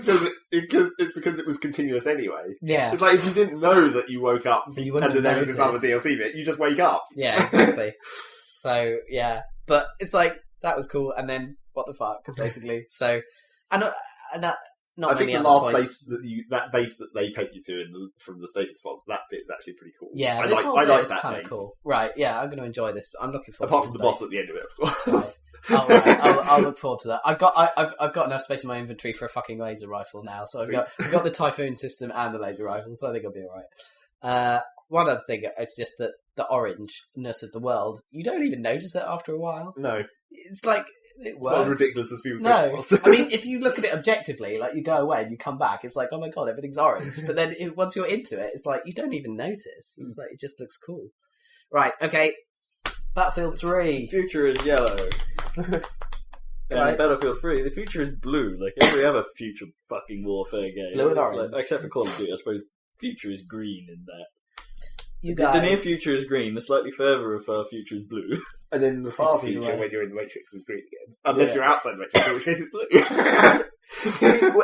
because it was continuous anyway. Yeah, it's like if you didn't know that you woke up and then there was this other DLC bit, you just wake up. Yeah, exactly. So yeah, but it's like that was cool, and then what the fuck, basically. So, and I think the last base that they take you to from the status box, that bit's actually pretty cool. Yeah, I like that kind base. of cool. Right, yeah, I'm going to enjoy this. I'm looking forward. Apart from the boss at the end of it, of course. Right. I'll look forward to that. I've got enough space in my inventory for a fucking laser rifle now, so I've got the Typhoon system and the laser rifle, so I think I'll be alright. One other thing, it's just that the orangeness of the world, you don't even notice it after a while. No, it's like. It's not as ridiculous as people say it was. I mean, if you look at it objectively, like you go away and you come back, it's like, oh my god, everything's orange. But then once you're into it, it's like you don't even notice. It's like it just looks cool. Right, okay. Battlefield 3. The future is yellow. And Battlefield 3, the future is blue, like every other future fucking warfare game. Blue and orange. Like, except for Call of Duty, I suppose future is green in that. You guys. The near future is green, the slightly further future is blue. And then the far future, when you're in the Matrix, is green again. Unless you're outside the Matrix, in which case it's blue.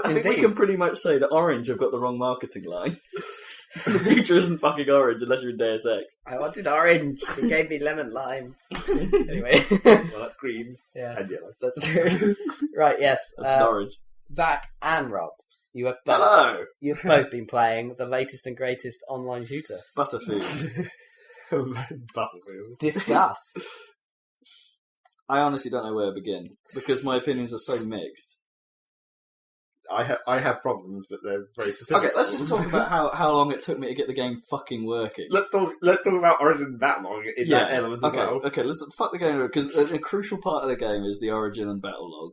I think we can pretty much say that Orange have got the wrong marketing line. The future isn't fucking orange unless you're in Deus Ex. I wanted orange. He gave me lemon lime. Anyway. Well, that's green. Yeah. And yellow. That's true. Right, yes. That's orange. Zach and Rob. You have You've both been playing the latest and greatest online shooter. Battlefield. Discuss. I honestly don't know where to begin, because my opinions are so mixed. I have problems, but they're very specific. Okay, let's just talk about how long it took me to get the game fucking working. Let's talk about Origin Battle Log in that element as well. Okay, let's fuck the game, because a crucial part of the game is the Origin and Battle Log.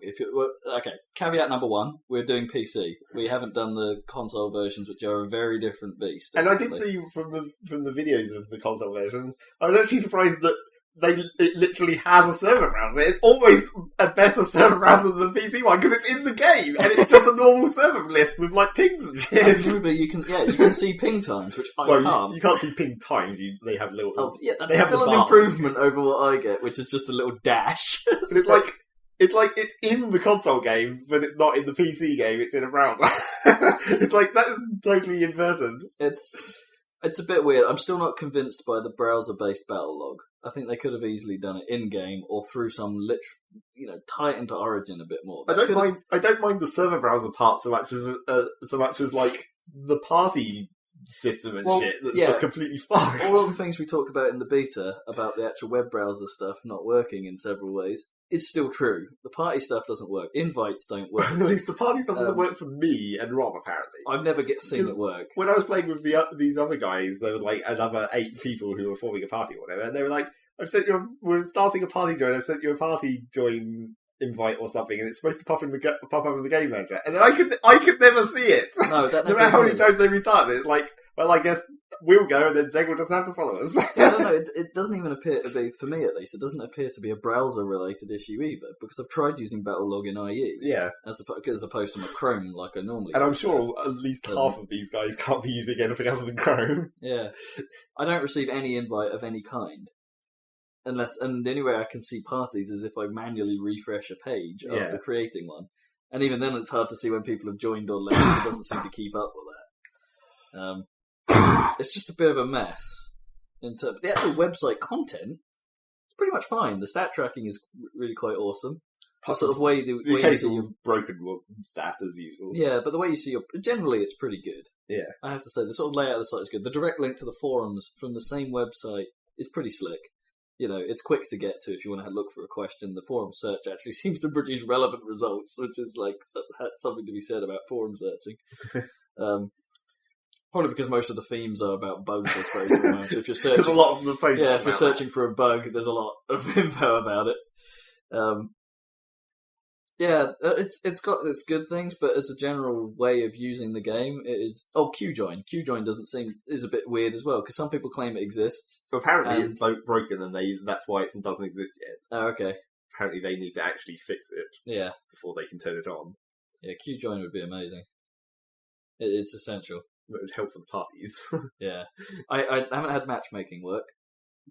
Caveat number one, we're doing PC. We haven't done the console versions, which are a very different beast. And I did see from the videos of the console versions, I was actually surprised that it literally has a server browser. It's almost a better server browser than the PC one because it's in the game and it's just a normal server list with like pings and shit. But you can see ping times, which I can't. You can't see ping times. They have little. Oh, yeah, that's still an improvement over what I get, which is just a little dash. But it's in the console game, but it's not in the PC game. It's in a browser. It's like that is totally inverted. It's a bit weird. I'm still not convinced by the browser-based battle log. I think they could have easily done it in-game or through some tie it into Origin a bit more. I don't mind the server browser part so much as like the party system and shit that's just completely fucked. All of the things we talked about in the beta about the actual web browser stuff not working in several ways is still true. The party stuff doesn't work. Invites don't work. At least the party stuff doesn't work for me and Rob, apparently. I've never seen it work. When I was playing with these other guys, there was like another 8 people who were forming a party or whatever, and they were like, we're starting a party join, I've sent you a party join invite or something, and it's supposed to pop up in the game manager, and then I could never see it. No, that never no matter how many times they restart it, it's like, well, I guess we'll go, and then Zeg will just have to follow us. I don't know, it doesn't even appear to be, for me at least, it doesn't appear to be a browser-related issue either, because I've tried using BattleLog in IE, as opposed to my Chrome like I normally And I'm sure at least half of these guys can't be using anything other than Chrome. Yeah. I don't receive any invite of any kind. And the only way I can see parties is if I manually refresh a page after creating one. And even then it's hard to see when people have joined or left. It doesn't seem to keep up with that. It's just a bit of a mess. But the actual website content is pretty much fine. The stat tracking is really quite awesome. The sort of way the occasional broken stat as usual. Yeah, but the way you see generally it's pretty good. Yeah. I have to say, the sort of layout of the site is good. The direct link to the forums from the same website is pretty slick. It's quick to get to if you want to look for a question. The forum search actually seems to produce relevant results, which is like something to be said about forum searching. Probably because most of the themes are about bugs, I suppose. So if you're searching, there's a lot of the posts. Yeah, if you're searching for a bug, there's a lot of info about it. It's got its good things, but as a general way of using the game, it is. Oh, QJoin. QJoin is a bit weird as well because some people claim it exists. But apparently, it's broken, and that's why it doesn't exist yet. Oh, okay. Apparently, they need to actually fix it. Yeah. Before they can turn it on. Yeah, QJoin would be amazing. It's essential. It would help for the parties. Yeah, I haven't had matchmaking work.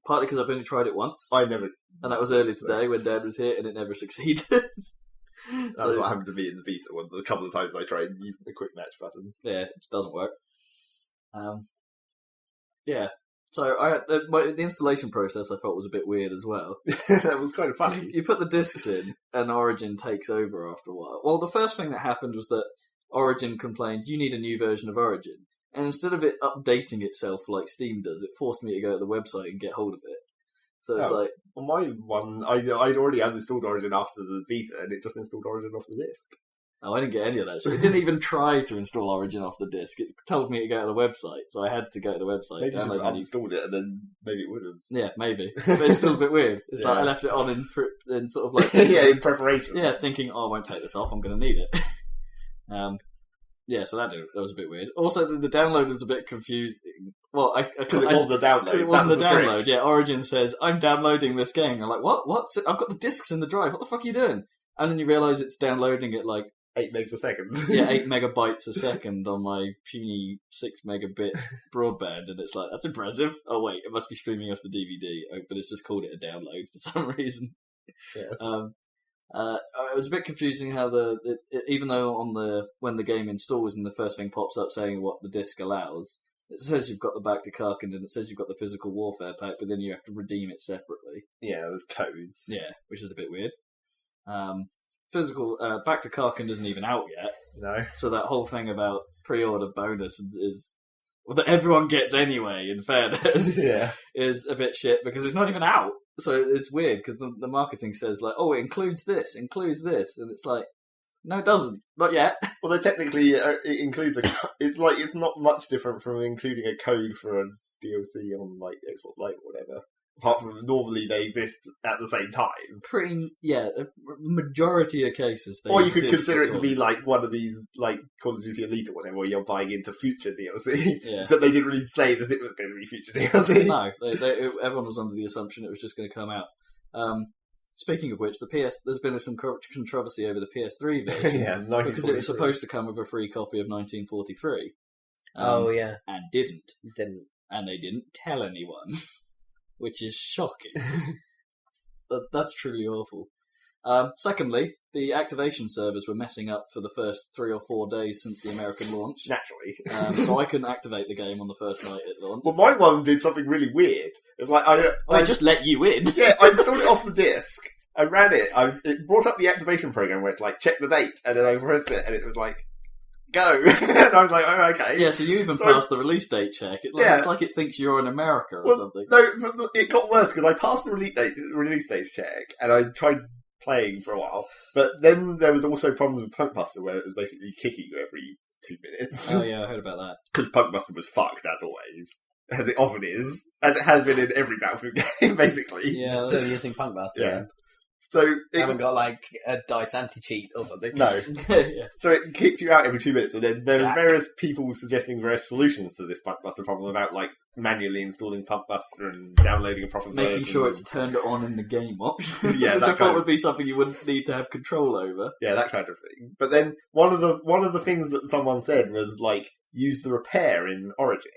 Partly because I've only tried it once. I never, and that was earlier today when Dad was here, and it never succeeded. That was what happened to me in the beta one. A couple of times I tried using the quick match button. Yeah, it doesn't work. Yeah. So the installation process I felt was a bit weird as well. That was kind of funny. You put the discs in, and Origin takes over after a while. Well, the first thing that happened was that Origin complained, you need a new version of Origin. And instead of it updating itself like Steam does, it forced me to go to the website and get hold of it. So it's like... On my one, I'd already uninstalled Origin after the beta, and it just installed Origin off the disc. Oh, I didn't get any of that. So it didn't even try to install Origin off the disc. It told me to go to the website, so I had to go to the website. Maybe you uninstalled it, and then maybe it would have. Yeah, maybe. But it's still a bit weird. It's like I left it on in sort of like... in preparation. Yeah, thinking, I won't take this off, I'm going to need it. Yeah, so that was a bit weird. Also, the download was a bit confusing. Well, because it wasn't the download. It wasn't the download. Trick. Yeah, Origin says, I'm downloading this game. I'm like, what? What? I've got the discs in the drive. What the fuck are you doing? And then you realise it's downloading at like 8 megs a second. Yeah, 8 megabytes a second on my puny 6 megabit broadband, and it's like, that's impressive. Oh wait, it must be streaming off the DVD, but it's just called it a download for some reason. Yes. It was a bit confusing how even though when the game installs and the first thing pops up saying what the disc allows, it says you've got the Back to Karkand and it says you've got the Physical Warfare pack, but then you have to redeem it separately. Yeah, there's codes. Yeah, which is a bit weird. Back to Karkand isn't even out yet. No. So that whole thing about pre-order bonus is that everyone gets anyway, in fairness, is a bit shit because it's not even out. So it's weird because the marketing says like, oh, it includes this, and it's like, no, it doesn't, not yet. Well, technically it includes it's not much different from including a code for a DLC on like Xbox Live or whatever. Apart from normally they exist at the same time. Majority of cases. Or you could consider it to be like one of these, like Call of Duty Elite or whatever, where you're buying into future DLC. Yeah. Except they didn't really say that it was going to be future DLC. No, everyone was under the assumption it was just going to come out. Speaking of which, there's been some controversy over the PS3 version. Because it was supposed to come with a free copy of 1943. And didn't. And they didn't tell anyone. Which is shocking. That's truly awful. Secondly, the activation servers were messing up for the first 3 or 4 days since the American launch. Naturally. So I couldn't activate the game on the first night it launched. Well, my one did something really weird. It's like I just let you in. Yeah, I installed it off the disc. I ran it. It brought up the activation program where it's like, check the date, and then I pressed it, and it was like, go. And I was like, oh, okay. Yeah, so you even passed the release date check. It's like it thinks you're in America or something. No, but it got worse because I passed the release date check, and I tried playing for a while, but then there was also problems with Punkbuster where it was basically kicking you every 2 minutes. Oh yeah, I heard about that. Because Punkbuster was fucked, as always. As it often is. As it has been in every Battlefield game, basically. Yeah, they're still using Punkbuster. Yeah. So they haven't got like a dice anti-cheat or something. No. Yeah. So it kicked you out every 2 minutes, and then there was various people suggesting various solutions to this Punkbuster problem about like manually installing Punkbuster and downloading a proper version. Making sure it's turned on in the game option. Yeah, which I thought would be something you wouldn't need to have control over. Yeah, that kind of thing. But then one of the things that someone said was like use the repair in Origin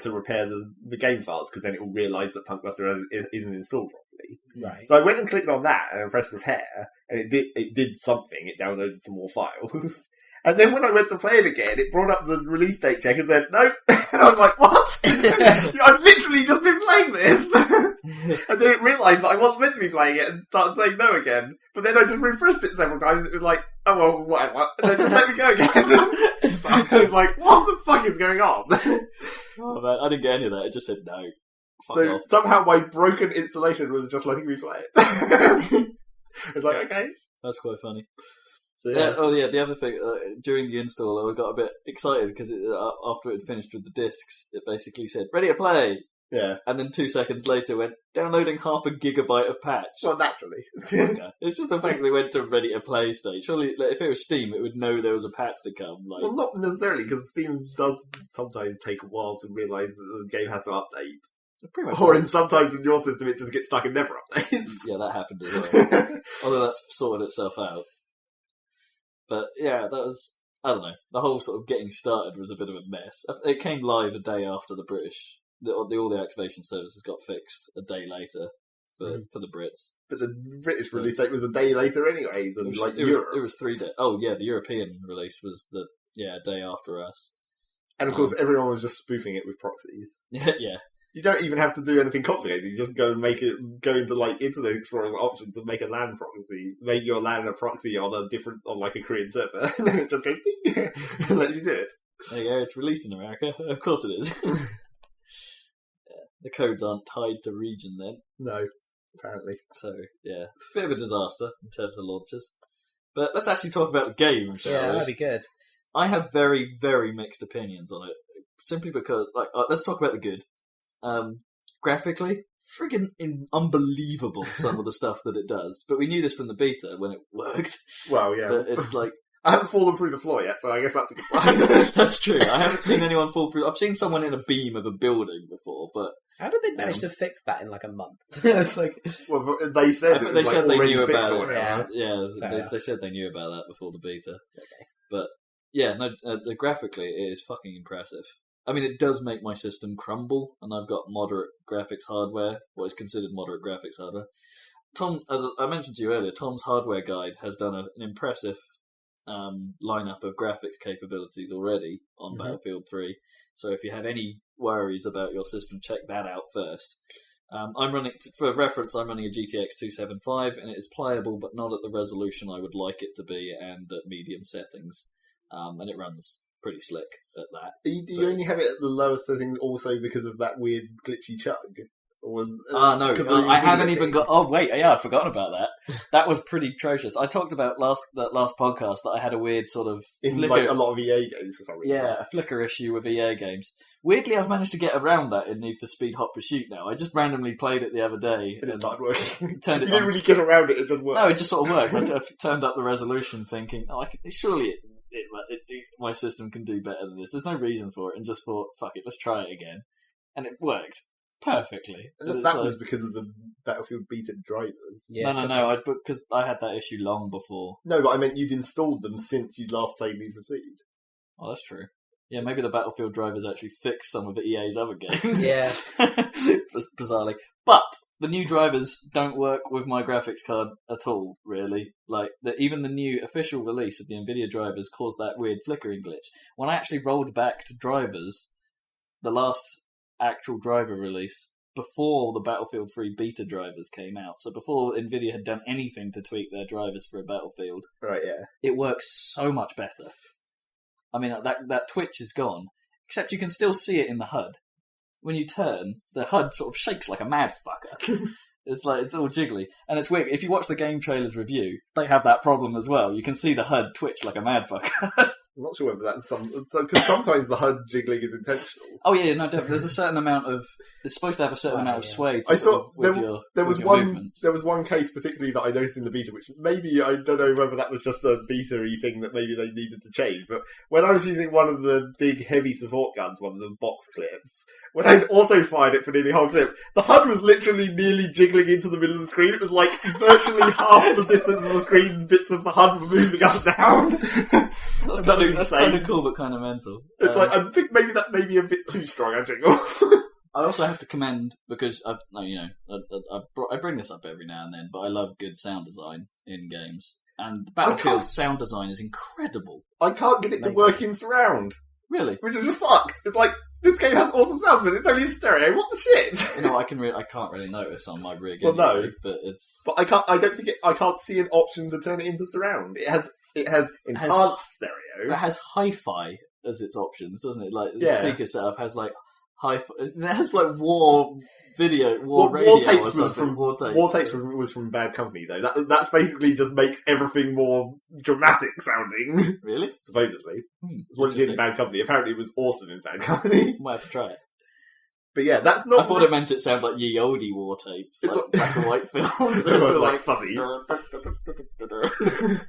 to repair the game files, because then it will realise that Punkbuster isn't installed properly. Right. So I went and clicked on that and pressed repair, and it did something. It downloaded some more files. And then when I went to play it again, it brought up the release date check and said, nope. And I was like, what? I've literally just been playing this. And then it realised that I wasn't meant to be playing it and started saying no again. But then I just refreshed it several times and it was like, oh well, whatever. And then just let me go again. But I was like, what the fuck is going on? Oh man, I didn't get any of that. It just said no. So off. Somehow my broken installation was just letting me play it. It was like, okay. That's quite funny. So, yeah. The other thing, during the install, I got a bit excited because after it had finished with the discs, it basically said, ready to play! Yeah. And then 2 seconds later went, downloading 0.5 GB of patch. Well, naturally. Okay. It's just the fact that we went to ready to play stage. Surely, if it was Steam, it would know there was a patch to come. Like... Well, not necessarily, because Steam does sometimes take a while to realise that the game has to update. Pretty much. Or sometimes in your system, it just gets stuck and never updates. Yeah, that happened as well. Although that's sorted itself out. But yeah, that was, I don't know, the whole sort of getting started was a bit of a mess. It came live a day after the British, all the activation services got fixed a day later for the Brits. But the British release date was a day later anyway than Europe. It was 3 days. Oh yeah, the European release was the day after us. And of course everyone was just spoofing it with proxies. Yeah. You don't even have to do anything complicated. You just go into like Internet Explorer's options and make a LAN proxy. Make your LAN a proxy on a Korean server, and then it just goes ding and lets you do it. There you go. It's released in America. Of course it is. Yeah. The codes aren't tied to region then. No, apparently. So yeah, bit of a disaster in terms of launches. But let's actually talk about the game. Yeah, that'd be good. I have very, very mixed opinions on it. Simply because, let's talk about the good. Graphically, friggin' unbelievable some of the stuff that it does. But we knew this from the beta when it worked. Well, yeah. But it's like... I haven't fallen through the floor yet, so I guess that's a good sign. That's true. I haven't seen anyone fall through... I've seen someone in a beam of a building before, but... How did they manage to fix that in like a month? It's like... Well, they said they said they knew about it. Yeah, they said they knew about that before the beta. Okay. But, yeah, no, graphically, it is fucking impressive. I mean, it does make my system crumble, and I've got moderate graphics hardware, what is considered moderate graphics hardware. Tom, as I mentioned to you earlier, Tom's hardware guide has done an impressive lineup of graphics capabilities already on Battlefield 3. So if you have any worries about your system, check that out first. I'm running, for reference, I'm running a GTX 275, and it is playable, but not at the resolution I would like it to be, and at medium settings. And it runs pretty slick at that. Do you only have it at the lowest setting also because of that weird glitchy chug? Or no, I haven't even got... Oh, wait, yeah, I'd forgotten about that. That was pretty atrocious. I talked about that last podcast that I had a weird sort of... like a lot of EA games for some reason. Yeah, a flicker issue with EA games. Weirdly, I've managed to get around that in Need for Speed Hot Pursuit now. I just randomly played it the other day. And it started working. Turned it you didn't really get around it, it just worked. No, it just sort of worked. I turned up the resolution thinking, surely my system can do better than this. There's no reason for it, and just thought, fuck it, let's try it again. And it worked perfectly. Unless that was because of the Battlefield beta drivers. Yeah. No, because I had that issue long before. No, but I meent you'd installed them since you'd last played Need for Speed. Oh, that's true. Yeah, maybe the Battlefield drivers actually fixed some of the EA's other games. Yeah. Bizarrely. But the new drivers don't work with my graphics card at all, really. Like, even the new official release of the NVIDIA drivers caused that weird flickering glitch. When I actually rolled back to drivers, the last actual driver release, before the Battlefield 3 beta drivers came out, so before NVIDIA had done anything to tweak their drivers for a Battlefield, right, yeah, it works so much better. I mean, that twitch is gone, except you can still see it in the HUD. When you turn, the HUD sort of shakes like a mad fucker. It's all jiggly. And it's weird. If you watch the Game Trailers review, they have that problem as well. You can see the HUD twitch like a mad fucker. I'm not sure whether that's because sometimes the HUD jiggling is intentional. Oh yeah, no, definitely. There's a certain amount of. It's supposed to have a certain amount of sway. I saw there was one movements. There was one case particularly that I noticed in the beta, which maybe I don't know whether that was just a beta-y thing that maybe they needed to change. But when I was using one of the big heavy support guns, one of the box clips, when I auto-fired it for nearly whole clip, the HUD was literally nearly jiggling into the middle of the screen. It was like virtually half the distance of the screen. Bits of the HUD were moving up and down. That's kind of cool, but kind of mental. It's like, I think maybe that may be a bit too strong a jingle. I also have to commend, because I bring this up every now and then, but I love good sound design in games. And Battlefield's sound design is incredible. I can't get it to work in surround. Really? Which is just fucked. It's like, this game has awesome sounds, but it's only in stereo. What the shit? You know, I can't really notice on my rig. Well, no, but it's. But I can't see an option to turn it into surround. It has enhanced stereo. It has hi-fi as its options, doesn't it? Like the speaker setup has like hi-fi. It has like war radio. War Tapes was from Bad Company though. That's basically just makes everything more dramatic sounding. Really? Supposedly, that's what it did in Bad Company. Apparently, it was awesome in Bad Company. Might have to try it. But yeah, that's not. I thought it meant it sounded like Ye Olde war tapes, like black and white films. like fuzzy.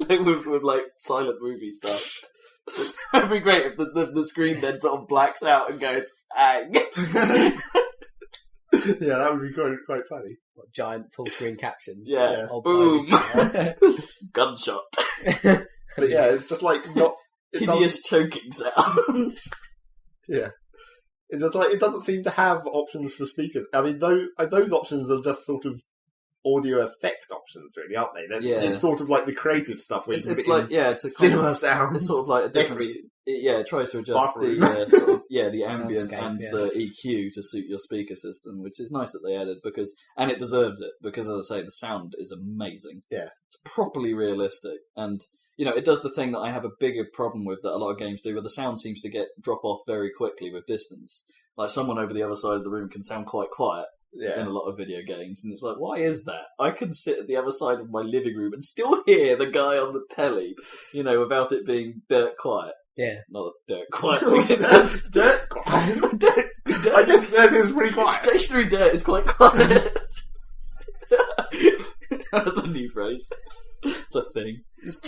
with like silent movie stuff. It'd be great if the screen then sort of blacks out and goes, "Ang." Yeah, that would be quite funny. What, giant full screen caption. Yeah. Boom. Gunshot. But yeah, it's just like not hideous choking sounds. Yeah. It's just like, it doesn't seem to have options for speakers. I mean, those options are just sort of audio effect options, really, aren't they? It's sort of like the creative stuff where it's a cinema sound. It's sort of like a different. It tries to adjust the ambient and the EQ to suit your speaker system, which is nice that they added and it deserves it because, as I say, the sound is amazing. Yeah, it's properly realistic and. You know, it does the thing that I have a bigger problem with that a lot of games do, where the sound seems to drop off very quickly with distance. Like, someone over the other side of the room can sound quite quiet in a lot of video games, and it's like, why is that? I can sit at the other side of my living room and still hear the guy on the telly, you know, without it being dirt quiet. Yeah. Not dirt quiet. That's dirt quiet. Dirt. I guess dirt is pretty quiet. Stationary dirt is quite quiet. That's a new phrase. It's a thing. It's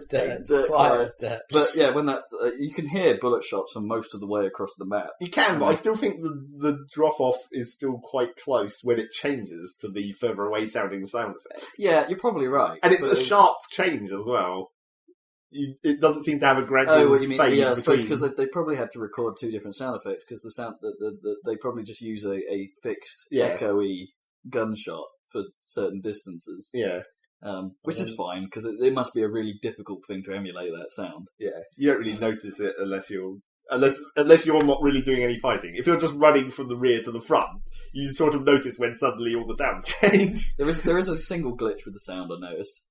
dirt. Quiet as dirt. But yeah, when that you can hear bullet shots from most of the way across the map. You can, but I still think the drop off is still quite close when it changes to the further away sounding sound effect. Yeah, you're probably right. And it's sharp change as well. It doesn't seem to have a gradual what you mean? fade. Yeah, I suppose because they probably had to record two different sound effects because the sound they probably just use a fixed echoey gunshot for certain distances. Yeah. Which is fine because it must be a really difficult thing to emulate that sound. Yeah, you don't really notice it unless you're not really doing any fighting. If you're just running from the rear to the front, you sort of notice when suddenly all the sounds change. There is a single glitch with the sound I noticed.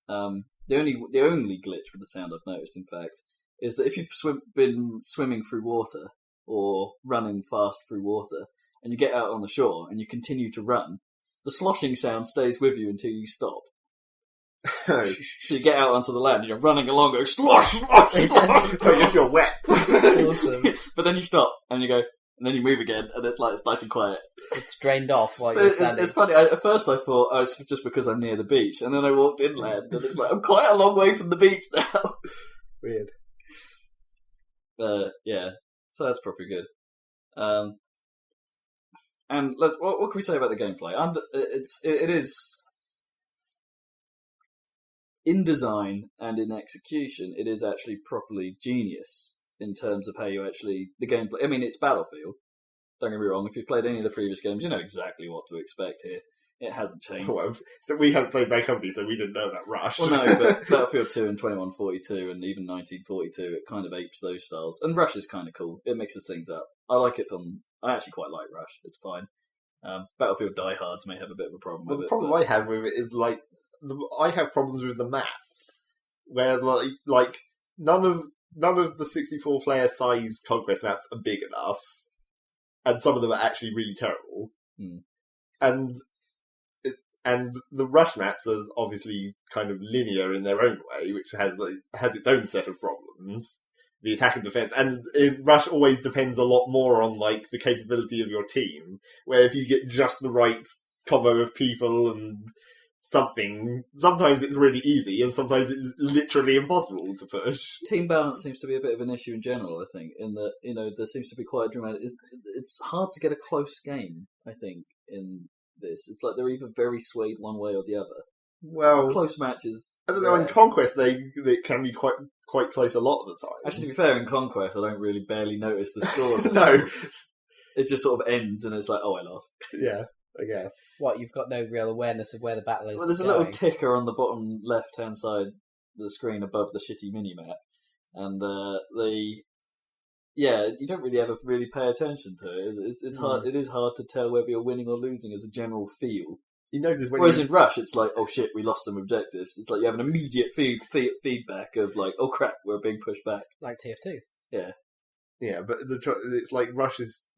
The only glitch with the sound I've noticed, in fact, is that if you've been swimming through water or running fast through water, and you get out on the shore and you continue to run, the sloshing sound stays with you until you stop. So you get out onto the land and you're running along, go slosh, slosh, slosh. I guess you're wet. Awesome. But then you stop and you go, and then you move again, and it's nice and quiet. It's drained off while but you're standing. It's funny. At first, I thought it's just because I'm near the beach, and then I walked inland, and it's like I'm quite a long way from the beach now. Weird. Yeah. So that's probably good. And what can we say about the gameplay? It is. In design and in execution, it is actually properly genius in terms of how you actually... The gameplay... I mean, it's Battlefield, Don't get me wrong, if you've played any of the previous games, you know exactly what to expect here. It hasn't changed. Well, so we haven't played Bad Company, so we didn't know about Rush. Well, no, but Battlefield 2 and 2142 and even 1942, it kind of apes those styles. And Rush is kind of cool. It mixes things up. I like it I actually quite like Rush. It's fine. Battlefield diehards may have a bit of a problem with it. The problem I have with it is, like, I have problems with the maps, where, like none of the 64-player size Conquest maps are big enough, and some of them are actually really terrible. And the Rush maps are obviously kind of linear in their own way, which has its own set of problems. The attack and defense, and Rush always depends a lot more on like the capability of your team. Where if you get just the right combo of people and something, sometimes it's really easy, and sometimes it's literally impossible to push. Team balance seems to be a bit of an issue in general. I think in that there seems to be quite a dramatic. It's hard to get a close game. I think in this, it's like they're either very swayed one way or the other. Well, close matches. I don't know. In Conquest, they can be quite close a lot of the time. Actually, to be fair, in Conquest, I don't really barely notice the scores. No, it just sort of ends, and it's like, oh, I lost. Yeah, I guess. What, you've got no real awareness of where the battle is? Well, there's a little ticker on the bottom left-hand side of the screen above the shitty mini-map, and you don't really ever really pay attention to it. It's hard. It is hard to tell whether you're winning or losing as a general feel. You notice whereas in Rush, it's like, oh shit, we lost some objectives. It's like you have an immediate feedback of like, oh crap, we're being pushed back. Like TF2. Yeah. Yeah, but it's like Rush is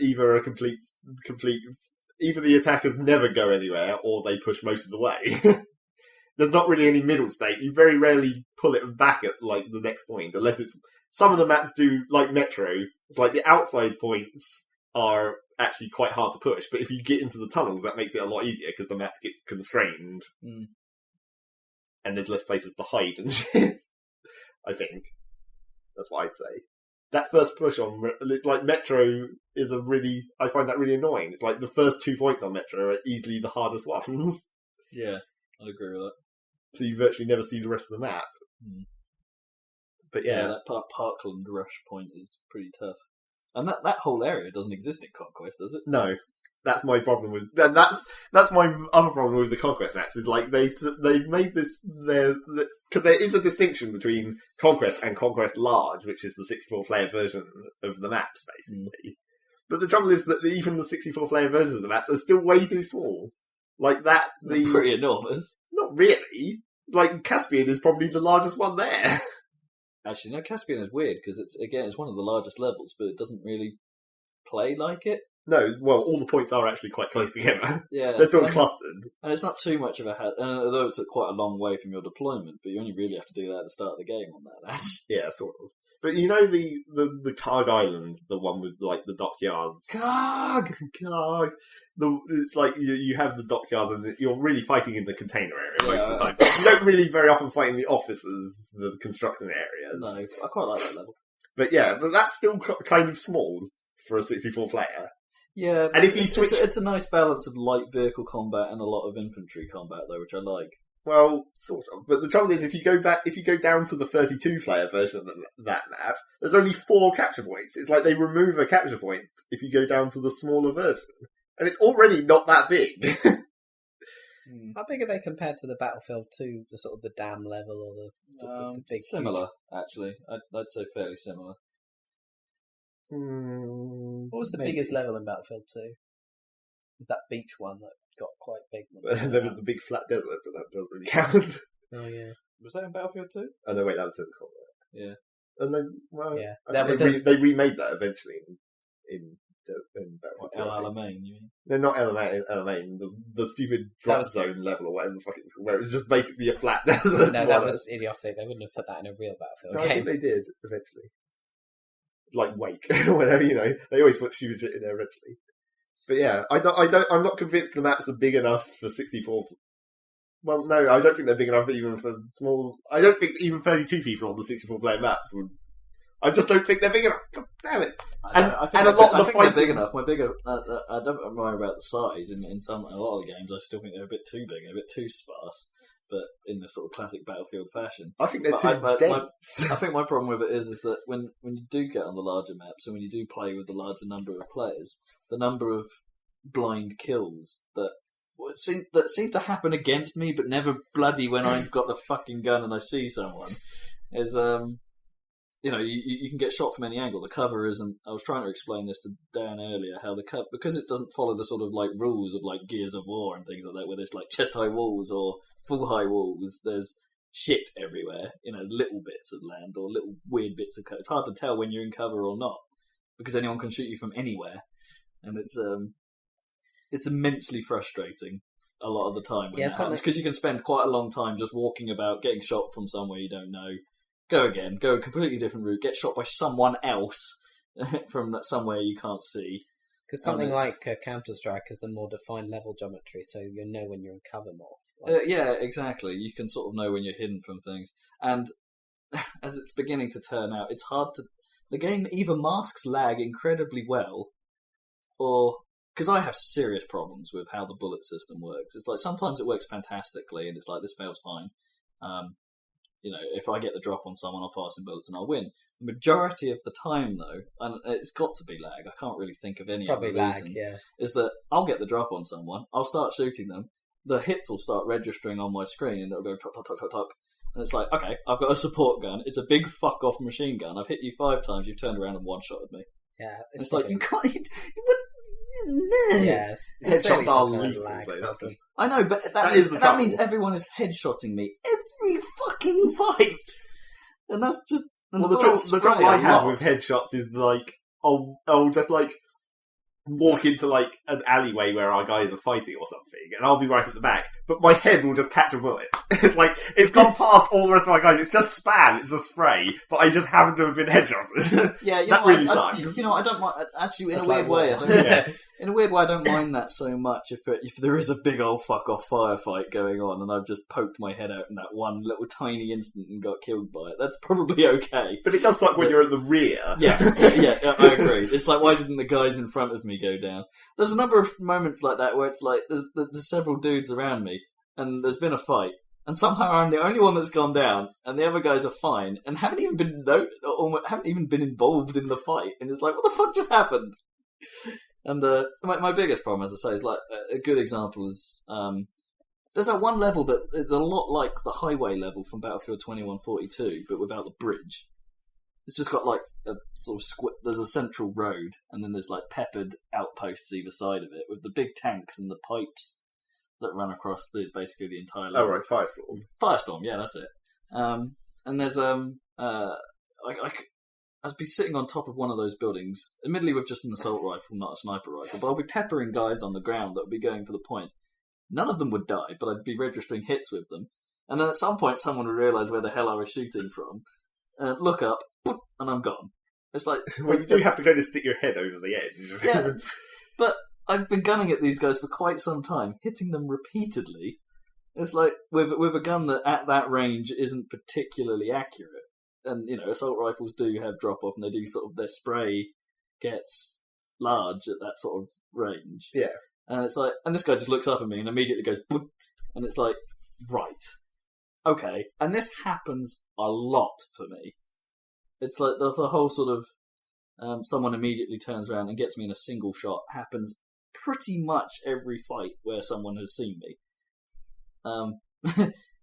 either a complete. Either the attackers never go anywhere, or they push most of the way. There's not really any middle state. You very rarely pull it back at like the next point, unless it's some of the maps do like Metro. It's like the outside points are actually quite hard to push, but if you get into the tunnels, that makes it a lot easier because the map gets constrained, and there's less places to hide and shit. I think that's what I'd say. That first push on, it's like Metro is I find that really annoying. It's like the first 2 points on Metro are easily the hardest ones. Yeah, I'd agree with that. So you virtually never see the rest of the map. But yeah, that Parkland Rush point is pretty tough. And that whole area doesn't exist in Conquest, does it? No, that's my problem with. And that's my other problem with the Conquest maps. Is like they've made this because there is a distinction between Conquest and Conquest Large, which is the 64-player version of the maps, basically. But the trouble is that even the 64-player versions of the maps are still way too small. Like that, They're pretty enormous. Not really. Like Caspian is probably the largest one there. Actually, no, Caspian is weird because it's one of the largest levels, but it doesn't really play like it. No, well, all the points are actually quite close together. Yeah, they're sort of clustered, and it's not too much of a although it's quite a long way from your deployment. But you only really have to do that at the start of the game on that. Yeah, sort of. But you know the Karg Island, the one with like the dockyards. Karg. It's like you have the dockyards, and you're really fighting in the container area most of the time. You don't really very often fight in the offices, the construction areas. No, I quite like that level. But yeah, but that's still kind of small for a 64-player. Yeah, and if you switch, it's a nice balance of light vehicle combat and a lot of infantry combat, though, which I like. Well, sort of. But the trouble is, if you go down to the 32-player version of that map, there's only 4 capture points. It's like they remove a capture point if you go down to the smaller version, and it's already not that big. How big are they compared to the Battlefield 2, the sort of the dam level or the big? Similar, actually. I'd say fairly similar. What was the biggest level in Battlefield 2? Was that beach one that got quite big? There was the big flat desert, but that doesn't really count. Oh yeah. Was that in Battlefield 2? Oh no, wait, that was in the combat. Yeah. And then, well, yeah, they remade that eventually in Battlefield 2. El Alamein, you mean? No, not El Alamein. The stupid drop zone level or whatever the fuck it was called, where it was just basically a flat desert. No, that was idiotic. They wouldn't have put that in a real Battlefield game. I think they did eventually. Like Wake, whatever, they always put stupid shit in there eventually. But yeah, I'm not convinced the maps are big enough for 64. Well, no, I don't think they're big enough even for small. I don't think even 32 people on the 64-player maps would. I just don't think they're big enough. God damn it! I think they're big enough. I don't worry about the size. In a lot of the games, I still think they're a bit too big and a bit too sparse. but in this sort of classic Battlefield fashion. I think they're too dense. I think my problem with it is that when you do get on the larger maps and when you do play with the larger number of players, the number of blind kills that seem to happen against me, but never bloody when I've got the fucking gun and I see someone, is you can get shot from any angle. The cover isn't. I was trying to explain this to Dan earlier, how the cover, because it doesn't follow the sort of like rules of like Gears of War and things like that, where there's like chest high walls or full high walls. There's shit everywhere, little bits of land or little weird bits of cover. It's hard to tell when you're in cover or not because anyone can shoot you from anywhere, and it's immensely frustrating a lot of the time when that happens, because you can spend quite a long time just walking about, getting shot from somewhere you don't know. Go again, go a completely different route, get shot by someone else from somewhere you can't see. Because something like Counter-Strike has a more defined level geometry, so you know when you're in cover more. Yeah, exactly. You can sort of know when you're hidden from things. And as it's beginning to turn out, it's hard to... The game either masks lag incredibly well, or... Because I have serious problems with how the bullet system works. It's like sometimes it works fantastically, and it's like, this fails fine. If I get the drop on someone, I'll fire some bullets and I'll win. The majority of the time, though, and it's got to be lag, I can't really think of any other reason, lag, yeah. Is that I'll get the drop on someone, I'll start shooting them, the hits will start registering on my screen, and it'll go tuck, tuck, tuck, tuck, tuck. And it's like, okay, I've got a support gun, it's a big fuck-off machine gun, I've hit you 5 times, you've turned around and one-shotted me. Yeah. It's like, you can't... Yes, headshots are lethal. I know, but that means everyone is headshotting me every fucking fight, and that's just. And the trouble I have with headshots is like I'll just like walk into like an alleyway where our guys are fighting or something, and I'll be right at the back, but my head will just catch a bullet. It's like it's gone past all the rest of my guys. It's just spam, it's just spray, but I just happen to have been headshotted. Yeah, that really sucks. I don't mind. Actually, in a weird way, I don't mind that so much if there is a big old fuck off firefight going on and I've just poked my head out in that one little tiny instant and got killed by it. That's probably okay. But it does suck when you're at the rear. Yeah, I agree. It's like, why didn't the guys in front of me go down? There's a number of moments like that where it's like there's several dudes around me and there's been a fight. And somehow I'm the only one that's gone down, and the other guys are fine, and haven't even been involved in the fight. And it's like, what the fuck just happened? And my biggest problem, as I say, is like a good example is there's that one level that is a lot like the highway level from Battlefield 2142, but without the bridge. It's just got like a sort of there's a central road, and then there's like peppered outposts either side of it with the big tanks and the pipes that run across basically the entire level. Oh right, Firestorm. Firestorm, yeah, that's it. And there's I'd be sitting on top of one of those buildings, admittedly with just an assault rifle, not a sniper rifle, but I'll be peppering guys on the ground that would be going for the point. None of them would die, but I'd be registering hits with them. And then at some point someone would realise where the hell I was shooting from, look up, and I'm gone. It's like... Well, you do have to go to stick your head over the edge. Yeah, but I've been gunning at these guys for quite some time, hitting them repeatedly. It's like, with a gun that at that range isn't particularly accurate. And, assault rifles do have drop-off, and they do sort of, their spray gets large at that sort of range. Yeah. And it's like, and this guy just looks up at me and immediately goes, boop, and it's like, right. Okay. And this happens a lot for me. It's like the whole sort of, someone immediately turns around and gets me in a single shot happens pretty much every fight where someone has seen me.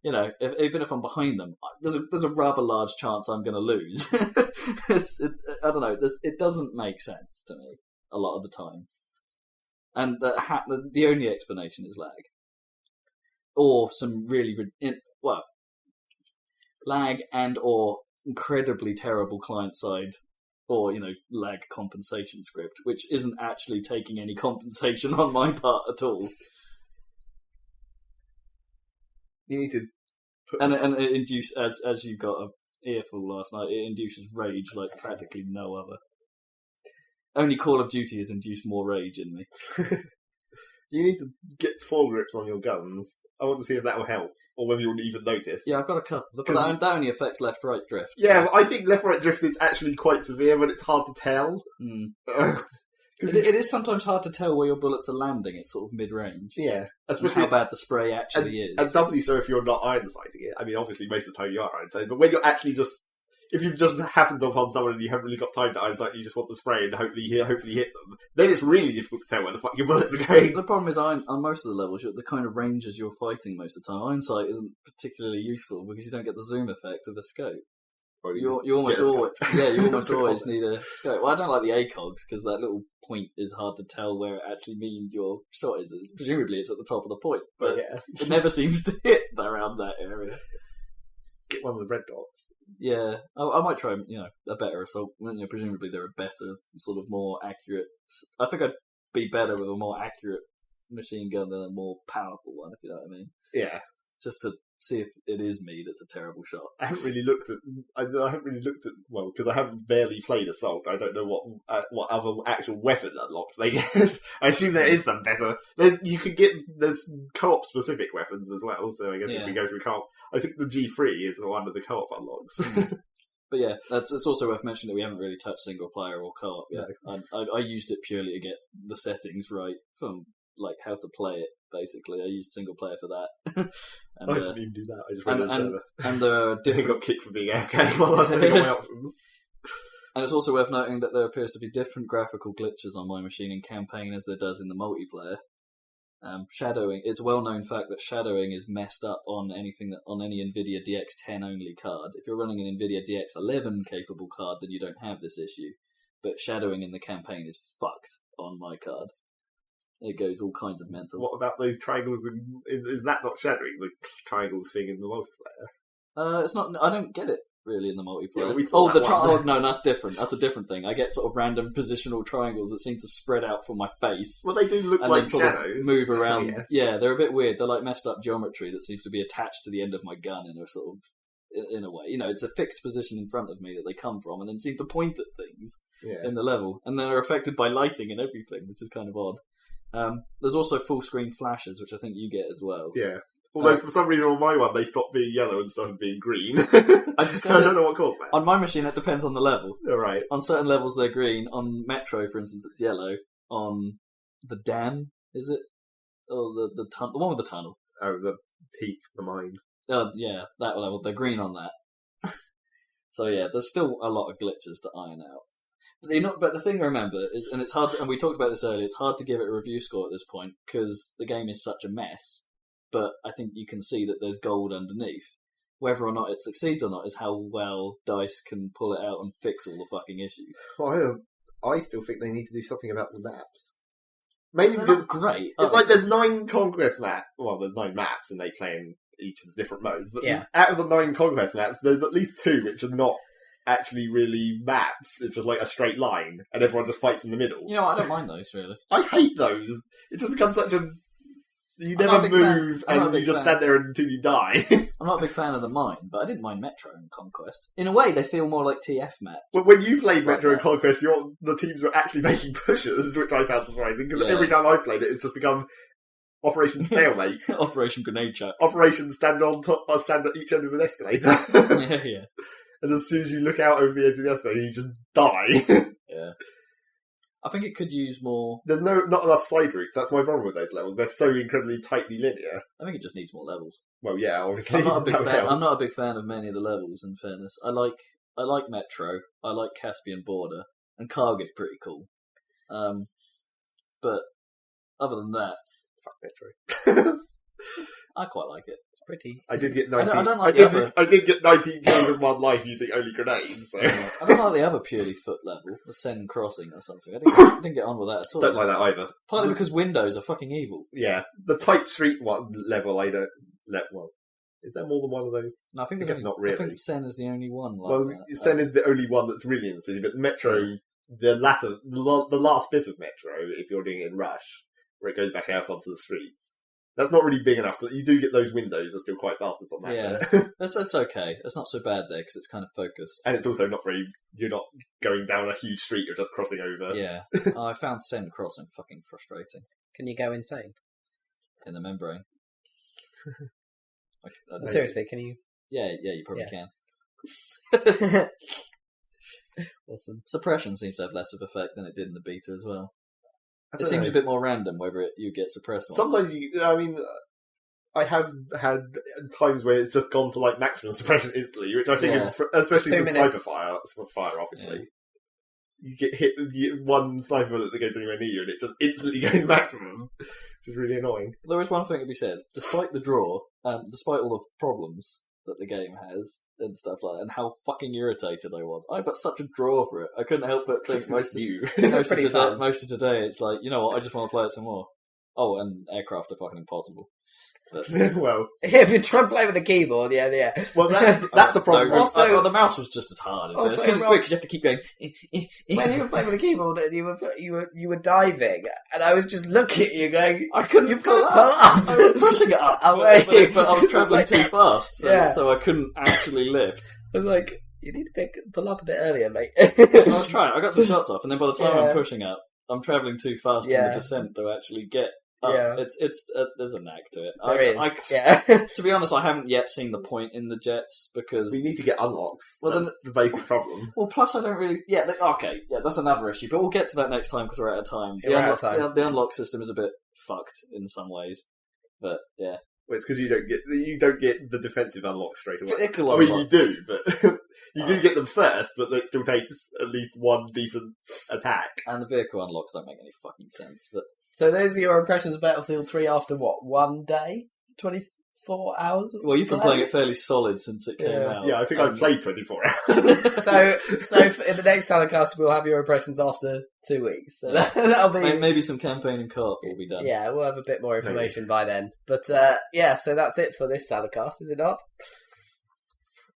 Even if I'm behind them, there's a rather large chance I'm going to lose. I don't know. It doesn't make sense to me a lot of the time. And the only explanation is lag, or some really lag and or incredibly terrible client side. Or, lag compensation script, which isn't actually taking any compensation on my part at all. You need to put... And it induces, as you got an earful last night, it induces rage like practically no other. Only Call of Duty has induced more rage in me. You need to get full grips on your guns. I want to see if that will help, or whether you'll even notice. Yeah, I've got a couple. But that only affects left-right drift. Yeah, well, I think left-right drift is actually quite severe, but it's hard to tell. Because it is sometimes hard to tell where your bullets are landing at sort of mid-range. Yeah, And especially how bad the spray actually is. and doubly so if you're not iron sighting it. I mean, obviously most of the time you are iron sighting, but when you're actually if you've just happened upon someone and you haven't really got time to iron sight, you just want to spray and hopefully hit them, then it's really difficult to tell where the fuck your bullets are going. The problem is, on most of the levels, the kind of ranges you're fighting most of the time, iron sight isn't particularly useful because you don't get the zoom effect of the scope. You almost always need a scope. Well, I don't like the ACOGs because that little point is hard to tell where it actually means your shot is. Presumably it's at the top of the point, but it never seems to hit around that area. Get one of the red dots. Yeah, I might try, a better assault. Presumably they're a better, sort of more accurate. I think I'd be better with a more accurate machine gun than a more powerful one, if you know what I mean. Yeah. Just to see if it is me that's a terrible shot. I haven't really looked at because I haven't barely played Assault. I don't know what other actual weapon unlocks they get. I assume there is some better. There's co-op specific weapons as well. So I guess if we go through co-op, I think the G3 is one of the co-op unlocks. But yeah, it's also worth mentioning that we haven't really touched single player or co-op yet. No. I used it purely to get the settings right from like how to play it. Basically, I used single player for that. And, I didn't even do that. I just ran the server. And there are different... got kicked for being AFK while I was setting all my options. And it's also worth noting that there appears to be different graphical glitches on my machine in campaign as there does in the multiplayer. Shadowing. It's a well-known fact that shadowing is messed up on any NVIDIA DX10 only card. If you're running an NVIDIA DX11 capable card, then you don't have this issue. But shadowing in the campaign is fucked on my card. It goes all kinds of mental. What about those triangles? Is that not shadowing the triangles thing in the multiplayer? It's not. I don't get it really in the multiplayer. Yeah, no, that's different. That's a different thing. I get sort of random positional triangles that seem to spread out from my face. Well, they do look and like then sort shadows. Of move around. Yes. Yeah, they're a bit weird. They're like messed up geometry that seems to be attached to the end of my gun in a sort of. In a way, it's a fixed position in front of me that they come from, and then seem to point at things in the level, and then are affected by lighting and everything, which is kind of odd. There's also full screen flashes, which I think you get as well. Yeah. Although for some reason on my one they stopped being yellow and started being green. I don't know what caused that. On my machine it depends on the level. All right. On certain levels they're green. On Metro, for instance, it's yellow. On the dam, is it? Oh, the one with the tunnel. Oh, the peak, the mine. Yeah, that level. They're green on that. So yeah, there's still a lot of glitches to iron out. But the thing to remember is, and it's hard, and we talked about this earlier, it's hard to give it a review score at this point because the game is such a mess. But I think you can see that there's gold underneath. Whether or not it succeeds or not is how well DICE can pull it out and fix all the fucking issues. Well, I still think they need to do something about the maps. Mainly They're because not great. It's like there's 9 Conquest maps. Well, there's 9 maps and they play in each of the different modes. But out of the 9 Conquest maps, there's at least 2 which are not actually really maps. It's just like a straight line and everyone just fights in the middle. I don't mind those really. I hate those. It just becomes such a... You never move and you just stand there until you die. I'm not a big fan of the mine, but I didn't mind Metro and Conquest. In a way, they feel more like TF maps. Well, when you played Metro and Conquest, the teams were actually making pushes, which I found surprising, because every time I played it, it's just become Operation Stalemate. Operation Grenade Chuck. Operation Stand at each end of an escalator. Yeah. And as soon as you look out over the edge of the escalator, you just die. Yeah. I think it could use more... There's not enough side routes. That's my problem with those levels. They're so incredibly tightly linear. I think it just needs more levels. Well, yeah, obviously. I'm not a big fan of many of the levels, in fairness. I like Metro. I like Caspian Border. And Karg is pretty cool. But other than that... Fuck Metro. I quite like it. It's pretty. I did get 19. I did get 19 kills in one life using only grenades. So. I don't like the other purely foot level, the Sen Crossing or something. I didn't get on with that at all. Don't like that either. Partly because windows are fucking evil. Yeah, the tight street one level I don't let well. Is there more than one of those? No, I think not really. I think Sen is the only one. Sen is the only one that's really in the city, but Metro, the last bit of Metro, if you're doing it in Rush, where it goes back out onto the streets. That's not really big enough, but you do get those windows. They're still quite bastards on that. Yeah, that's okay. It's not so bad there because it's kind of focused, and it's also not very. You're not going down a huge street. You're just crossing over. Yeah, I found Sen Crossing fucking frustrating. Can you go insane in the membrane? Seriously, can you? Yeah, you probably can. Awesome. Suppression seems to have less of effect than it did in the beta as well. It seems a bit more random whether you get suppressed. Sometimes I have had times where it's just gone for like maximum suppression instantly, which I think is especially for sniper fire. Obviously, you get hit with one sniper bullet that goes anywhere near you, and it just instantly goes maximum, which is really annoying. There is one thing to be said: despite the draw, despite all the problems that the game has and stuff like that, and how fucking irritated I was, I got such a draw for it. I couldn't help but think most of today, it's like, you know what? I just want to play it some more. Oh, and aircraft are fucking impossible. But, well, if you try and play with the keyboard, yeah. Well, that's a problem. No, also, the mouse was just as hard. It's because it's quick. You have to keep going. When you were playing with the keyboard, and you were diving, and I was just looking at you, going, I couldn't. You've got to pull up. I was pushing it up, but I was travelling too fast, so I couldn't actually lift. I was like, you need to pull up a bit earlier, mate. I was trying. I got some shots off, and then by the time I'm pushing up, I'm travelling too fast in the descent to actually get. There's a knack to it. There is. To be honest, I haven't yet seen the point in the jets because we need to get unlocks. Well, that's the basic problem. Well, plus I don't really. That's another issue. But we'll get to that next time because we're out of time. The unlock system is a bit fucked in some ways, but yeah. Well, it's because you don't get the defensive unlock straight away. Vehicle you do, but you do get them first, but it still takes at least one decent attack. And the vehicle unlocks don't make any fucking sense. But so those are your impressions of Battlefield 3 after what? 1 day? 24 hours? Well, you've been playing it fairly solid since it came out. Yeah, I think I've played 24 hours. so in the next Saladcast, we'll have your impressions after 2 weeks. So that'll be... Maybe some campaign and co-op will be done. Yeah, we'll have a bit more information by then. But so that's it for this Saladcast, is it not?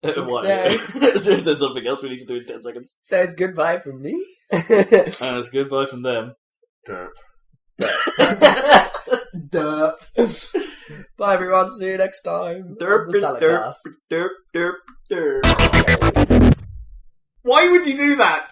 Is there something else we need to do in 10 seconds? So it's goodbye from me. And it's goodbye from them. Derp. Derp. Bye everyone, see you next time. Derp, on the Saladcast. derp. Why would you do that?